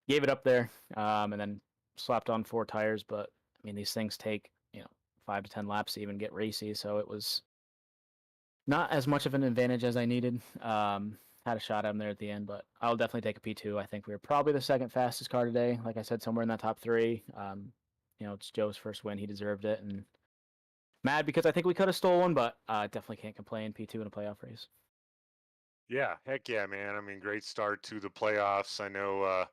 gave it up there, and then slapped on 4 tires. But I mean, these things take 5 to 10 laps to even get racy, so it was not as much of an advantage as I needed. Had a shot at him there at the end, but I'll definitely take a P2. I think we were probably the 2nd fastest car today. Like I said, somewhere in that top 3. It's Joe's first win. He deserved it, and mad because I think we could have stolen, but definitely can't complain. P2 in a playoff race. Yeah, heck yeah, man. I mean, great start to the playoffs. I know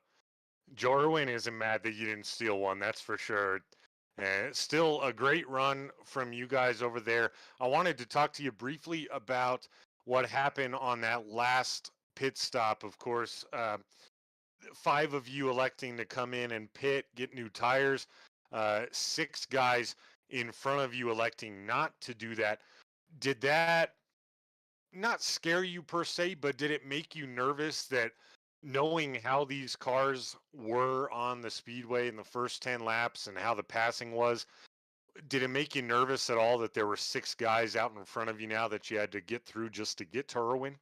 Joe Irwin isn't mad that you didn't steal one, that's for sure. Still a great run from you guys over there. I wanted to talk to you briefly about what happened on that last pit stop. Of course, 5 of you electing to come in and pit, get new tires. 6 guys in front of you electing not to do that. Did that not scare you per se, but did it make you nervous that knowing how these cars were on the speedway in the first 10 laps and how the passing was, did it make you nervous at all that there were 6 guys out in front of you now that you had to get through just to get to Irwin?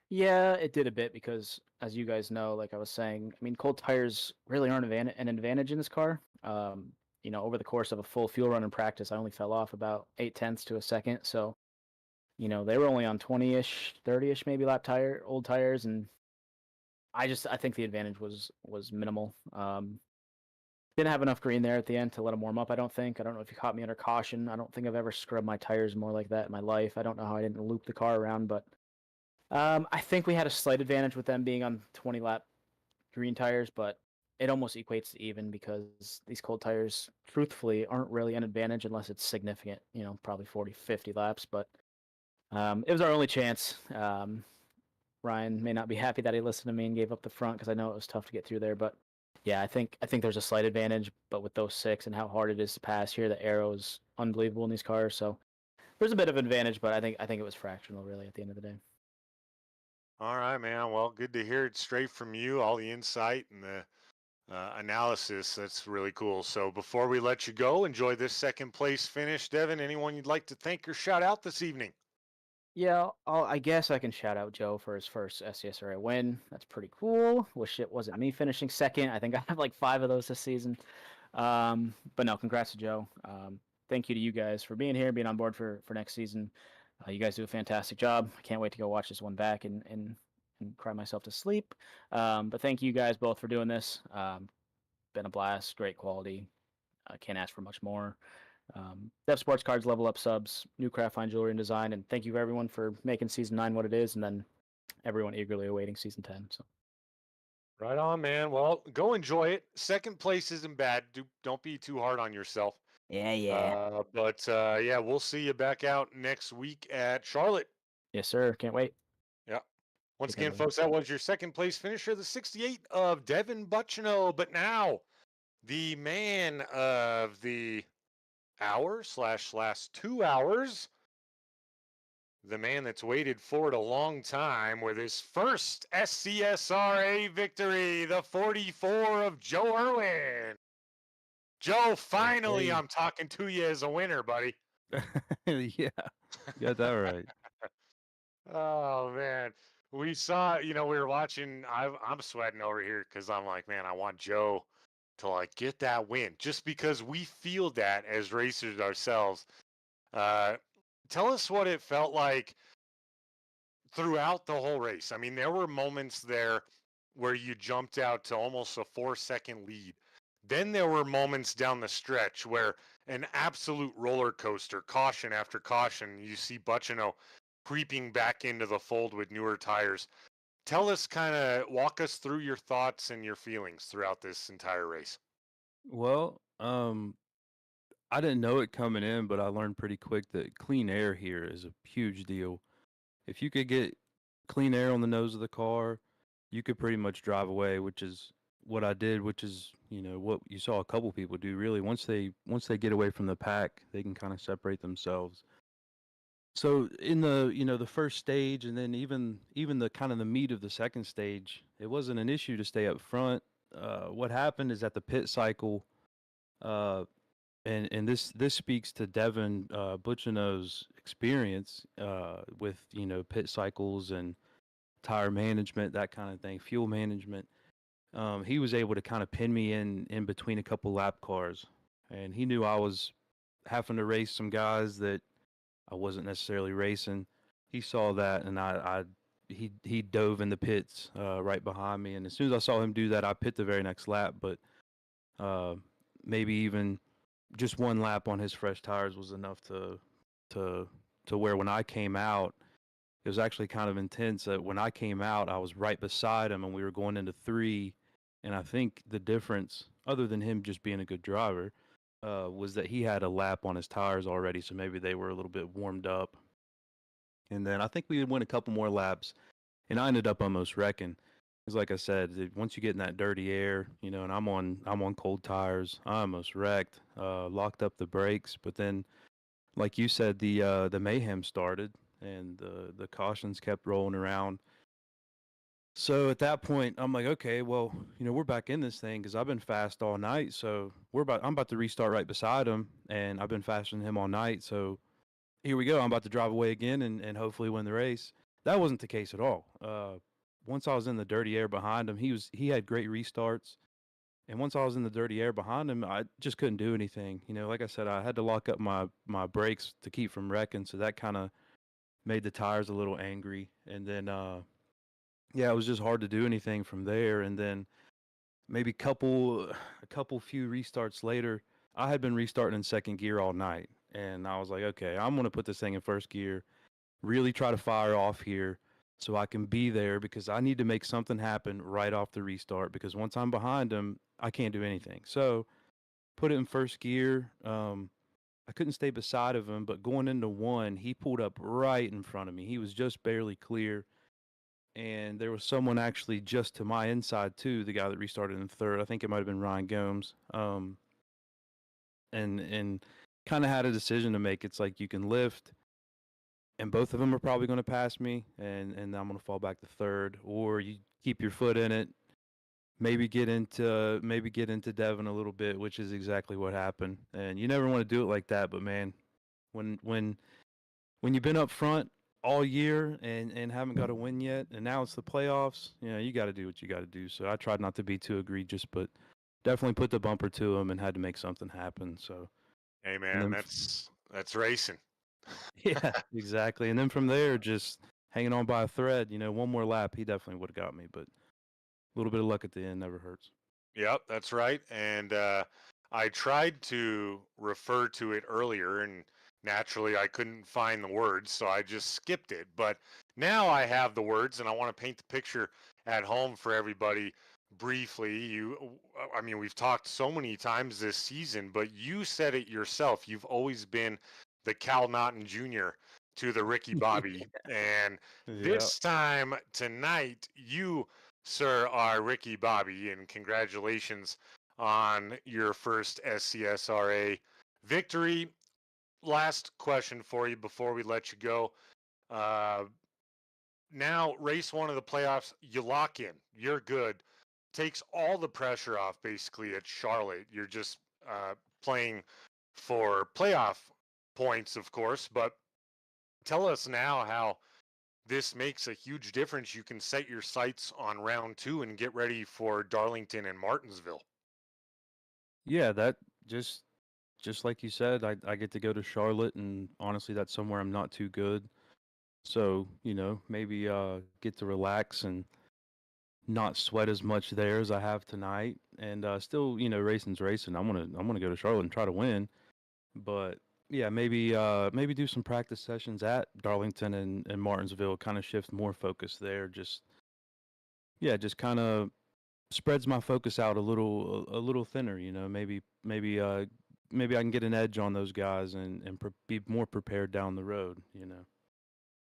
Yeah, it did a bit because, as you guys know, like I was saying, I mean, cold tires really aren't an advantage in this car. Over the course of a full fuel run in practice, I only fell off about 0.8 to a second. So, they were only on 20-ish, 30-ish maybe old tires, and I think the advantage was minimal. Didn't have enough green there at the end to let them warm up, I don't think. I don't know if you caught me under caution. I don't think I've ever scrubbed my tires more like that in my life. I don't know how I didn't loop the car around, but I think we had a slight advantage with them being on 20-lap green tires, but it almost equates to even because these cold tires, truthfully, aren't really an advantage unless it's significant, probably 40, 50 laps. But it was our only chance. Ryan may not be happy that he listened to me and gave up the front because I know it was tough to get through there. But yeah, I think there's a slight advantage, but with those 6 and how hard it is to pass here, the aero is unbelievable in these cars. So there's a bit of advantage, but I think it was fractional really at the end of the day. All right, man. Well, good to hear it straight from you, all the insight and the analysis. That's really cool. So before we let you go, enjoy this 2nd place finish. Devin, anyone you'd like to thank or shout out this evening? Yeah, I guess I can shout out Joe for his first SCSRA win. That's pretty cool. Wish it wasn't me finishing second. I think I have like 5 of those this season. But no, congrats to Joe. Thank you to you guys for being here, being on board for next season. You guys do a fantastic job. I can't wait to go watch this one back and cry myself to sleep. But thank you guys both for doing this. Been a blast, great quality. Can't ask for much more. Dev Sports Cards level up subs, new craft fine jewelry and design, and thank you everyone for making season 9 what it is, and then everyone eagerly awaiting season 10. So Right on, man. Well, go enjoy it. Second place isn't bad. Don't be too hard on yourself. Yeah. But yeah, we'll see you back out next week at Charlotte. yes, sir. Can't wait. Yeah. Once Take care, again, folks, that was your second place finisher, the 68 of Devin Buchino. But now, the man of the hour / last 2 hours, the man that's waited for it a long time with his first SCSRA victory, the 44 of Joe Irwin. Joe, finally, I'm talking to you as a winner, buddy. Yeah, you got that right. Oh, man. We saw, we were watching. I'm sweating over here because I'm like, man, I want Joe to like get that win just because we feel that as racers ourselves. Tell us what it felt like throughout the whole race. I mean, there were moments there where you jumped out to almost a 4-second lead. Then there were moments down the stretch where an absolute roller coaster, caution after caution, you see Buchino creeping back into the fold with newer tires. Tell us, walk us through your thoughts and your feelings throughout this entire race. Well, I didn't know it coming in, but I learned pretty quick that clean air here is a huge deal. If you could get clean air on the nose of the car, you could pretty much drive away, which is what I did, which is, what you saw a couple people do really. Once they get away from the pack, they can kind of separate themselves. So in the first stage, and then even the kind of the meat of the second stage, it wasn't an issue to stay up front. What happened is at the pit cycle, and this speaks to Devin Buchino's experience with pit cycles and tire management, that kind of thing, fuel management. He was able to kind of pin me in between a couple lap cars, and he knew I was having to race some guys that I wasn't necessarily racing. He saw that, and he dove in the pits right behind me. And as soon as I saw him do that, I pit the very next lap. But maybe even just one lap on his fresh tires was enough to where when I came out, it was actually kind of intense. That when I came out, I was right beside him, and we were going into 3. And I think the difference, other than him just being a good driver, was that he had a lap on his tires already, so maybe they were a little bit warmed up. And then I think we went a couple more laps, and I ended up almost wrecking. Because like I said, once you get in that dirty air, and I'm on cold tires, I almost wrecked, locked up the brakes. But then, like you said, the mayhem started, and the cautions kept rolling around. So at that point, I'm like, okay, well, we're back in this thing because I've been fast all night. So I'm about to restart right beside him, and I've been faster than him all night. So here we go. I'm about to drive away again and hopefully win the race. That wasn't the case at all. Once I was in the dirty air behind him, he had great restarts. And once I was in the dirty air behind him, I just couldn't do anything. Like I said, I had to lock up my brakes to keep from wrecking. So that kind of made the tires a little angry. And then, yeah, it was just hard to do anything from there. And then maybe a couple few restarts later, I had been restarting in second gear all night. And I was like, okay, I'm going to put this thing in first gear, really try to fire off here so I can be there because I need to make something happen right off the restart because once I'm behind him, I can't do anything. So put it in first gear. I couldn't stay beside of him, but going into 1, he pulled up right in front of me. He was just barely clear. And there was someone actually just to my inside too, the guy that restarted in third. I think it might have been Ryan Gomes. And kind of had a decision to make. It's like you can lift, and both of them are probably going to pass me, and I'm going to fall back to third, or you keep your foot in it, maybe get into Devin a little bit, which is exactly what happened. And you never want to do it like that, but man, when you've been up front all year and haven't got a win yet, and now it's the playoffs. You got to do what you got to do. So I tried not to be too egregious, but definitely put the bumper to him and had to make something happen. So Hey, and man, then that's racing. yeah, exactly. And then from there, just hanging on by a thread. One more lap, he definitely would have got me, but a little bit of luck at the end never hurts. Yep, that's right. And I tried to refer to it earlier, and naturally I couldn't find the words, so I just skipped it. But now I have the words, and I want to paint the picture at home for everybody briefly. I mean, we've talked so many times this season, but you said it yourself. You've always been the Cal Naughton Jr. to the Ricky Bobby. And Yeah. this time tonight, you, sir, are Ricky Bobby, and congratulations on your first SCSRA victory. Last question for you before we let you go. Now, race one of the playoffs, you lock in. You're good. Takes all the pressure off basically at Charlotte. You're just playing for playoff points, of course. But tell us now how this makes a huge difference. You can set your sights on round two and get ready for Darlington and Martinsville. Yeah, that just like you said, I get to go to Charlotte, and honestly, that's somewhere I'm not too good. So maybe get to relax and not sweat as much there as I have tonight, and still racing's racing. I'm gonna go to Charlotte and try to win, but yeah, maybe do some practice sessions at Darlington and Martinsville, kind of shift more focus there. Just kind of spreads my focus out a little thinner. Maybe I can get an edge on those guys and be more prepared down the road.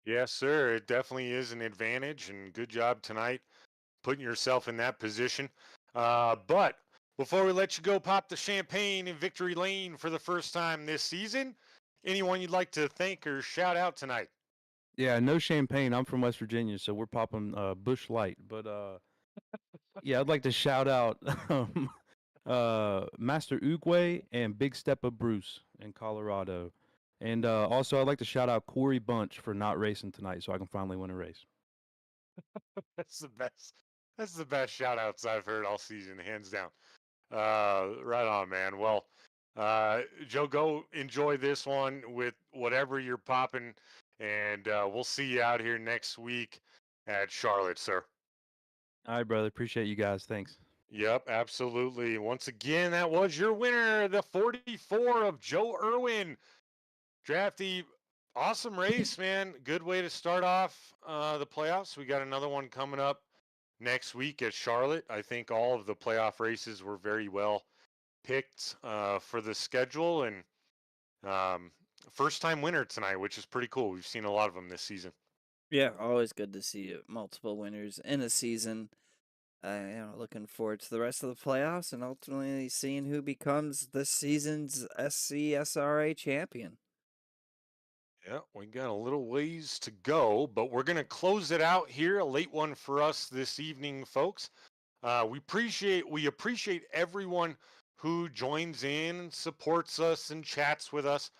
Yes, sir. It definitely is an advantage, and good job tonight putting yourself in that position. But before we let you go pop the champagne in Victory Lane for the first time this season, anyone you'd like to thank or shout out tonight? Yeah, no champagne. I'm from West Virginia, so we're popping Bush Light. But yeah, I'd like to shout out Master Uguay and Big Step of Bruce in Colorado. And also, I'd like to shout out Corey Bunch for not racing tonight, so I can finally win a race. That's the best. That's the best shout outs I've heard all season, hands down. Right on, man. Well, Joe, go enjoy this one with whatever you're popping, and we'll see you out here next week at Charlotte, sir. All right, brother. Appreciate you guys. Thanks. Yep, absolutely. Once again, that was your winner, the 44 of Joe Irwin. Drafty, awesome race, man. Good way to start off the playoffs. We got another one coming up next week at Charlotte. I think all of the playoff races were very well picked for the schedule, and first time winner tonight, which is pretty cool. We've seen a lot of them this season. Yeah, always good to see multiple winners in a season. Looking forward to the rest of the playoffs and ultimately seeing who becomes this season's SCSRA champion. Yeah, we got a little ways to go, but we're going to close it out here. A late one for us this evening, folks. We appreciate everyone who joins in and supports us and chats with us.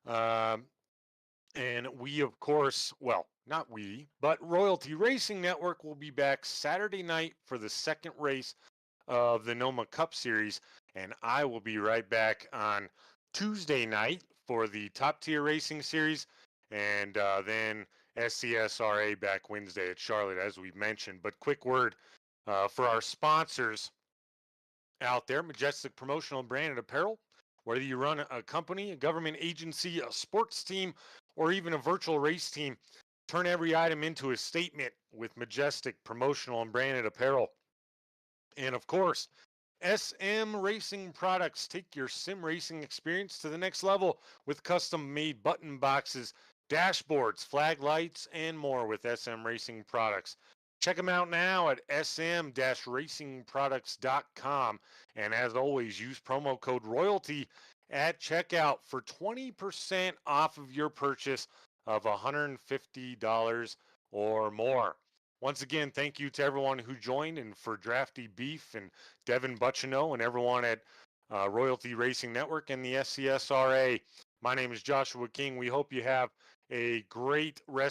And we, of course, well, not we, but Royalty Racing Network will be back Saturday night for the second race of the Noma Cup Series, and I will be right back on Tuesday night for the Top Tier Racing Series, and then SCSRA back Wednesday at Charlotte, as we mentioned. But quick word for our sponsors out there: Majestic Promotional and Branded Apparel. Whether you run a company, a government agency, a sports team, or even a virtual race team, turn every item into a statement with Majestic Promotional and Branded Apparel. And of course, SM Racing Products. Take your sim racing experience to the next level with custom-made button boxes, dashboards, flag lights, and more with SM Racing Products. Check them out now at sm-racingproducts.com. And as always, use promo code ROYALTY at checkout for 20% off of your purchase of $150 or more. Once again, thank you to everyone who joined, and for Drafty Beef and Devin Butchino and everyone at Royalty Racing Network and the SCSRA. My name is Joshua King. We hope you have a great rest